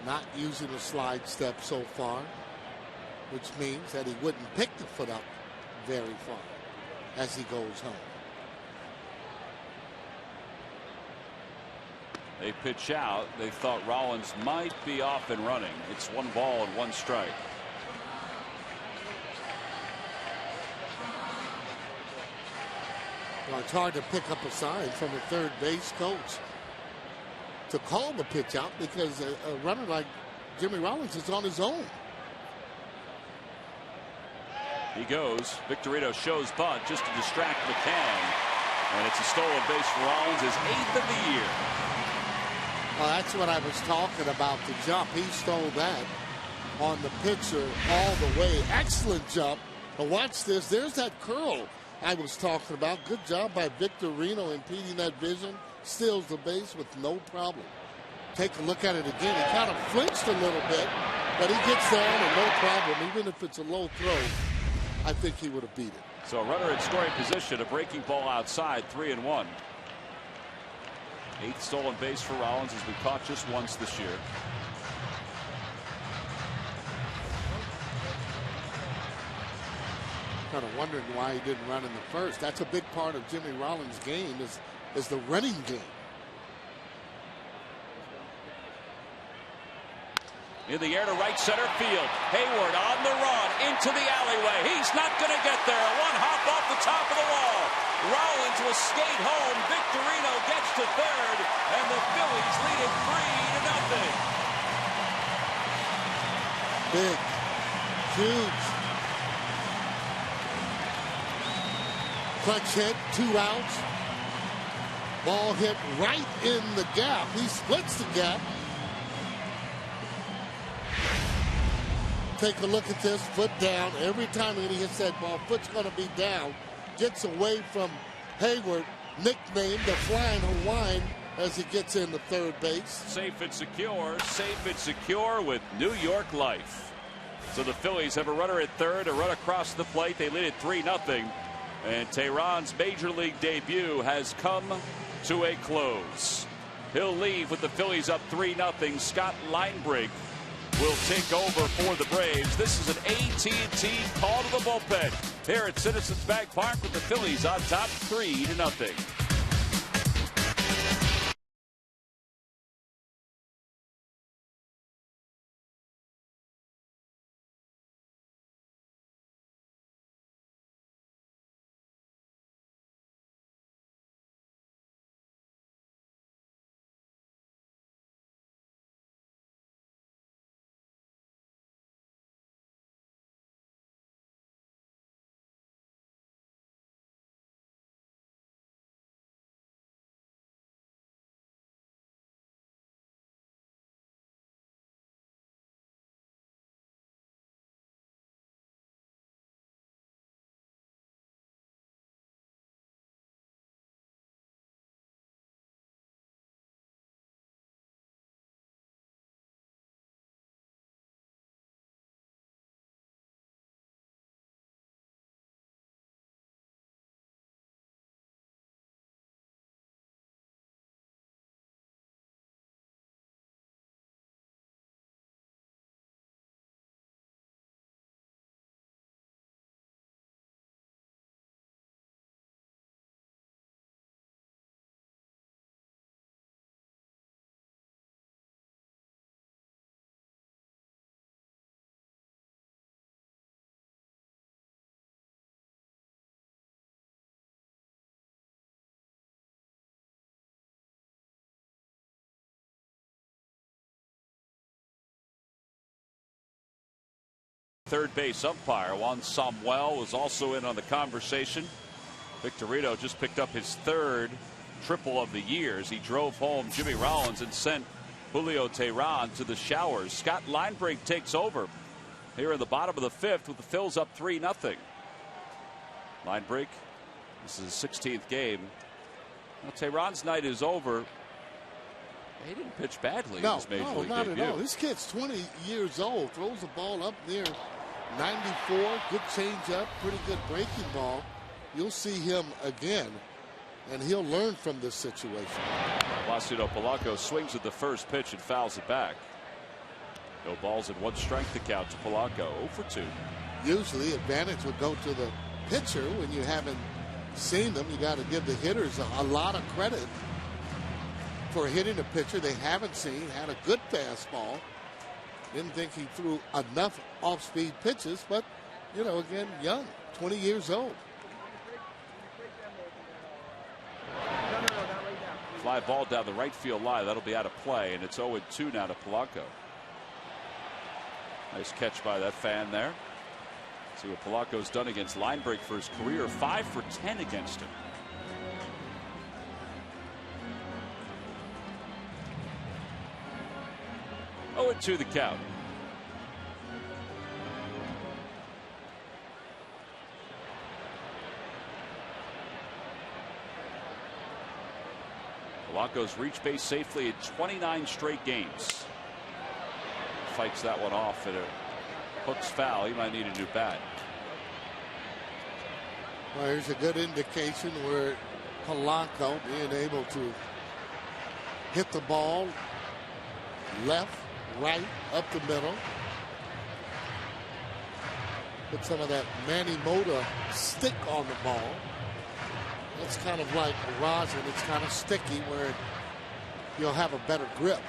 Not using a slide step so far, which means that he wouldn't pick the foot up very far as he goes home. They pitch out. They thought Rollins might be off and running. It's 1 ball and 1 strike. Well, it's hard to pick up a sign from a third base coach to call the pitch out, because a runner like Jimmy Rollins is on his own. He goes. Victorino shows bunt just to distract McCann. And it's a stolen base for Rollins, his 8th of the year. Well, that's what I was talking about, the jump. He stole that on the pitcher all the way. Excellent jump. But watch this. There's that curl I was talking about. Good job by Victorino impeding that vision. Steals the base with no problem. Take a look at it again. He kind of flinched a little bit, but he gets down and no problem. Even if it's a low throw, I think he would have beat it. So a runner in scoring position, a breaking ball outside, 3-1. 8th stolen base for Rollins, has been caught just once this year. Kind of wondering why he didn't run in the first. That's a big part of Jimmy Rollins' game is the running game. In the air to right center field. Hayward on the run into the alleyway. He's not going to get there. 1 hop off the top of the wall. Rollins will skate home. Victorino gets to third, and the Phillies lead it 3-0. Big, huge. Clutch hit, 2 outs. Ball hit right in the gap. He splits the gap. Take a look at this, foot down. Every time he hits that ball, foot's going to be down. Gets away from Hayward, nicknamed the Flying Hawaiian, as he gets into third base. Safe and secure with New York life. So the Phillies have a runner at third, a run across the plate. They lead it 3-0. And Tehran's major league debut has come to a close. He'll leave with the Phillies up 3-0. Scott Linebrink will take over for the Braves. This is an AT&T call to the bullpen here at Citizens Bank Park with the Phillies on top 3-0. Third base umpire Juan Samuel was also in on the conversation. Victorino just picked up his third triple of the year as he drove home Jimmy Rollins and sent Julio Tehran to the showers. Scott Linebrink takes over here in the bottom of the fifth with the Phils up 3-0. Linebrink, this is his 16th game. Well, Tehran's night is over. He didn't pitch badly in his major league not debut. at all. This kid's 20 years old, throws the ball up near 94, good changeup, pretty good breaking ball. You'll see him again, and he'll learn from this situation. Placido Polanco swings at the first pitch and fouls it back. No balls and 1 strike to count to Polanco. 0 for 2. Usually advantage would go to the pitcher when you haven't seen them. You got to give the hitters a lot of credit for hitting a pitcher they haven't seen. Had a good fastball. Didn't think he threw enough off-speed pitches, but, you know, again, young, 20 years old. Fly ball down the right field line. That'll be out of play, and it's 0-2 now to Polanco. Nice catch by that fan there. See what Polanco's done against Linebrink for his career. 5 for 10 against him. Oh, 0-2 the count. Polanco's reached base safely in 29 straight games. Fights that one off at a Hook's foul. He might need a new bat. Well, here's a good indication where Polanco being able to hit the ball left, right, up the middle. Put some of that Manny Mota stick on the ball. It's kind of like rosin. It's kind of sticky where you'll have a better grip.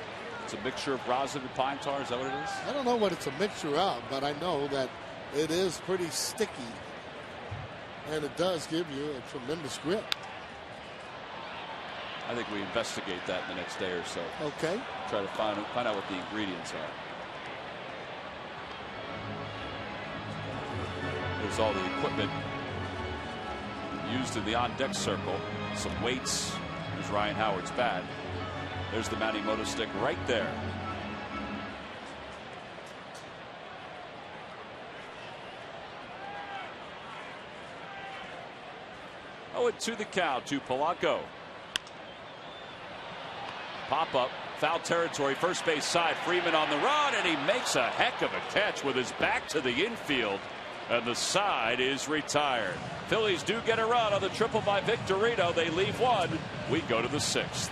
It's a mixture of rosin and pine tar. Is that what it is? I don't know what it's a mixture of, but I know that it is pretty sticky. And it does give you a tremendous grip. I think we investigate that in the next day or so. Okay. Try to find out what the ingredients are. There's all the equipment used in the on-deck circle. Some weights. There's Ryan Howard's bat. There's the Manny Mota stick right there. Oh, and to the count to Polanco. Pop up, foul territory, first base side. Freeman on the run, and he makes a heck of a catch with his back to the infield. And the side is retired. Phillies do get a run on the triple by Victorino. They leave one. We go to the 6th.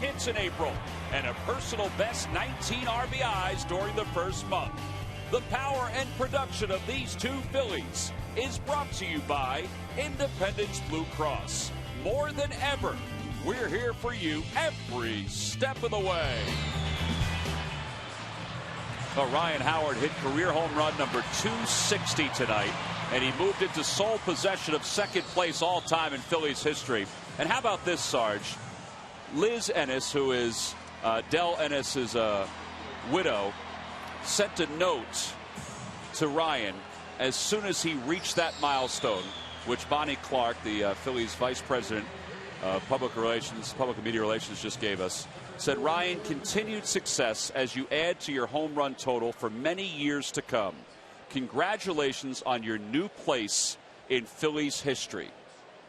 Hits in April and a personal best 19 RBIs during the first month. The power and production of these two Phillies is brought to you by Independence Blue Cross. More than ever, we're here for you every step of the way. Ryan Howard hit career home run number 260 tonight, and he moved into sole possession of second place all time in Phillies history. And how about this, Sarge? Liz Ennis, who is Del Ennis's widow, sent a note to Ryan as soon as he reached that milestone, which Bonnie Clark, the Phillies vice president of public and media relations, just gave us. Said, Ryan, continued success as you add to your home run total for many years to come. Congratulations on your new place in Phillies history.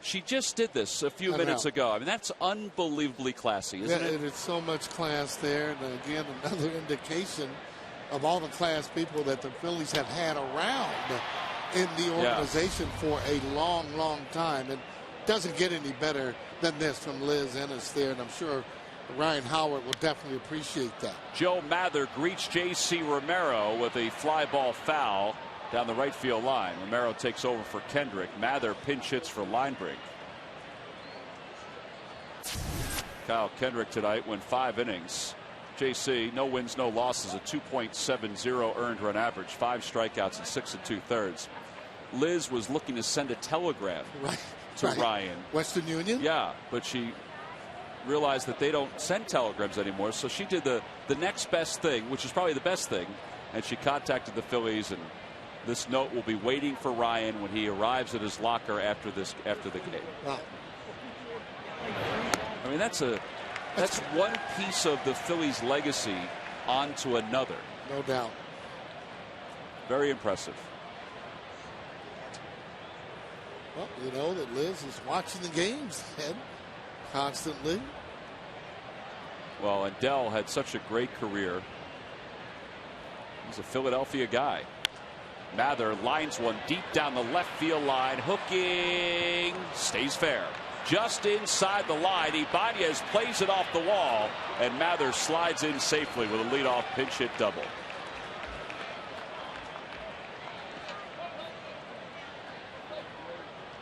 She just did this a few minutes ago. I mean, that's unbelievably classy, isn't it? It's so much class there. And again, another indication of all the class people that the Phillies have had around in the organization for a long, long time. And it doesn't get any better than this from Liz Ennis there. And I'm sure Ryan Howard will definitely appreciate that. Joe Mather greets J.C. Romero with a fly ball foul down the right field line. Romero takes over for Kendrick. Mather pinch hits for Linebrink. Kyle Kendrick tonight went 5 innings. JC, no wins, no losses, a 2.70 earned run average, 5 strikeouts and 6 2/3. Liz was looking to send a telegram to Ryan. Western Union? Yeah, but she realized that they don't send telegrams anymore, so she did the next best thing, which is probably the best thing, and she contacted the Phillies, and this note will be waiting for Ryan when he arrives at his locker after the game. Wow. I mean, that's one piece of the Phillies' legacy onto another. No doubt. Very impressive. Well, you know that Liz is watching the games then constantly. Well, and Dell had such a great career. He's a Philadelphia guy. Mather lines one deep down the left field line. Hooking. Stays fair. Just inside the line. Ibanez plays it off the wall. And Mather slides in safely with a leadoff pinch hit double.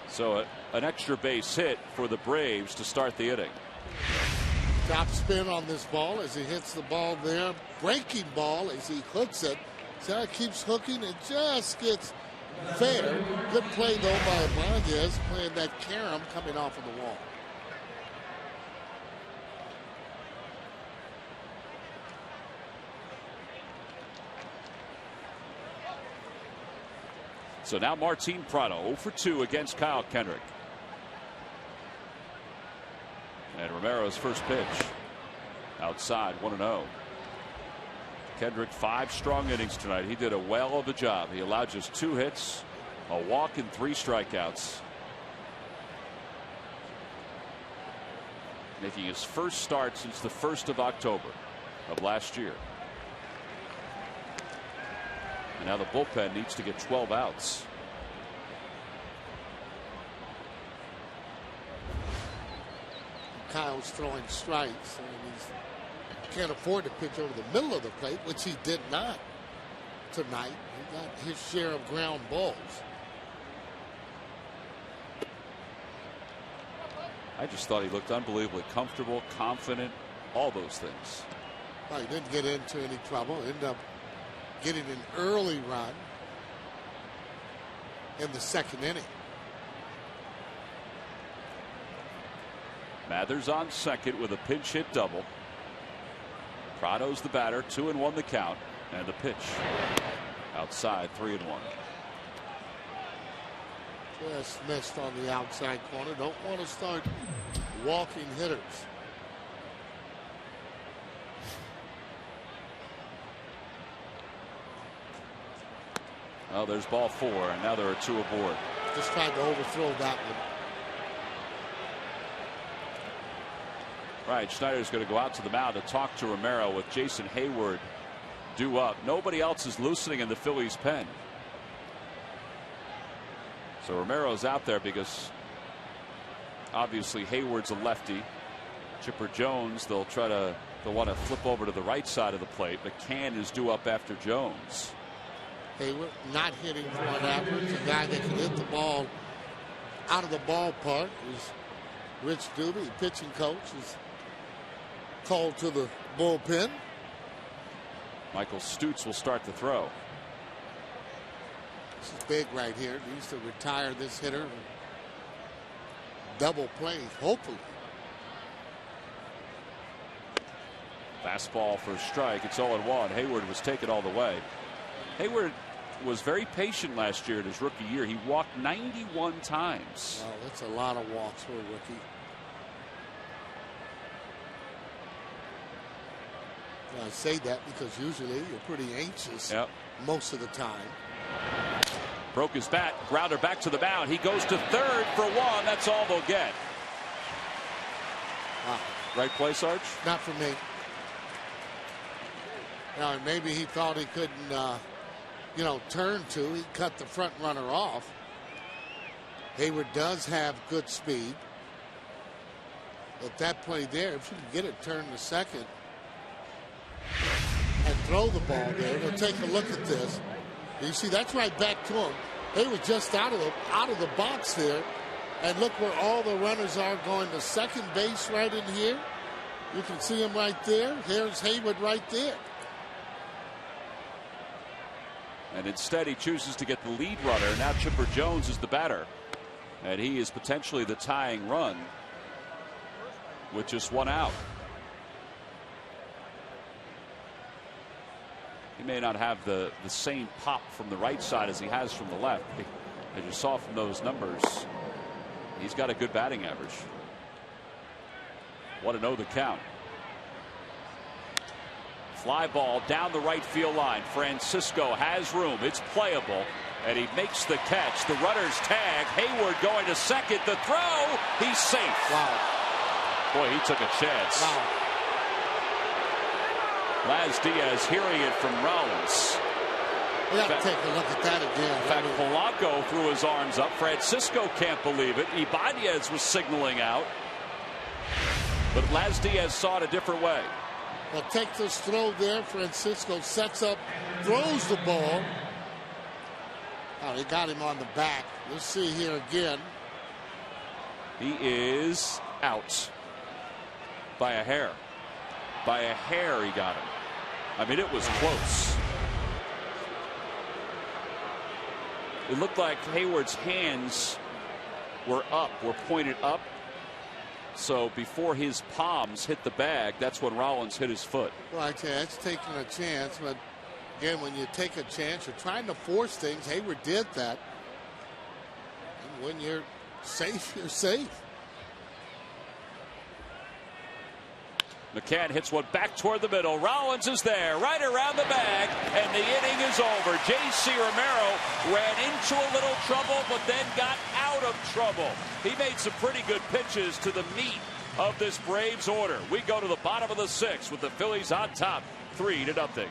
So an extra base hit for the Braves to start the inning. Top spin on this ball as he hits the ball there. Breaking ball as he hooks it. So it keeps hooking. It just gets fair. Good play, though, by Ibanez, playing that carom coming off of the wall. So now Martin Prado 0 for 2 against Kyle Kendrick. And Romero's first pitch outside 1-0. Kendrick 5 strong innings tonight. He did a well of a job. He allowed just 2 hits, a walk, and 3 strikeouts. Making his first start since the 1st of October of last year. And now the bullpen needs to get 12 outs. Kyle's throwing strikes, and he can't afford to pitch over the middle of the plate, which he did not tonight. He got his share of ground balls. I just thought he looked unbelievably comfortable, confident, all those things. Well, he didn't get into any trouble. Ended up getting an early run in the 2nd inning. Mathers on second with a pinch hit double. Prado's the batter, 2-1 the count, and the pitch outside 3-1. Just missed on the outside corner. Don't want to start walking hitters. Oh, there's ball 4, and now there are 2 aboard. Just tried to overthrow that one. Right, Schneider's going to go out to the mound to talk to Romero with Jason Hayward due up. Nobody else is loosening in the Phillies' pen. So Romero's out there because obviously Hayward's a lefty. Chipper Jones, they'll want to flip over to the right side of the plate. McCann is due up after Jones. Hayward not hitting for an average. A guy that can hit the ball out of the ballpark is Rich Doobie, pitching coach, is called to the bullpen. Michael Stutz will start the throw. This is big right here. He needs to retire this hitter. Double play, hopefully. Fastball for a strike. It's 0-1. Hayward was taken all the way. Hayward was very patient last year in his rookie year. He walked 91 times. Wow, that's a lot of walks for a rookie. I say that because usually you're pretty anxious most of the time. Broke his bat, grounder back to the mound. He goes to third for 1. That's all they'll get. Wow. Right play, Sarge? Not for me. Now, maybe he thought he couldn't, turn to. He cut the front runner off. Hayward does have good speed. But that play there, if you can get it turned to second and throw the ball there, we'll take a look at this. You see, that's right back to him. Hayward just out of the box there. And look where all the runners are going to second base right in here. You can see him right there. Here's Hayward right there. And instead he chooses to get the lead runner. Now Chipper Jones is the batter. And he is potentially the tying run with just 1 out. He may not have the same pop from the right side as he has from the left. As you saw from those numbers, he's got a good batting average. 1-0 the count. Fly ball down the right field line. Francisco has room. It's playable. And he makes the catch. The runner's tag. Hayward going to second. The throw. He's safe. Wow. Boy, he took a chance. Wow. Laz Diaz hearing it from Rollins. We got to take a look at that again. In fact, Polanco threw his arms up. Francisco can't believe it. Ibanez was signaling out. But Laz Diaz saw it a different way. Well, take this throw there. Francisco sets up, throws the ball. Oh, they got him on the back. Let's see here again. He is out by a hair. By a hair he got him. I mean, it was close. It looked like Hayward's hands were pointed up. So before his palms hit the bag, that's when Rollins hit his foot. Well, I tell you, that's taking a chance. But again, when you take a chance, you're trying to force things. Hayward did that. when you're safe, you're safe. McCann hits one back toward the middle. Rollins is there, right around the bag, and the inning is over. J.C. Romero ran into a little trouble, but then got out of trouble. He made some pretty good pitches to the meat of this Braves order. We go to the bottom of the sixth with the Phillies on top, 3-0.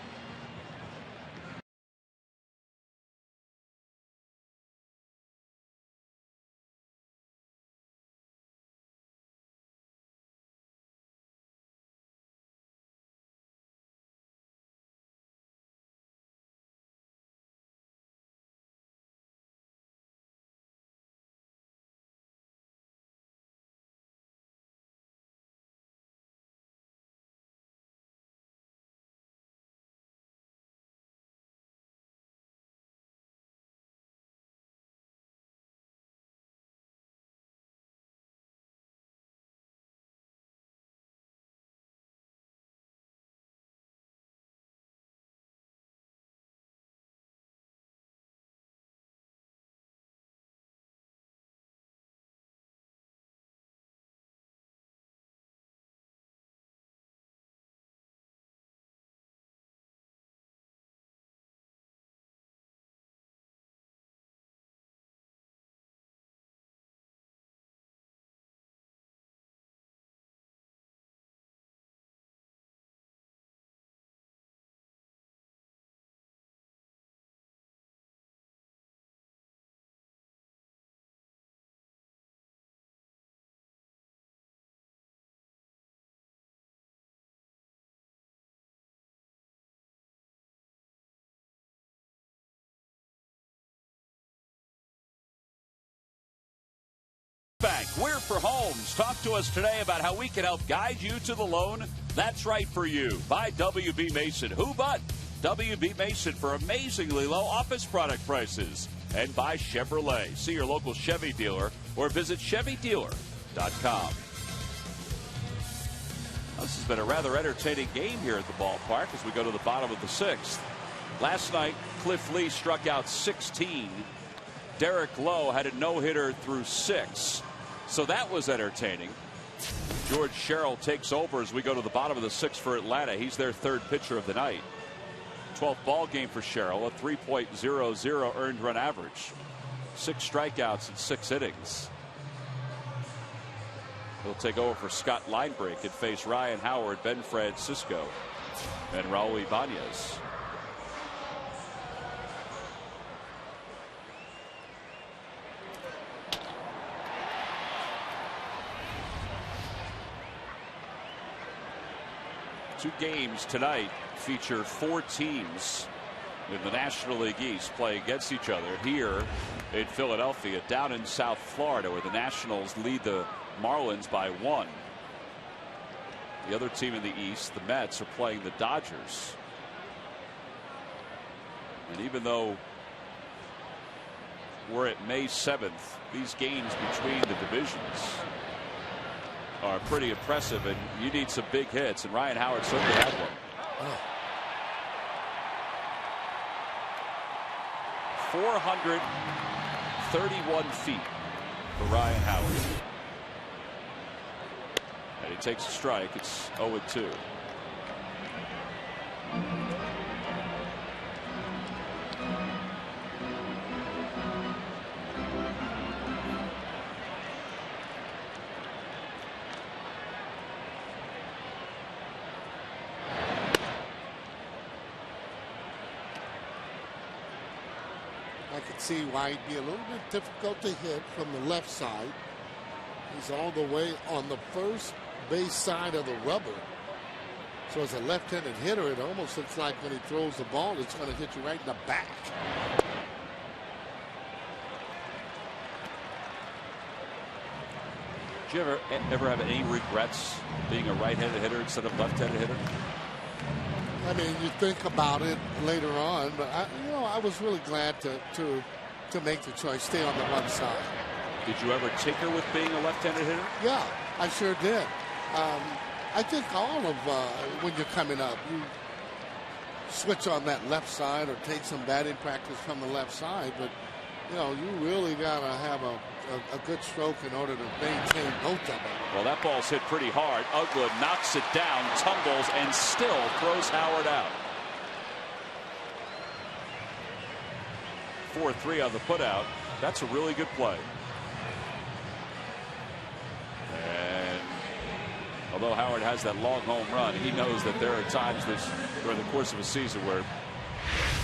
Bank. We're for homes. Talk to us today about how we can help guide you to the loan that's right for you. By W.B. Mason. Who but W.B. Mason for amazingly low office product prices. And by Chevrolet. See your local Chevy dealer or visit ChevyDealer.com. This has been a rather entertaining game here at the ballpark as we go to the bottom of the sixth. Last night, Cliff Lee struck out 16. Derek Lowe had a no-hitter through 6. So that was entertaining. George Sherrill takes over as we go to the bottom of the sixth for Atlanta. He's their third pitcher of the night. 12th ball game for Sherrill, a 3.00 earned run average. 6 strikeouts in 6 innings. He'll take over for Scott Linebrink and face Ryan Howard, Ben Francisco, and Raul Ibanez. Two games tonight feature 4 teams in the National League East play against each other here in Philadelphia, down in South Florida, where the Nationals lead the Marlins by 1. The other team in the East, the Mets, are playing the Dodgers. And even though we're at May 7th, these games between the divisions are pretty impressive, and you need some big hits, and Ryan Howard certainly had one. 431 feet for Ryan Howard. And he takes a strike. It's 0-2. I could see why he'd be a little bit difficult to hit from the left side. He's all the way on the first base side of the rubber. So as a left-handed hitter, it almost looks like when he throws the ball, it's going to hit you right in the back. Did you ever have any regrets being a right-handed hitter instead of left-handed hitter? I mean, you think about it later on, but I was really glad to make the choice, stay on the one side. Did you ever tinker with being a left-handed hitter? Yeah, I sure did. I think all of when you're coming up, you switch on that left side or take some batting practice from the left side, but you really got to have a good stroke in order to maintain both of them. Well, that ball's hit pretty hard. Uggla knocks it down, tumbles, and still throws Howard out. 4-3 on the putout. That's a really good play. And although Howard has that long home run, he knows that there are times during the course of a season where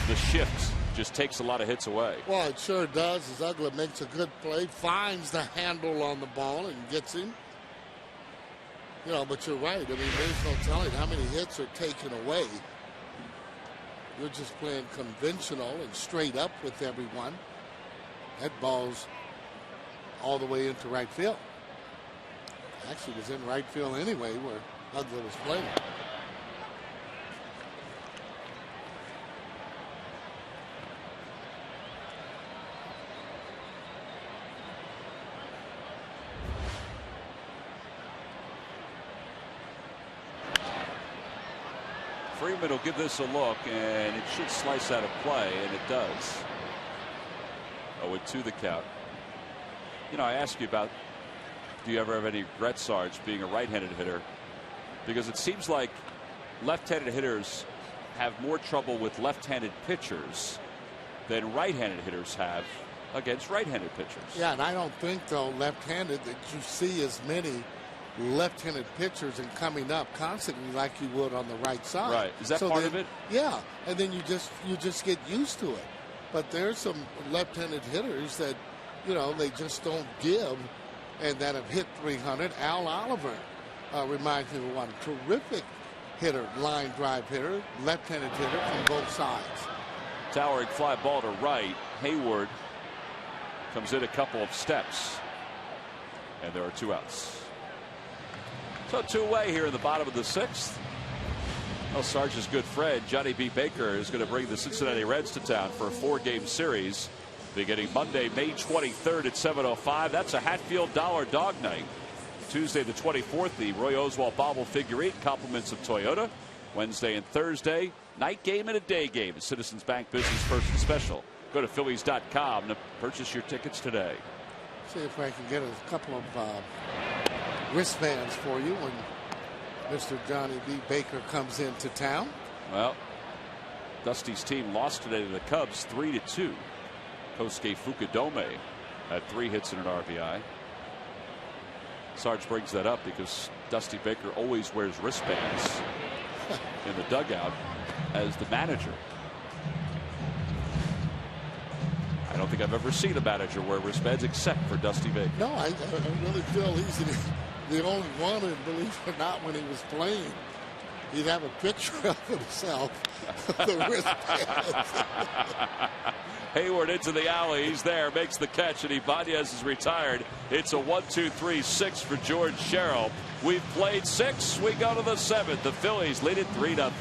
the shift just takes a lot of hits away. Well, it sure does. As Uggla makes a good play, finds the handle on the ball and gets him. You know, but you're right. I mean, there's no telling how many hits are taken away. You're just playing conventional and straight up with everyone. That ball's all the way into right field. Actually, was in right field anyway, where Uggla was playing. Freeman will give this a look, and it should slice out of play, and it does. 0-2 the count. You know, I asked you about, do you ever have any regrets, Sarge, being a right-handed hitter? Because it seems like left-handed hitters have more trouble with left-handed pitchers than right-handed hitters have against right-handed pitchers. Yeah, and I don't think, though, left-handed that you see as many left-handed pitchers and coming up constantly like you would on the right side. Right. Is that part of it? Yeah, and then you just get used to it. But there's some left-handed hitters that, you know, they just don't give, and that have hit 300. Al Oliver reminds me of one terrific hitter, line drive hitter, left-handed hitter from both sides. Towering fly ball to right. Hayward comes in a couple of steps, and there are 2 outs. So 2-away here in the bottom of the 6th. Well, Sarge's good friend Johnny B. Baker is going to bring the Cincinnati Reds to town for a 4-game series beginning Monday, May 23rd at 7:05. That's a Hatfield Dollar Dog Night. Tuesday the 24th, the Roy Oswalt Bobble Figure 8, compliments of Toyota. Wednesday and Thursday, night game and a day game. A Citizens Bank Business Person Special. Go to Phillies.com to purchase your tickets today. See if I can get a couple of wristbands for you when Mr. Johnny B. Baker comes into town. Well, Dusty's team lost today to the Cubs 3-2. Kosuke Fukudome had 3 hits and an RBI. Sarge brings that up because Dusty Baker always wears wristbands in the dugout as the manager. I don't think I've ever seen a manager wear wristbands except for Dusty Baker. No, I really feel he's the only one, and believe it or not, when he was playing, he'd have a picture of himself, the wristbands. Hayward into the alley. He's there, makes the catch, and Ibanez is retired. It's a 1-2-3-6 for George Sherrill. We've played 6. We go to the 7th. The Phillies lead it 3-0.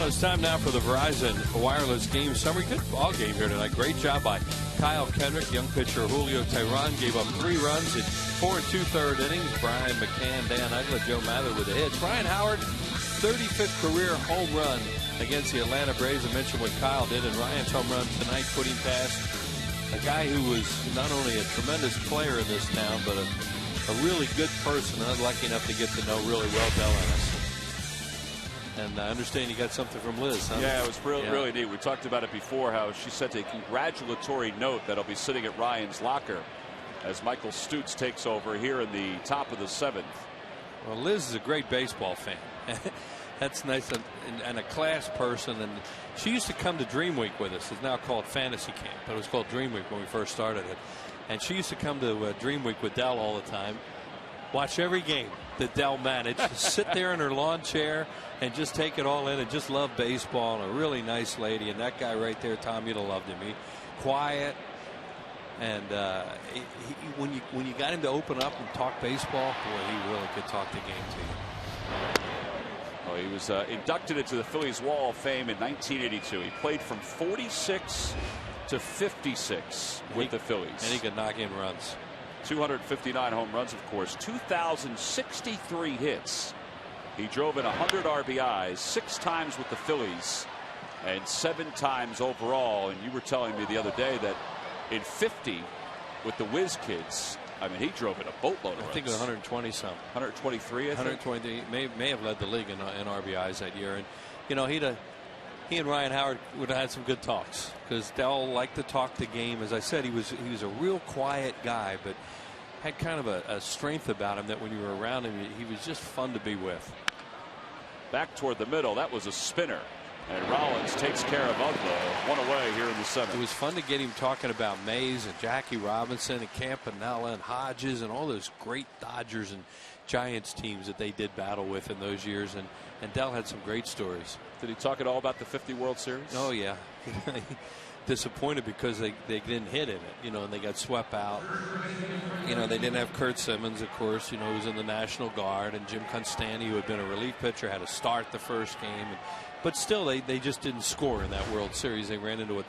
Well, it's time now for the Verizon Wireless Game Summary. Good ball game here tonight. Great job by Kyle Kendrick. Young pitcher Julio Teheran gave up 3 runs in 4 2/3 innings. Brian McCann, Dan Uggla, Joe Mather with the hits. Ryan Howard, 35th career home run against the Atlanta Braves. I mentioned what Kyle did, and Ryan's home run tonight put him past a guy who was not only a tremendous player in this town, but a really good person. I was lucky enough to get to know really well Del Ennis. And I understand you got something from Liz, huh? Yeah, it was really neat. We talked about it before, how she sent a congratulatory note that'll be sitting at Ryan's locker as Michael Stutz takes over here in the top of the 7th. Well, Liz is a great baseball fan. That's nice, and a class person. And she used to come to Dream Week with us. It's now called Fantasy Camp, but it was called Dream Week when we first started it. And she used to come to Dream Week with Del all the time, watch every game that Del managed, sit there in her lawn chair and just take it all in and just love baseball, and a really nice lady. And that guy right there, Tom, you'd have loved him. He quiet, and when you got him to open up and talk baseball, boy, he really could talk the game to you. Well, he was inducted into the Phillies Wall of Fame in 1982. He played from 46 to 56 with the Phillies. And he could knock in runs. 259 home runs, of course, 2,063 hits. He drove in 100 RBIs 6 times with the Phillies and 7 times overall. And you were telling me the other day that in 50 with the Whiz Kids, I mean, he drove in a boatload of runs. I think it was 120 some. 123, I think. 123 may have led the league in RBIs that year. And you know, he and Ryan Howard would have had some good talks, because Del liked to talk the game. As I said, he was a real quiet guy, but had kind of a strength about him that when you were around him, he was just fun to be with. Back toward the middle, that was a spinner, and Rollins takes care of Uggla. 1 away here in the 7th. It was fun to get him talking about Mays and Jackie Robinson and Campanella and Hodges and all those great Dodgers and Giants teams that they did battle with in those years. And Del had some great stories. Did he talk at all about the 50 World Series? Oh, yeah. Disappointed because they didn't hit in it, you know, and they got swept out. You know, they didn't have Kurt Simmons, of course, you know, who was in the National Guard, and Jim Constanti, who had been a relief pitcher, had to start the first game. But still, they just didn't score in that World Series. They ran into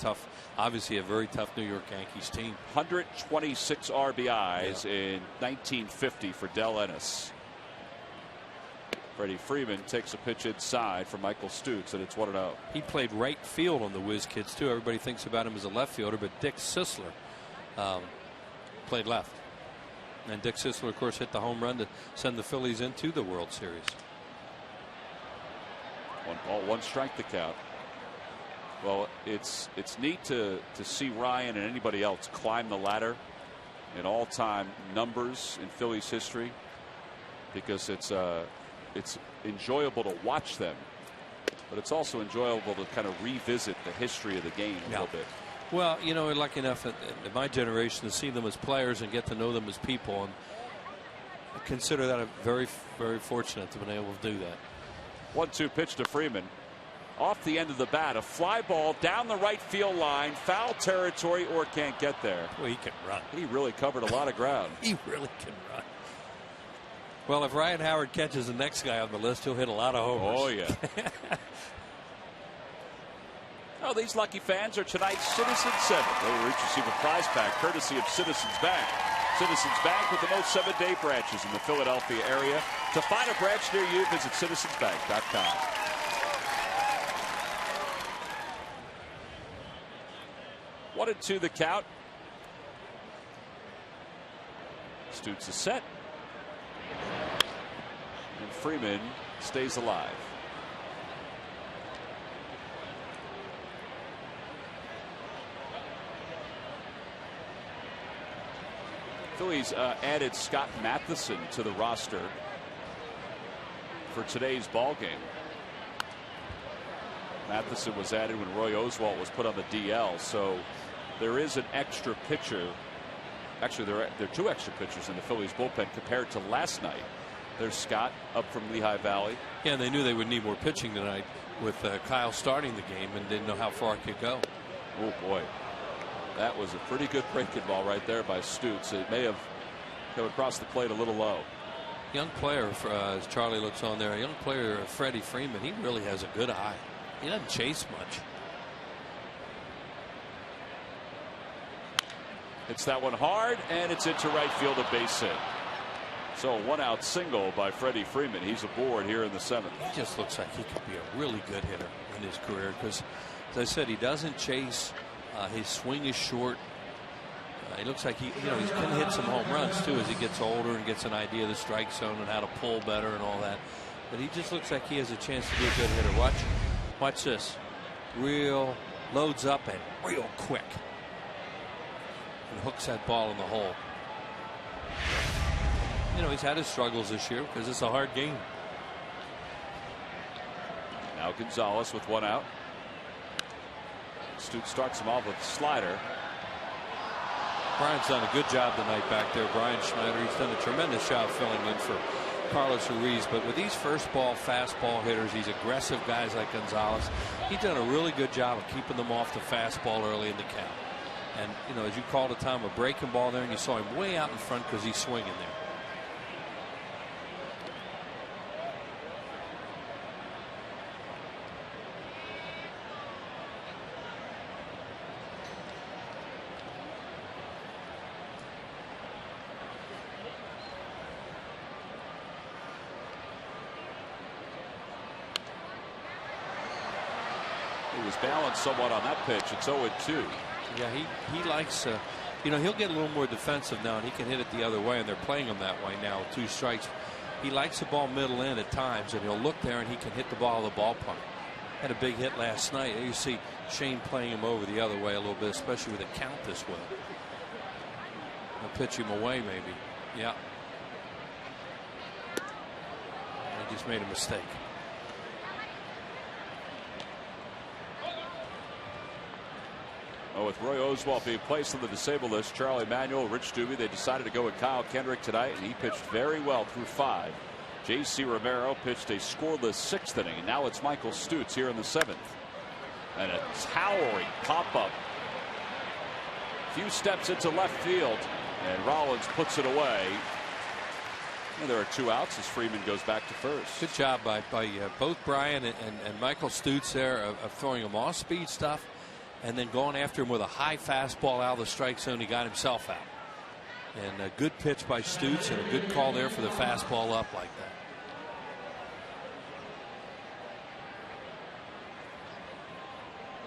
obviously a very tough New York Yankees team. 126 RBIs in 1950 for Del Ennis. Freddie Freeman takes a pitch inside for Michael Stutz, and it's 1-0. He played right field on the Whiz Kids, too. Everybody thinks about him as a left fielder, but Dick Sisler played left. And Dick Sisler, of course, hit the home run to send the Phillies into the World Series. 1 ball, 1 strike the count. Well, it's neat to see Ryan and anybody else climb the ladder in all-time numbers in Phillies history, because it's enjoyable to watch them, but it's also enjoyable to kind of revisit the history of the game a little bit. Well, you know, we're lucky enough in my generation to see them as players and get to know them as people, and I consider that a very, very fortunate to have been able to do that. 1-2 pitch to Freeman. Off the end of the bat, a fly ball down the right field line, foul territory, or can't get there. Well, he can run. He really covered a lot of ground. He really can run. Well, if Ryan Howard catches the next guy on the list, he'll hit a lot of homers. Oh, yeah. Oh, these lucky fans are tonight's Citizens 7. They will receive a prize pack courtesy of Citizens Bank. Citizens Bank with the most 7-day branches in the Philadelphia area. To find a branch near you, visit citizensbank.com. One and two the count. Stutz is set. And Freeman stays alive. Phillies added Scott Matheson to the roster for today's ball game. Matheson was added when Roy Oswalt was put on the DL, so there is an extra pitcher. Actually, there are 2 extra pitchers in the Phillies bullpen compared to last night. There's Scott up from Lehigh Valley. Yeah, and they knew they would need more pitching tonight with Kyle starting the game, and didn't know how far it could go. Oh boy, that was a pretty good breaking ball right there by Stutz. It may have come across the plate a little low. Young player, as Charlie looks on there, a young player, Freddie Freeman. He really has a good eye. He doesn't chase much. It's that one hard, and it's into right field, a base hit. So 1-out single by Freddie Freeman. He's aboard here in the 7th. He just looks like he could be a really good hitter in his career because, as I said, he doesn't chase. His swing is short. He looks like he can hit some home runs too as he gets older and gets an idea of the strike zone and how to pull better and all that. But he just looks like he has a chance to be a good hitter. Watch this. Real loads up and real quick. And hooks that ball in the hole. He's had his struggles this year because it's a hard game. Now Gonzalez with 1 out. Stute starts him off with a slider. Brian's done a good job tonight back there. Brian Schneider, he's done a tremendous job filling in for Carlos Ruiz. But with these first ball, fastball hitters, these aggressive guys like Gonzalez, he's done a really good job of keeping them off the fastball early in the count. And, as you called it, Tom, a breaking ball there, and you saw him way out in front because he's swinging there. He was balanced somewhat on that pitch. It's 0-2. Yeah, he likes, he'll get a little more defensive now, and he can hit it the other way, and they're playing him that way now with 2 strikes. He likes the ball middle in at times, and he'll look there, and he can hit the ball of the ballpark. Had a big hit last night. You see Shane playing him over the other way a little bit, especially with a count this way. I'll pitch him away, maybe. Yeah. He just made a mistake. With Roy Oswalt being placed on the disabled list, Charlie Manuel, Rich Doobie, they decided to go with Kyle Kendrick tonight, and he pitched very well through 5. J.C. Romero pitched a scoreless 6th inning, and now it's Michael Stutes here in the 7th. And a towering pop-up. Few steps into left field, and Rollins puts it away. And there are 2 outs as Freeman goes back to first. Good job by both Brian and Michael Stutes there of throwing him off-speed stuff, and then going after him with a high fastball out of the strike zone. He got himself out. And a good pitch by Stutes and a good call there for the fastball up like that.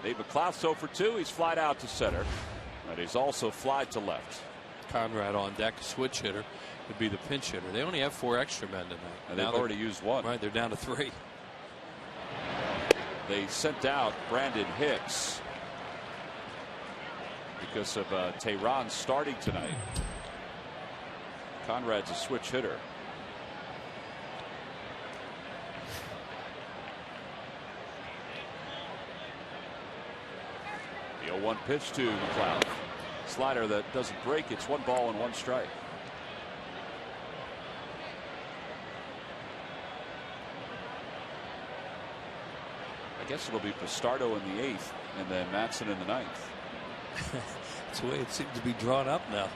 Dave McLeod, so for 2, he's flied out to center, and he's also flied to left. Conrad on deck, switch hitter, would be the pinch hitter. They only have 4 extra men tonight. And they've already used 1. Right, they're down to 3. They sent out Brandon Hicks because of Tehran starting tonight. Conrad's a switch hitter. The 0-1 pitch to McLeod. Slider that doesn't break. It's 1 ball and 1 strike. I guess it'll be Pistardo in the 8th and then Matson in the 9th. That's the way it seems to be drawn up now.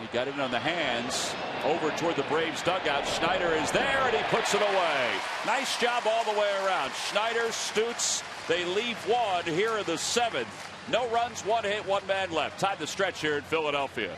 He got it on the hands over toward the Braves dugout. Schneider is there and he puts it away. Nice job all the way around. Schneider, Stutes, they leave 1 here in the 7th. No runs, 1 hit, 1 man left. Time to stretch here in Philadelphia.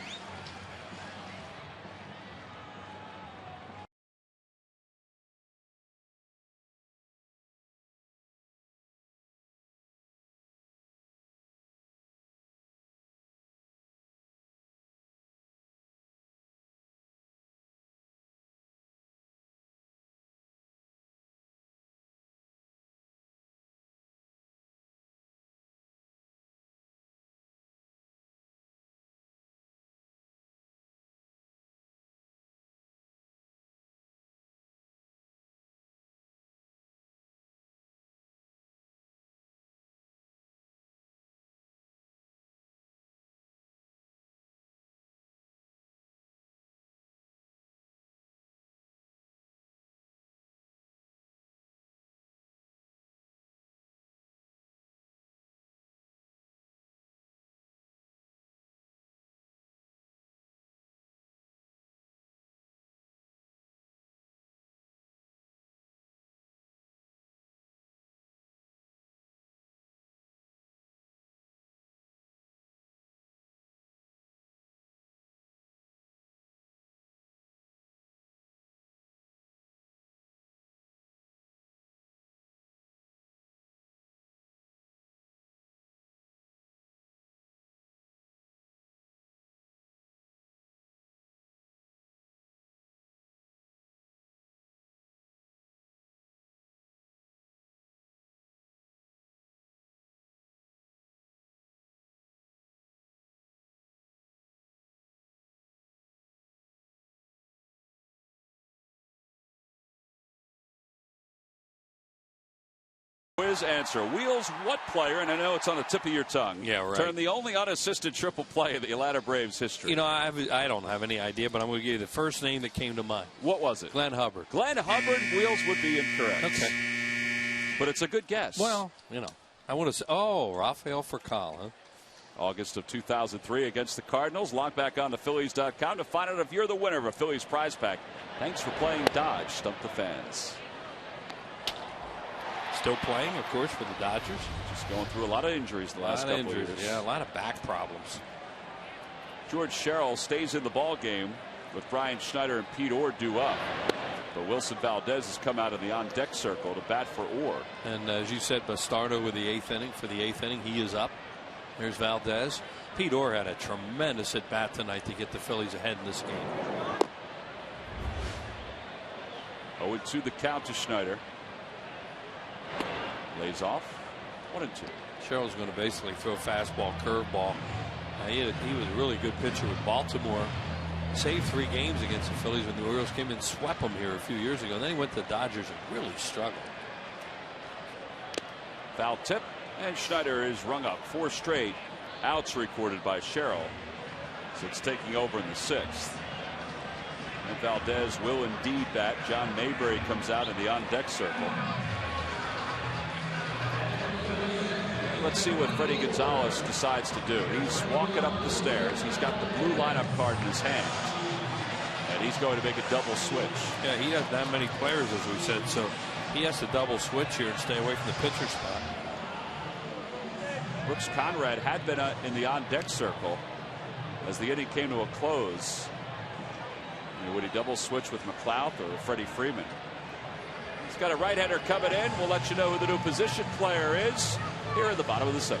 Valdez answer. Wheels, what player, and I know it's on the tip of your tongue, Yeah, right. turned the only unassisted triple play in the Atlanta Braves history? You know, I don't have any idea, but I'm going to give you the first name that came to mind. What was it? Glenn Hubbard. Glenn Hubbard. Wheels would be incorrect. Okay. But it's a good guess. Well, you know, I want to say, Rafael Furcal, huh? August of 2003 against the Cardinals. Log back on to Phillies.com to find out if you're the winner of a Phillies prize pack. Thanks for playing Dodge. Stump the Fans. Still playing, of course, for the Dodgers. Just going through a lot of injuries the last couple of years. Yeah, a lot of back problems. George Sherrill stays in the ball game with Brian Schneider and Pete Orr due up. But Wilson Valdez has come out of the on-deck circle to bat for Orr. And as you said, Bastardo with the eighth inning. For the eighth inning, he is up. There's Valdez. Pete Orr had a tremendous at-bat tonight to get the Phillies ahead in this game. 0-2 the count to Schneider. Lays off. 1-2. Sherrill's going to basically throw fastball, curveball. He was a really good pitcher with Baltimore. Saved 3 games against the Phillies when the Orioles came in and swept them here a few years ago. And then he went to the Dodgers and really struggled. Foul tip, and Schneider is rung up. 4 straight outs recorded by Sherrill. So it's taking over in the 6th. And Valdez will indeed bat. John Mayberry comes out in the on-deck circle. Let's see what Freddie Gonzalez decides to do. He's walking up the stairs. He's got the blue lineup card in his hand. And he's going to make a double switch. Yeah, he has that many players, as we said, so he has to double switch here and stay away from the pitcher spot. Brooks Conrad had been in the on-deck circle as the inning came to a close. Would he double switch with McLeod or Freddie Freeman? He's got a right-hander coming in. We'll let you know who the new position player is here at the bottom of the 7th.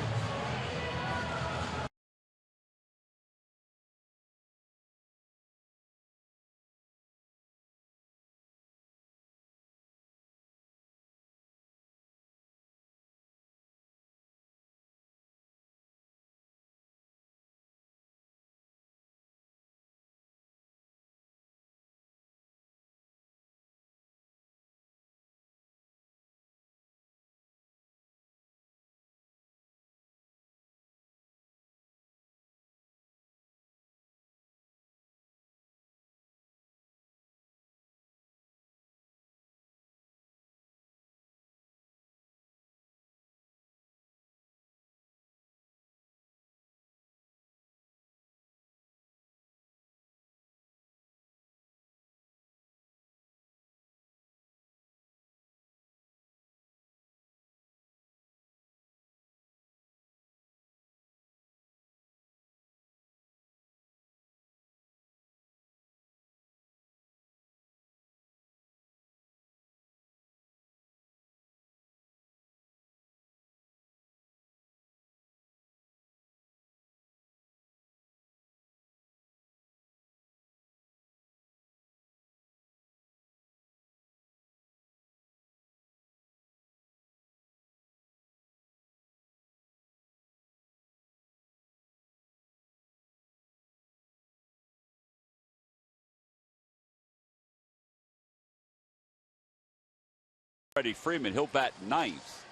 Freddie Freeman, he'll bat 9th.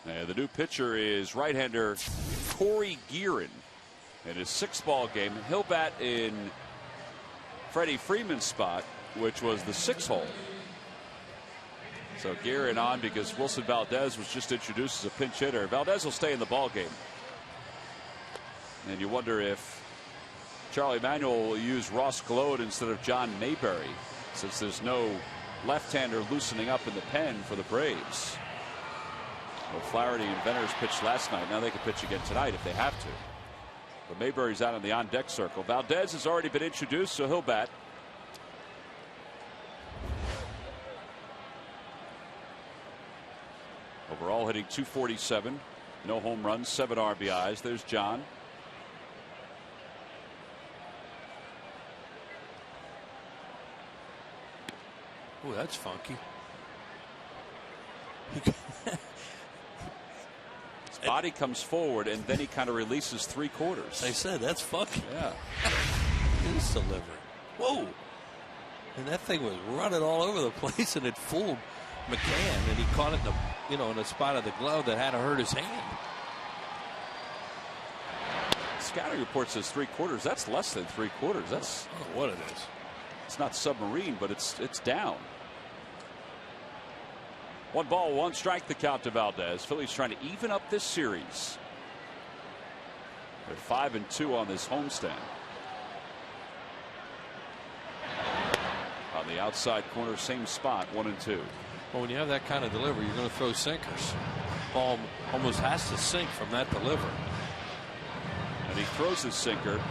The new pitcher is right-hander Corey Gearin in his 6th ball game. He'll bat in Freddie Freeman's spot, which was the 6th hole. So Gearin on because Wilson Valdez was just introduced as a pinch hitter. Valdez will stay in the ball game. And you wonder if Charlie Manuel will use Ross Gload instead of John Mayberry, since there's no left-hander loosening up in the pen for the Braves. O'Flaherty and Venners pitched last night. Now they can pitch again tonight if they have to. But Mayberry's out on the on-deck circle. Valdez has already been introduced, so he'll bat. Overall hitting .247. No home runs, 7 RBIs. There's John. Oh, that's funky. His body comes forward and then he kind of releases 3/4. I said that's funky. Yeah. His delivery. Whoa. And that thing was running all over the place and it fooled McCann and he caught it in the in the spot of the glove that had to hurt his hand. Scouting report says 3/4. That's less than 3/4. That's I don't know what it is. It's not submarine, but it's down. 1-1 the count to Valdez. Phillies trying to even up this series. They're 5-2 on this homestand. On the outside corner, same spot, 1-2. Well, when you have that kind of delivery, you're going to throw sinkers. Ball almost has to sink from that delivery. And he throws his sinker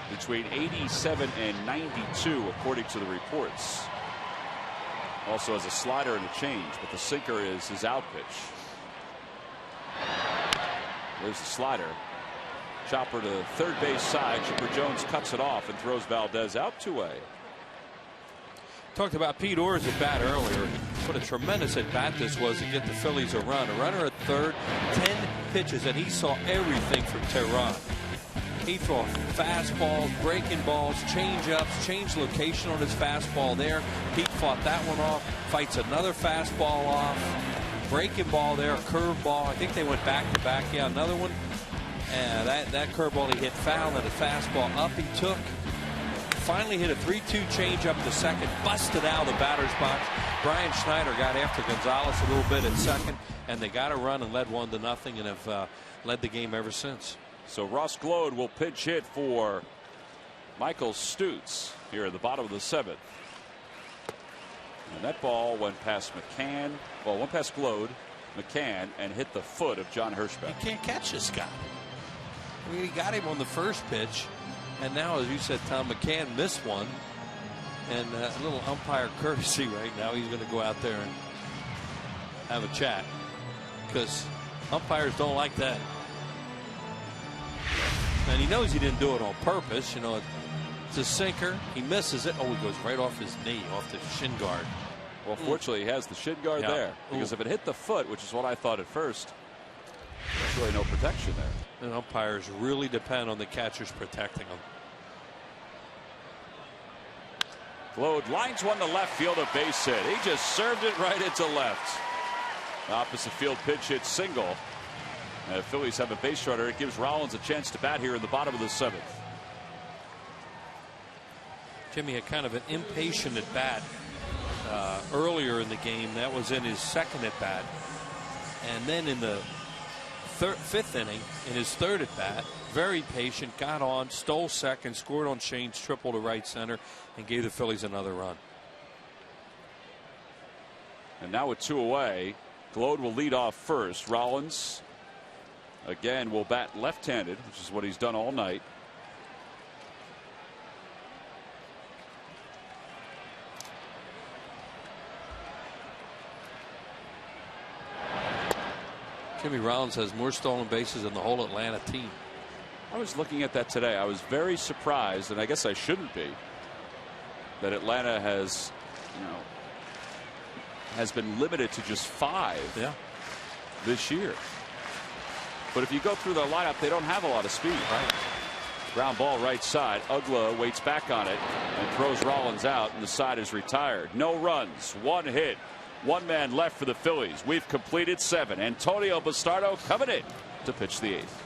between 87 and 92, according to the reports. Also has a slider and a change, but the sinker is his out pitch. There's the slider. Chopper to third base side. Chipper Jones cuts it off and throws Valdez out 2-way. Talked about Pete Orr's at bat earlier. What a tremendous at bat this was to get the Phillies a run. A runner at third, 10 pitches, and he saw everything from Tehran. He threw fastballs, breaking balls, change-ups, changed location on his fastball there. Pete fought that one off, fights another fastball off, breaking ball there, curveball. I think they went back-to-back. Yeah, another one. And that curveball he hit foul, and a fastball up he took. Finally hit a 3-2 change-up to second, busted out of the batter's box. Brian Schneider got after Gonzalez a little bit at second, and they got a run and led 1-0 and have led the game ever since. So Ross Glode will pinch hit for Michael Stutz here at the bottom of the 7th. And that ball went past McCann. Well, went past Glode, McCann, and hit the foot of John Hirschbeck. You can't catch this guy. I mean, he got him on the first pitch, and now, as you said, Tom, McCann missed one. And a little umpire courtesy right now. He's going to go out there and have a chat, because umpires don't like that. And he knows he didn't do it on purpose. It's a sinker. He misses it. Oh, he goes right off his knee, off the shin guard. Well, fortunately, he has the shin guard there. Because if it hit the foot, which is what I thought at first, there's really no protection there. And umpires really depend on the catchers protecting them. Glode lines one to left field, a base hit. He just served it right into left. Opposite field pitch hit single. The Phillies have a base runner. It gives Rollins a chance to bat here in the bottom of the 7th. Jimmy had kind of an impatient at bat earlier in the game. That was in his second at bat. And then in the fifth inning, in his third at bat, very patient, got on, stole second, scored on Shane's triple to right center, and gave the Phillies another run. And now with 2 away, Glode will lead off first. Rollins again will bat left-handed, which is what he's done all night. Jimmy Rollins has more stolen bases than the whole Atlanta team. I was looking at that today. I was very surprised, and I guess I shouldn't be, that Atlanta has been limited to just 5 this year. But if you go through their lineup, they don't have a lot of speed. Right. Ground ball right side. Ugla waits back on it and throws Rollins out, and the side is retired. No runs, 1 hit, 1 man left for the Phillies. We've completed 7. Antonio Bastardo coming in to pitch the 8th.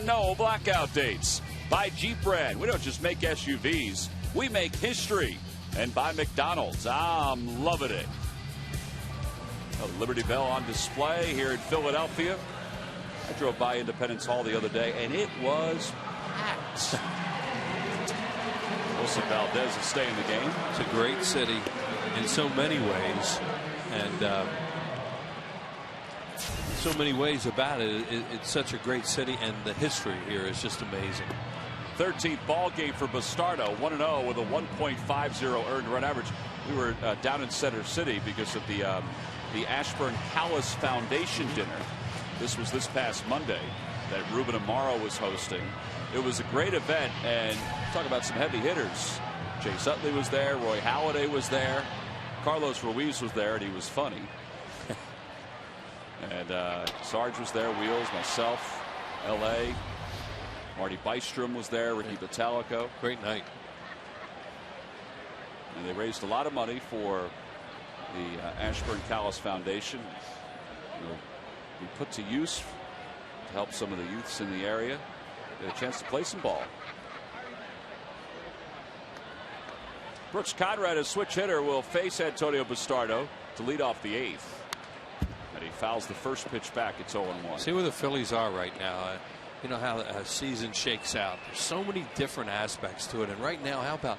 No blackout dates. By Jeep brand, we don't just make SUVs, we make history. And by McDonald's, I'm loving it. A Liberty Bell on display here in Philadelphia. I drove by Independence Hall the other day, and it was packed. Wilson Valdez is staying in the game. It's a great city in so many ways, and so many ways about it. It's such a great city, and the history here is just amazing. 13th ball game for Bastardo, 1-0 with a 1.50 earned run average. We were down in Center City because of the Ashburn Callis Foundation dinner. This was this past Monday that Ruben Amaro was hosting. It was a great event, and talk about some heavy hitters. Chase Utley was there, Roy Halladay was there, Carlos Ruiz was there, and he was funny. And Sarge was there, Wheels, myself, L.A., Marty Bystrom was there, Ricky Bottalico. Great night. And they raised a lot of money for the Ashburn Callis Foundation. Will be put to use to help some of the youths in the area get a chance to play some ball. Brooks Conrad, a switch hitter, will face Antonio Bastardo to lead off the 8th. And he fouls the first pitch back. It's 0-1. See where the Phillies are right now. You know how a season shakes out. There's so many different aspects to it. And right now, how about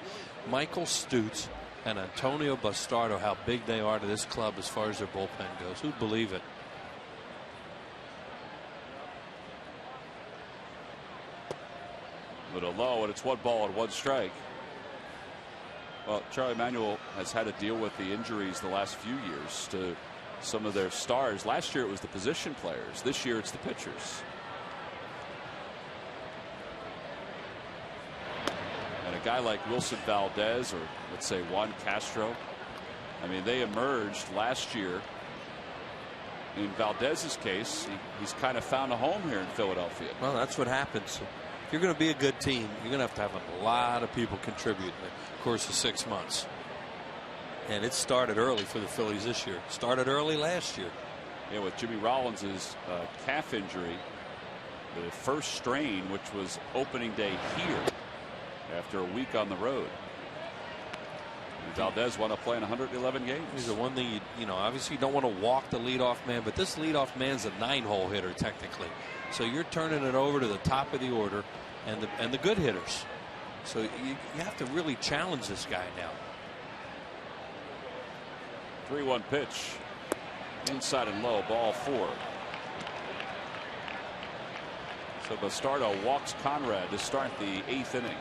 Michael Stutz and Antonio Bastardo, how big they are to this club as far as their bullpen goes. Who'd believe it? Little low, and it's 1 ball and 1 strike. Well, Charlie Manuel has had to deal with the injuries the last few years to some of their stars. Last year it was the position players. This year it's the pitchers. And a guy like Wilson Valdez, or let's say Juan Castro, I mean, they emerged last year. In Valdez's case, he's kind of found a home here in Philadelphia. Well, that's what happens. If you're going to be a good team, you're going to have a lot of people contribute in the course of 6 months. And it started early for the Phillies this year. Started early last year. Yeah, with Jimmy Rollins' calf injury, the first strain, which was opening day here after a week on the road. And Valdez wound up playing 111 games. He's the one thing you know. Obviously, you don't want to walk the leadoff man, but this leadoff man's a 9-hole hitter technically. So you're turning it over to the top of the order and the good hitters. So you have to really challenge this guy now. 3-1 pitch. Inside and low, ball 4. So Bastardo walks Conrad to start the 8th inning.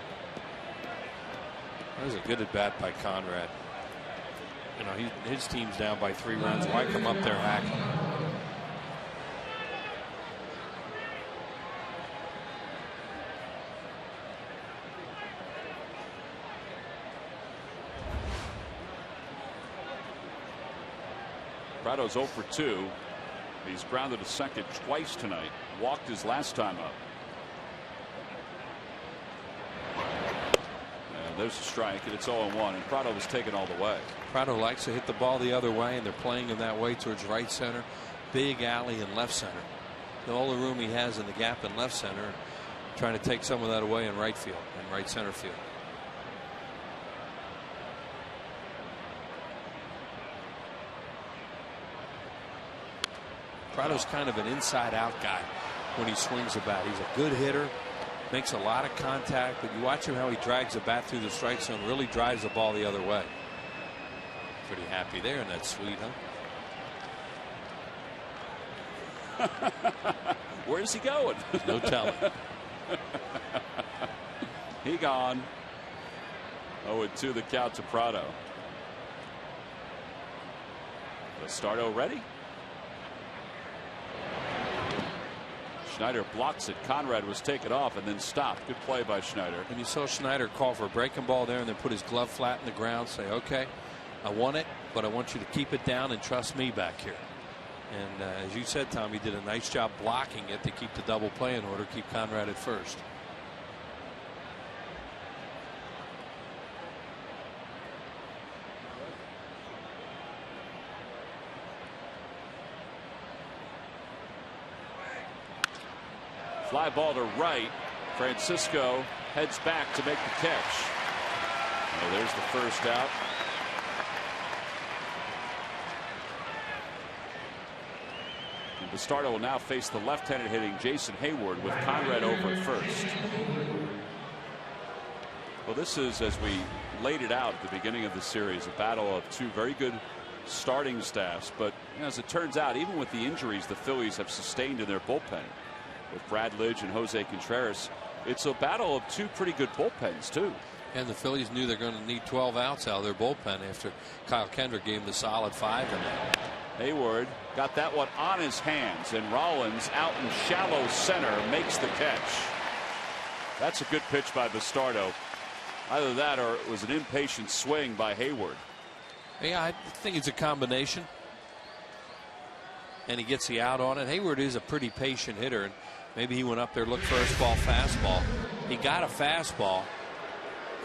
That was a good at bat by Conrad. You know, his team's down by 3 runs. Why come up there hacking? Prado's 0 for 2. He's grounded to second twice tonight. Walked his last time up. And there's a strike, and it's 0-1. And Prado was taken all the way. Prado likes to hit the ball the other way, and they're playing him that way towards right center. Big alley in left center. All the room he has in the gap in left center, trying to take some of that away in right field and right center field. Prado's kind of an inside-out guy when he swings the bat. He's a good hitter, makes a lot of contact, but you watch him how he drags the bat through the strike zone, really drives the ball the other way. Pretty happy there in that suite, huh? Where's he going? No telling. He gone. 0-2 the count to Prado. Bastardo ready. Schneider blocks it. Conrad was taken off and then stopped. Good play by Schneider. And you saw Schneider call for a breaking ball there and then put his glove flat in the ground, say, okay, I want it, but I want you to keep it down and trust me back here. And as you said, Tom, he did a nice job blocking it to keep the double play in order, keep Conrad at first. Fly ball to right. Francisco heads back to make the catch. Oh, there's the first out. And Bastardo will now face the left-handed hitting Jason Hayward with Conrad over at first. Well, this is, as we laid it out at the beginning of the series, a battle of two very good starting staffs. But as it turns out, even with the injuries the Phillies have sustained in their bullpen, with Brad Lidge and Jose Contreras, it's a battle of two pretty good bullpens, too. And the Phillies knew they're going to need 12 outs out of their bullpen after Kyle Kendrick gave them the solid 5 in there. Hayward got that one on his hands, and Rollins out in shallow center makes the catch. That's a good pitch by Bastardo. Either that or it was an impatient swing by Hayward. Yeah, I think it's a combination. And he gets the out on it. Hayward is a pretty patient hitter, and maybe he went up there, looked first ball, fastball. He got a fastball.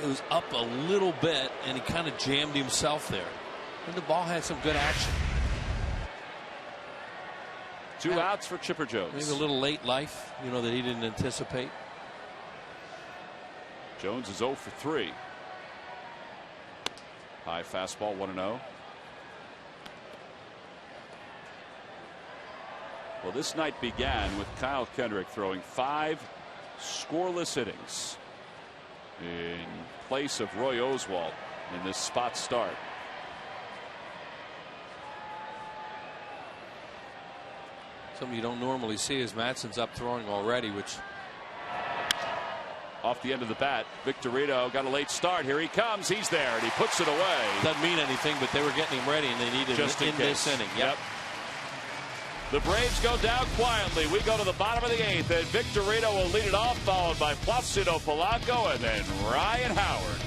It was up a little bit, and he kind of jammed himself there. And the ball had some good action. 2 outs for Chipper Jones. Maybe a little late life, that he didn't anticipate. Jones is 0 for 3. High fastball, 1-0. Well, this night began with Kyle Kendrick throwing 5 scoreless innings in place of Roy Oswalt in this spot start. Something you don't normally see is Matson's up throwing already, which off the end of the bat. Victorino got a late start. Here he comes. He's there, and he puts it away. Doesn't mean anything, but they were getting him ready, and they needed him in this inning. Yep. The Braves go down quietly. We go to the bottom of the 8th, and Victorino will lead it off, followed by Placido Polanco and then Ryan Howard.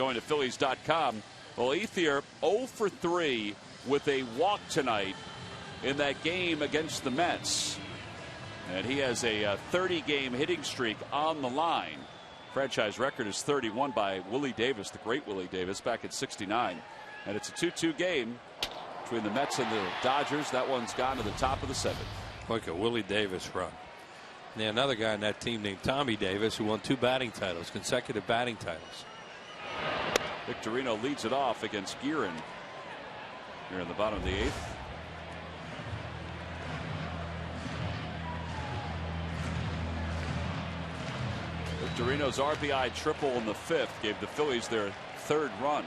Going to Phillies.com. Well, Ethier 0 for 3 with a walk tonight in that game against the Mets. And he has a 30-game hitting streak on the line. Franchise record is 31 by Willie Davis, the great Willie Davis, back in '69. And it's a 2-2 game between the Mets and the Dodgers. That one's gone to the top of the 7th. Like a Willie Davis run. And another guy on that team named Tommy Davis, who won 2 batting titles, consecutive batting titles. Victorino leads it off against Guerin here in the bottom of the 8th. Victorino's RBI triple in the 5th gave the Phillies their 3rd run.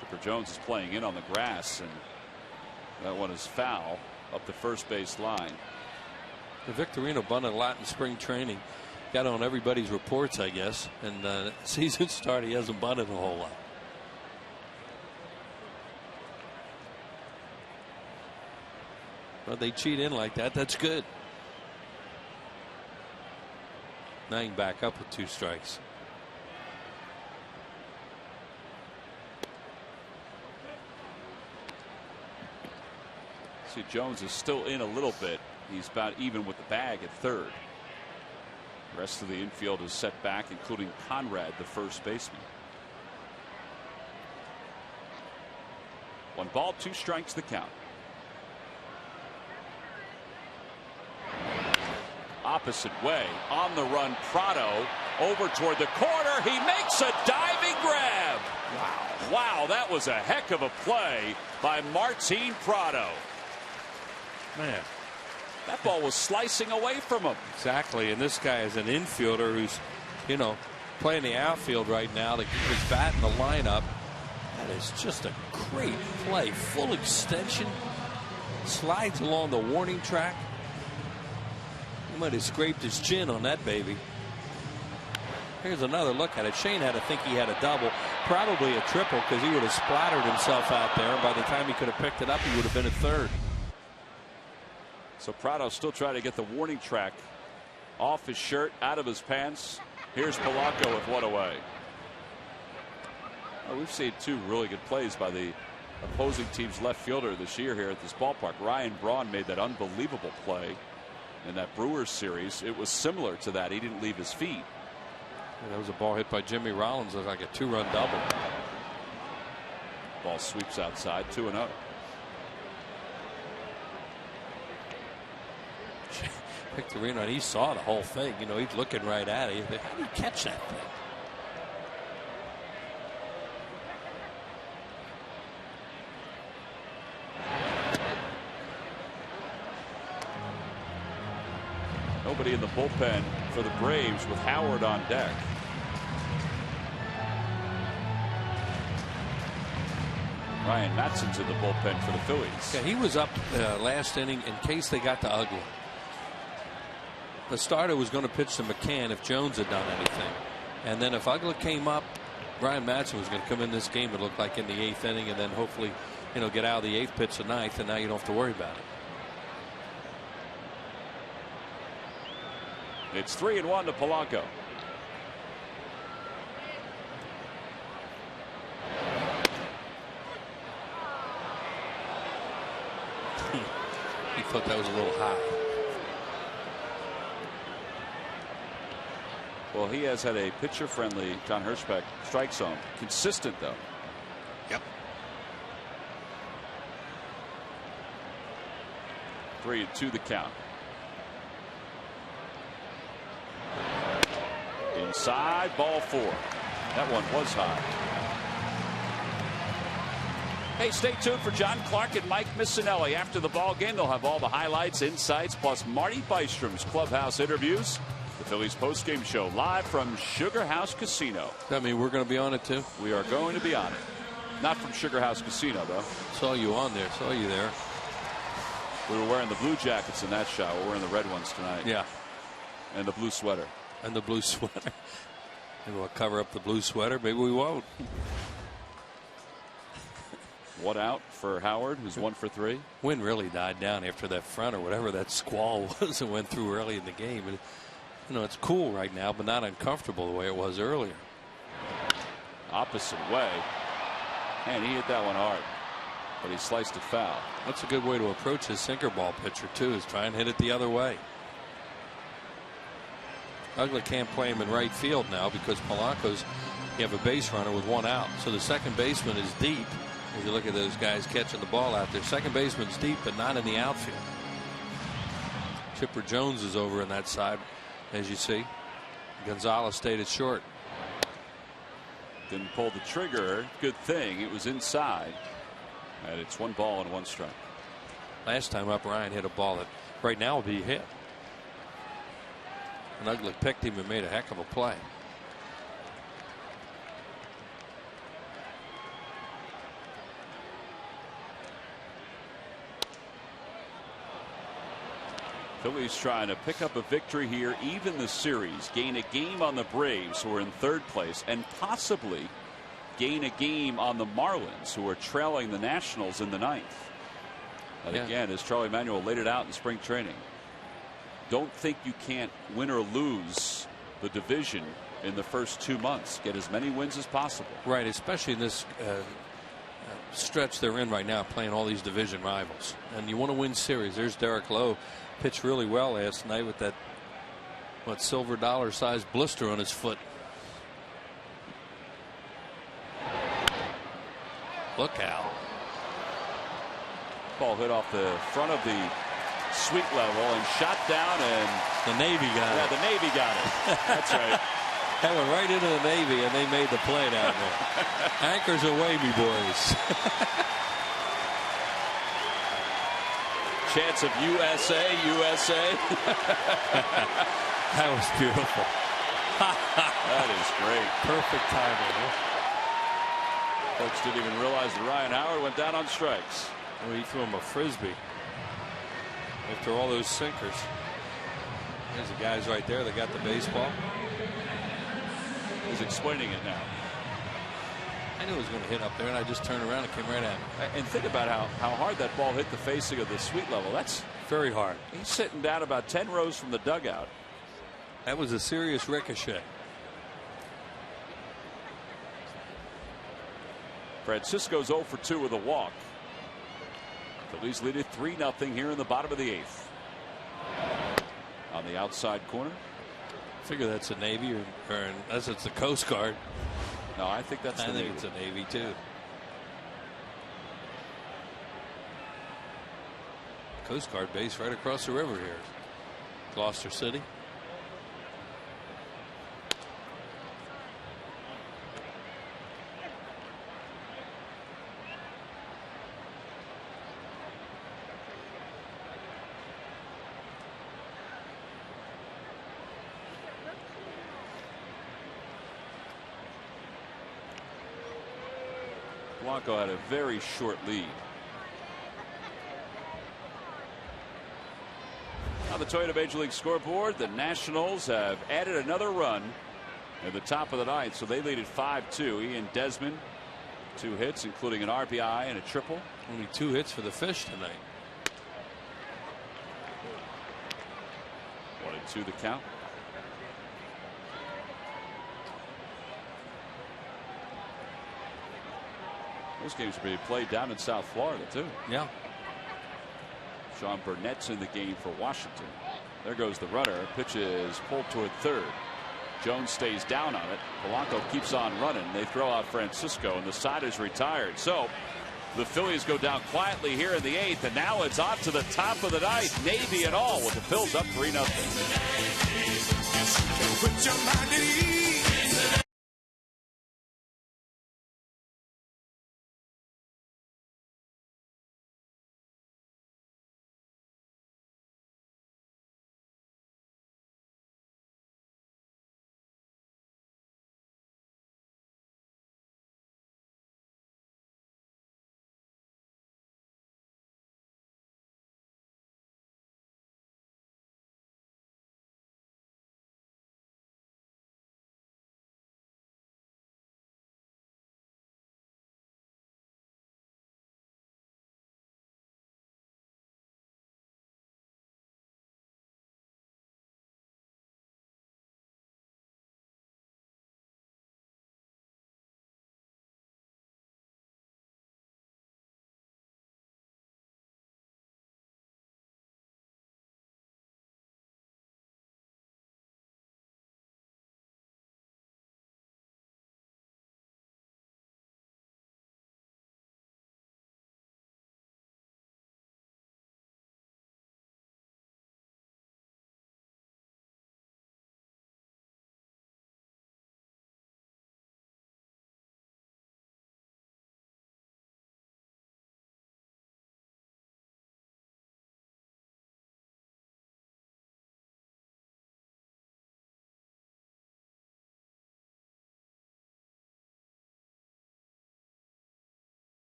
Chipper Jones is playing in on the grass, and that one is foul up the first base line. The Victorino bunted a lot in spring training. Got on everybody's reports, I guess, and season start he hasn't bunted a whole lot. Well, they cheat in like that. That's good. Now you can back up with 2 strikes. See, Jones is still in a little bit. He's about even with the bag at third. The rest of the infield is set back, including Conrad, the first baseman. 1 ball, 2 strikes, the count. Opposite way, on the run, Prado over toward the corner. He makes a diving grab. Wow, that was a heck of a play by Martin Prado. Man, that ball was slicing away from him. Exactly, and this guy is an infielder who's, playing the outfield right now to keep his bat in the lineup. That is just a great play. Full extension, slides along the warning track. He might have scraped his chin on that baby. Here's another look at it. Shane had to think he had a double, probably a triple, because he would have splattered himself out there. And by the time he could have picked it up, he would have been at third. So Prado still trying to get the warning track off his shirt, out of his pants. Here's Polanco with 1 away. Well, we've seen 2 really good plays by the opposing team's left fielder this year here at this ballpark. Ryan Braun made that unbelievable play in that Brewers series. It was similar to that. He didn't leave his feet. Yeah, that was a ball hit by Jimmy Rollins. Looked like a 2-run double. Ball sweeps outside, 2-0. Victorino, and he saw the whole thing. He's looking right at it. How do you catch that thing? Nobody in the bullpen for the Braves with Howard on deck. Ryan Matson's in the bullpen for the Phillies. Yeah, he was up last inning in case they got to Ugly. The starter was going to pitch to McCann if Jones had done anything. And then if Ugly came up, Ryan Madson was going to come in this game, it looked like, in the 8th inning, and then hopefully, get out of the 8th, pitch the 9th, and now you don't have to worry about it. It's 3-1 to Polanco. He thought that was a little high. Well, he has had a pitcher-friendly John Hirschbeck strike zone. Consistent, though. Yep. 3-2 the count. Inside, ball 4. That one was high. Hey, stay tuned for John Clark and Mike Missinelli. After the ball game, they'll have all the highlights, insights, plus Marty Bystrom's clubhouse interviews. The Phillies postgame show live from Sugar House Casino. That mean we're going to be on it too? We are going to be on it. Not from Sugar House Casino, though. Saw you on there. Saw you there. We were wearing the blue jackets in that shot. We're wearing the red ones tonight. Yeah. And the blue sweater. And the blue sweater. Maybe we'll cover up the blue sweater. Maybe we won't. 1 out for Howard, who's 1 for 3. Wind really died down after that front or whatever that squall was and went through early in the game. And, it's cool right now, but not uncomfortable the way it was earlier. Opposite way. And he hit that one hard, but he sliced it foul. That's a good way to approach his sinker ball pitcher, too, is try and hit it the other way. Ugly can't play him in right field now because Polanco's, you have a base runner with 1 out. So the second baseman is deep. If you look at those guys catching the ball out there, second baseman's deep, but not in the outfield. Chipper Jones is over in that side, as you see. Gonzalez stayed at short. Didn't pull the trigger. Good thing it was inside. And it's 1 ball and 1 strike. Last time up, Ryan hit a ball that right now will be hit. And Ugly picked him and made a heck of a play. Phillies trying to pick up a victory here, even the series, gain a game on the Braves, who are in 3rd place, and possibly gain a game on the Marlins, who are trailing the Nationals in the 9th. And again, as Charlie Manuel laid it out in spring training, don't think you can't win or lose the division in the first 2 months. Get as many wins as possible. Right, especially in this stretch they're in right now, playing all these division rivals. And you want to win series. There's Derek Lowe, pitched really well last night with that silver dollar sized blister on his foot. Look out. Ball hit off the front of the suite level and shot down, and the Navy got it. Yeah, the Navy got it. That's right. That went right into the Navy, and they made the play down there. Anchors away, me boys. Chance of USA, USA. That was beautiful. That is great. Perfect timing. Huh? Folks didn't even realize that Ryan Howard went down on strikes. Well, he threw him a frisbee after all those sinkers. There's the guys right there that got the baseball. He's explaining it now. I knew it was going to hit up there, and I just turned around and came right at him. And think about how hard that ball hit the facing of the suite level. That's very hard. He's sitting down about 10 rows from the dugout. That was a serious ricochet. Francisco's 0 for 2 with a walk. Phillies lead it 3-0 here in the bottom of the 8th. On the outside corner. I figure that's a Navy, or unless it's the Coast Guard. No, I think that's the Navy. I think it's a Navy too. Coast Guard base right across the river here. Gloucester City. Blanco had a very short lead. On the Toyota Major League scoreboard, the Nationals have added another run at the top of the 9th, so they lead at 5-2. Ian Desmond, 2 hits, including an RBI and a triple. Only 2 hits for the Fish tonight. 1-2 the count. Those games are being played down in South Florida, too. Yeah. Sean Burnett's in the game for Washington. There goes the runner. Pitch is pulled toward third. Jones stays down on it. Polanco keeps on running. They throw out Francisco, and the side is retired. So the Phillies go down quietly here in the 8th, and now it's on to the top of the 9th. Navy and all, with the Phils up 3-0. Put your mind at ease.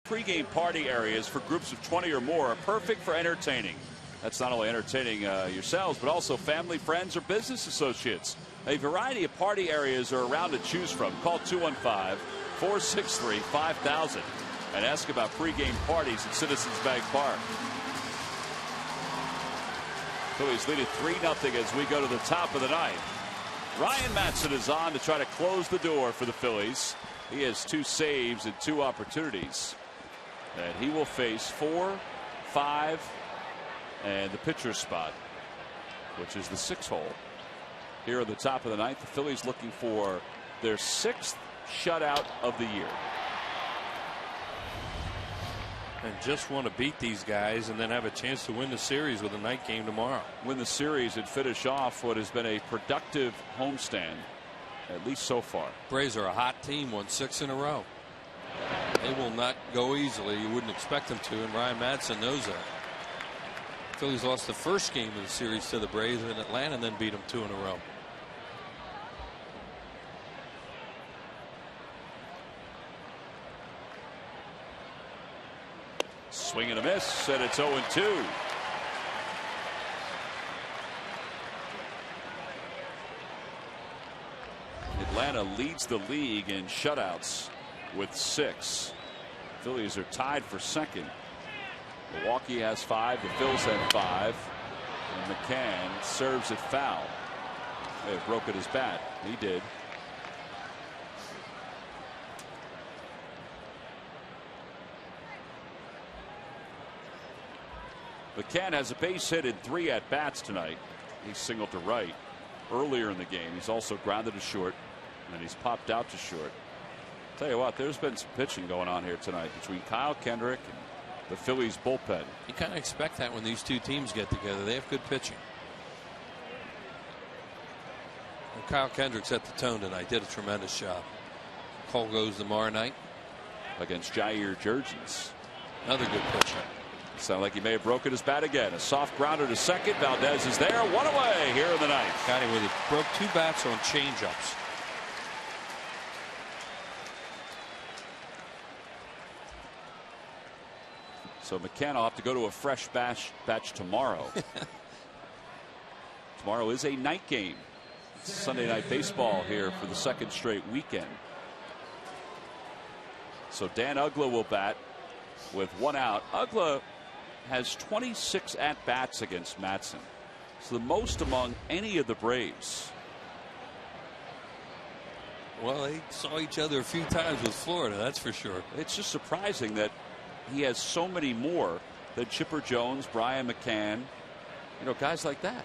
Pre-game party areas for groups of 20 or more are perfect for entertaining. That's not only entertaining yourselves, but also family, friends, or business associates. A variety of party areas are around to choose from. Call 215-463-5000 and ask about pre-game parties at Citizens Bank Park. Phillies lead it 3-0 as we go to the top of the ninth. Ryan Madson is on to try to close the door for the Phillies. He has 2 saves and 2 opportunities. And he will face 4, 5, and the pitcher's spot, which is the 6th hole. Here at the top of the ninth, the Phillies looking for their 6th shutout of the year. And just want to beat these guys and then have a chance to win the series with a night game tomorrow. Win the series and finish off what has been a productive homestand, at least so far. Braves are a hot team, won 6 in a row. They will not go easily. You wouldn't expect them to, and Ryan Madson knows that. Phillies lost the first game of the series to the Braves in Atlanta and then beat them 2 in a row. Swing and a miss, and it's 0-2. Atlanta leads the league in shutouts with 6. Phillies are tied for second. Milwaukee has 5. The Phils have 5. And McCann serves it foul. They have broken his bat. He did. McCann has a base hit in 3 at-bats tonight. He singled to right earlier in the game. He's also grounded to short, and he's popped out to short. Tell you what, there's been some pitching going on here tonight between Kyle Kendrick and the Phillies bullpen. You kind of expect that when these two teams get together. They have good pitching. And Kyle Kendrick set the tone tonight. Did a tremendous job. Cole goes tomorrow night against Jair Jurgens. Another good pitcher. Sound like he may have broken his bat again. A soft grounder to second. Valdez is there. 1 away here in the ninth. Got him with it. Broke 2 bats on changeups. So McCann will have to go to a fresh batch tomorrow. Tomorrow is a night game. It's Sunday Night Baseball here for the 2nd straight weekend. So Dan Uggla will bat with 1 out. Uggla has 26 at-bats against Madson. It's the most among any of the Braves. Well, they saw each other a few times with Florida, that's for sure. It's just surprising that he has so many more than Chipper Jones, Brian McCann, you know, guys like that.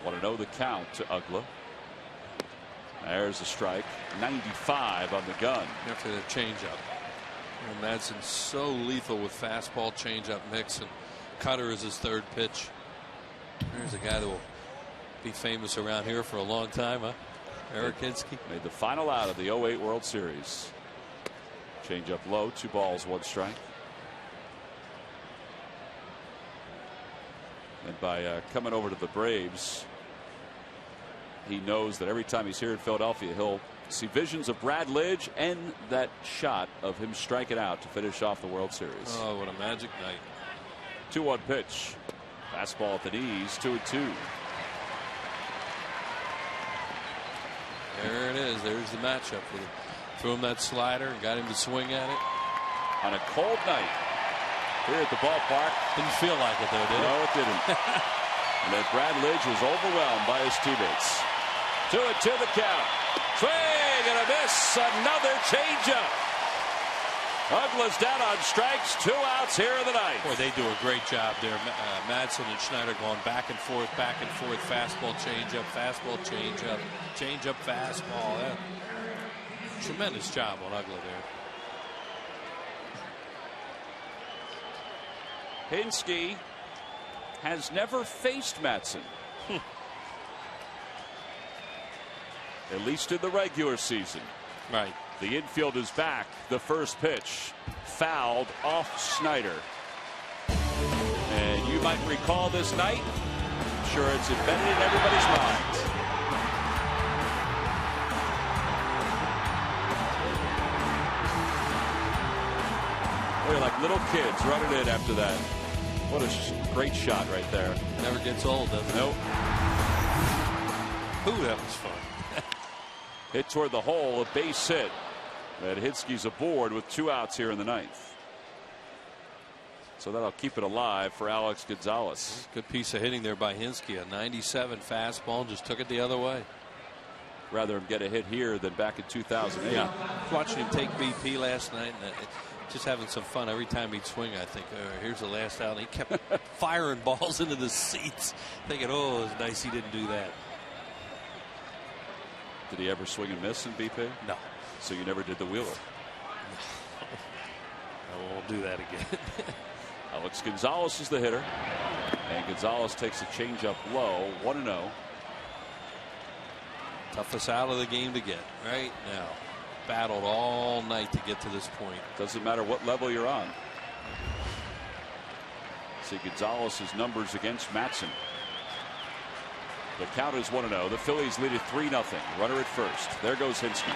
Want to know the count to Uggla. There's a strike. 95 on the gun. After the changeup. Madson's so lethal with fastball changeup mix, and cutter is his 3rd pitch. There's a guy that will be famous around here for a long time, huh? Eric Hinsky made the final out of the 08 World Series. Changeup low, 2 balls, 1 strike. And by coming over to the Braves, he knows that every time he's here in Philadelphia, he'll see visions of Brad Lidge and that shot of him striking out to finish off the World Series. Oh, what a magic night. 2-1 pitch. Fastball at the knees, 2-2. There it is. There's the matchup. Threw him that slider and got him to swing at it. On a cold night here at the ballpark. Didn't feel like it, though, did it? No, it didn't. And then Brad Lidge was overwhelmed by his teammates. 2-2 the count. Swing and a miss. Another changeup. Uggla's down on strikes. 2 outs here in the ninth. Boy, they do a great job there. Madson and Schneider going back and forth, fastball, changeup, changeup, changeup, fastball. Yeah. Tremendous job on Uggla there. Hinsky has never faced Madson. At least in the regular season. Right. The infield is back. The first pitch fouled off Schneider. And you might recall this night. I'm sure it's embedded in everybody's mind. They're like little kids running in after that. What a great shot right there. Never gets old, does it? Nope. Ooh, that was fun. Hit toward the hole, a base hit. And Hinsky's aboard with 2 outs here in the 9th. So that'll keep it alive for Alex Gonzalez. Good piece of hitting there by Hinsky. A 97 fastball, just took it the other way. Rather him get a hit here than back in 2008. Yeah. Watching him take BP last night, and just having some fun every time he'd swing. I think, here's the last out. And he kept firing balls into the seats, thinking, oh, it was nice he didn't do that. Did he ever swing and miss in BP? No. So you never did the Wheeler? I won't do that again. Alex Gonzalez is the hitter. And Gonzalez takes a changeup low, 1-0. Toughest out of the game to get right now. Battled all night to get to this point. Doesn't matter what level you're on. See Gonzalez's numbers against Matson. The count is 1-0. The Phillies lead it 3-0. Runner at first. There goes Hinsky.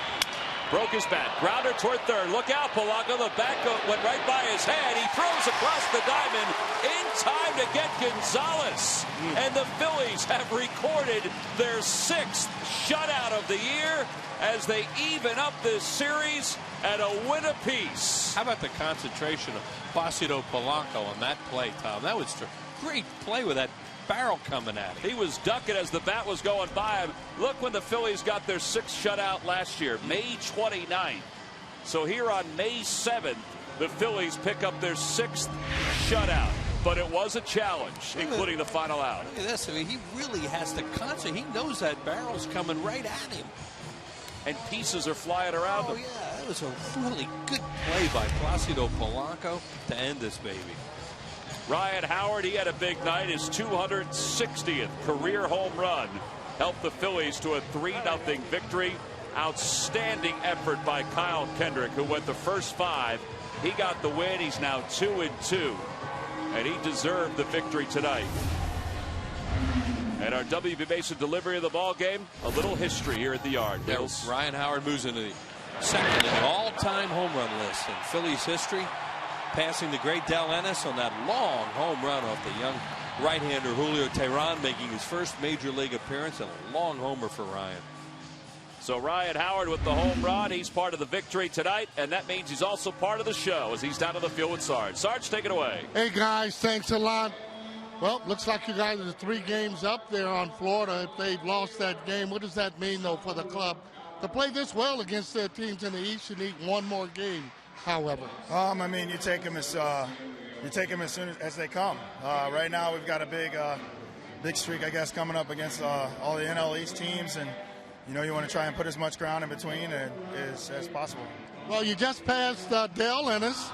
Broke his bat. Grounder toward third. Look out, Polanco. The bat went right by his head. He throws across the diamond in time to get Gonzalez. And the Phillies have recorded their 6th shutout of the year as they even up this series at a win apiece. How about the concentration of Placido Polanco on that play, Tom? That was a great play with that barrel coming at him. He was ducking as the bat was going by him. Look when the Phillies got their 6th shutout last year, May 29th. So here on May 7th, the Phillies pick up their 6th shutout. But it was a challenge, including the final out. Look at this. I mean, he really has to concentrate. He knows that barrel's coming right at him. And pieces are flying around him. Yeah, that was a really good play by Placido Polanco to end this baby. Ryan Howard, he had a big night. His 260th career home run helped the Phillies to a 3-0 victory. Outstanding effort by Kyle Kendrick, who went the first 5. He got the win. He's now 2-2. And he deserved the victory tonight. And our W.B. Mason delivery of the ball game, a little history here at the Yard. Yeah, Ryan Howard moves into the second in the all-time home run list in Phillies history, passing the great Del Ennis on that long home run off the young right-hander Julio Teheran, making his first major league appearance, and a long homer for Ryan. So Ryan Howard with the home run. He's part of the victory tonight, and that means he's also part of the show as he's down on the field with Sarge. Sarge, take it away. Hey, guys, thanks a lot. Well, looks like you guys are 3 games up there on Florida. If they've lost that game, what does that mean, though, for the club? To play this well against their teams in the East, you need 1 more game, however. I mean, you take them as soon as they come. Right now, we've got a big streak, I guess, coming up against all the NL East teams, and you want to try and put as much ground in between as possible. Well, you just passed Del Ennis,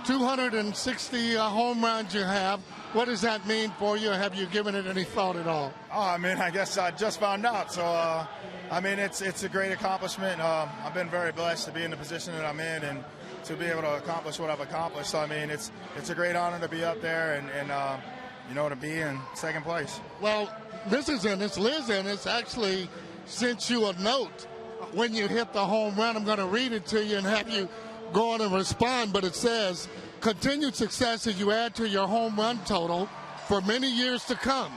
260 home runs you have. What does that mean for you? Have you given it any thought at all? I mean, I guess I just found out. So, I mean, it's a great accomplishment. I've been very blessed to be in the position that I'm in and to be able to accomplish what I've accomplished. So, I mean, it's a great honor to be up there and to be in second place. Well, Mrs. Ennis, Liz Ennis, actually sent you a note when you hit the home run. I'm going to read it to you and have you go on and respond, but it says, continued success as you add to your home run total for many years to come.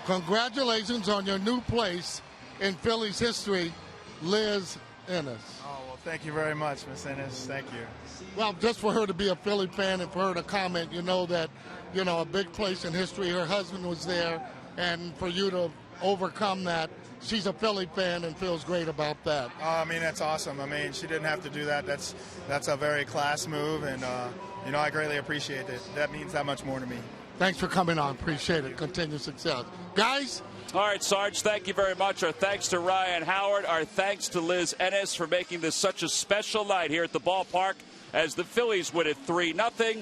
Congratulations on your new place in Phillies history, Liz Ennis. Oh, well, thank you very much, Miss Ennis. Thank you. Well, just for her to be a Philly fan and for her to comment, that, a big place in history. Her husband was there, and for you to overcome that, she's a Philly fan and feels great about that. I mean, that's awesome. I mean, she didn't have to do that. That's a very class move, and I greatly appreciate it. That means that much more to me. Thanks for coming on. Appreciate it. Continued success. Guys? All right, Sarge, thank you very much. Our thanks to Ryan Howard. Our thanks to Liz Ennis for making this such a special night here at the ballpark as the Phillies win it 3-0.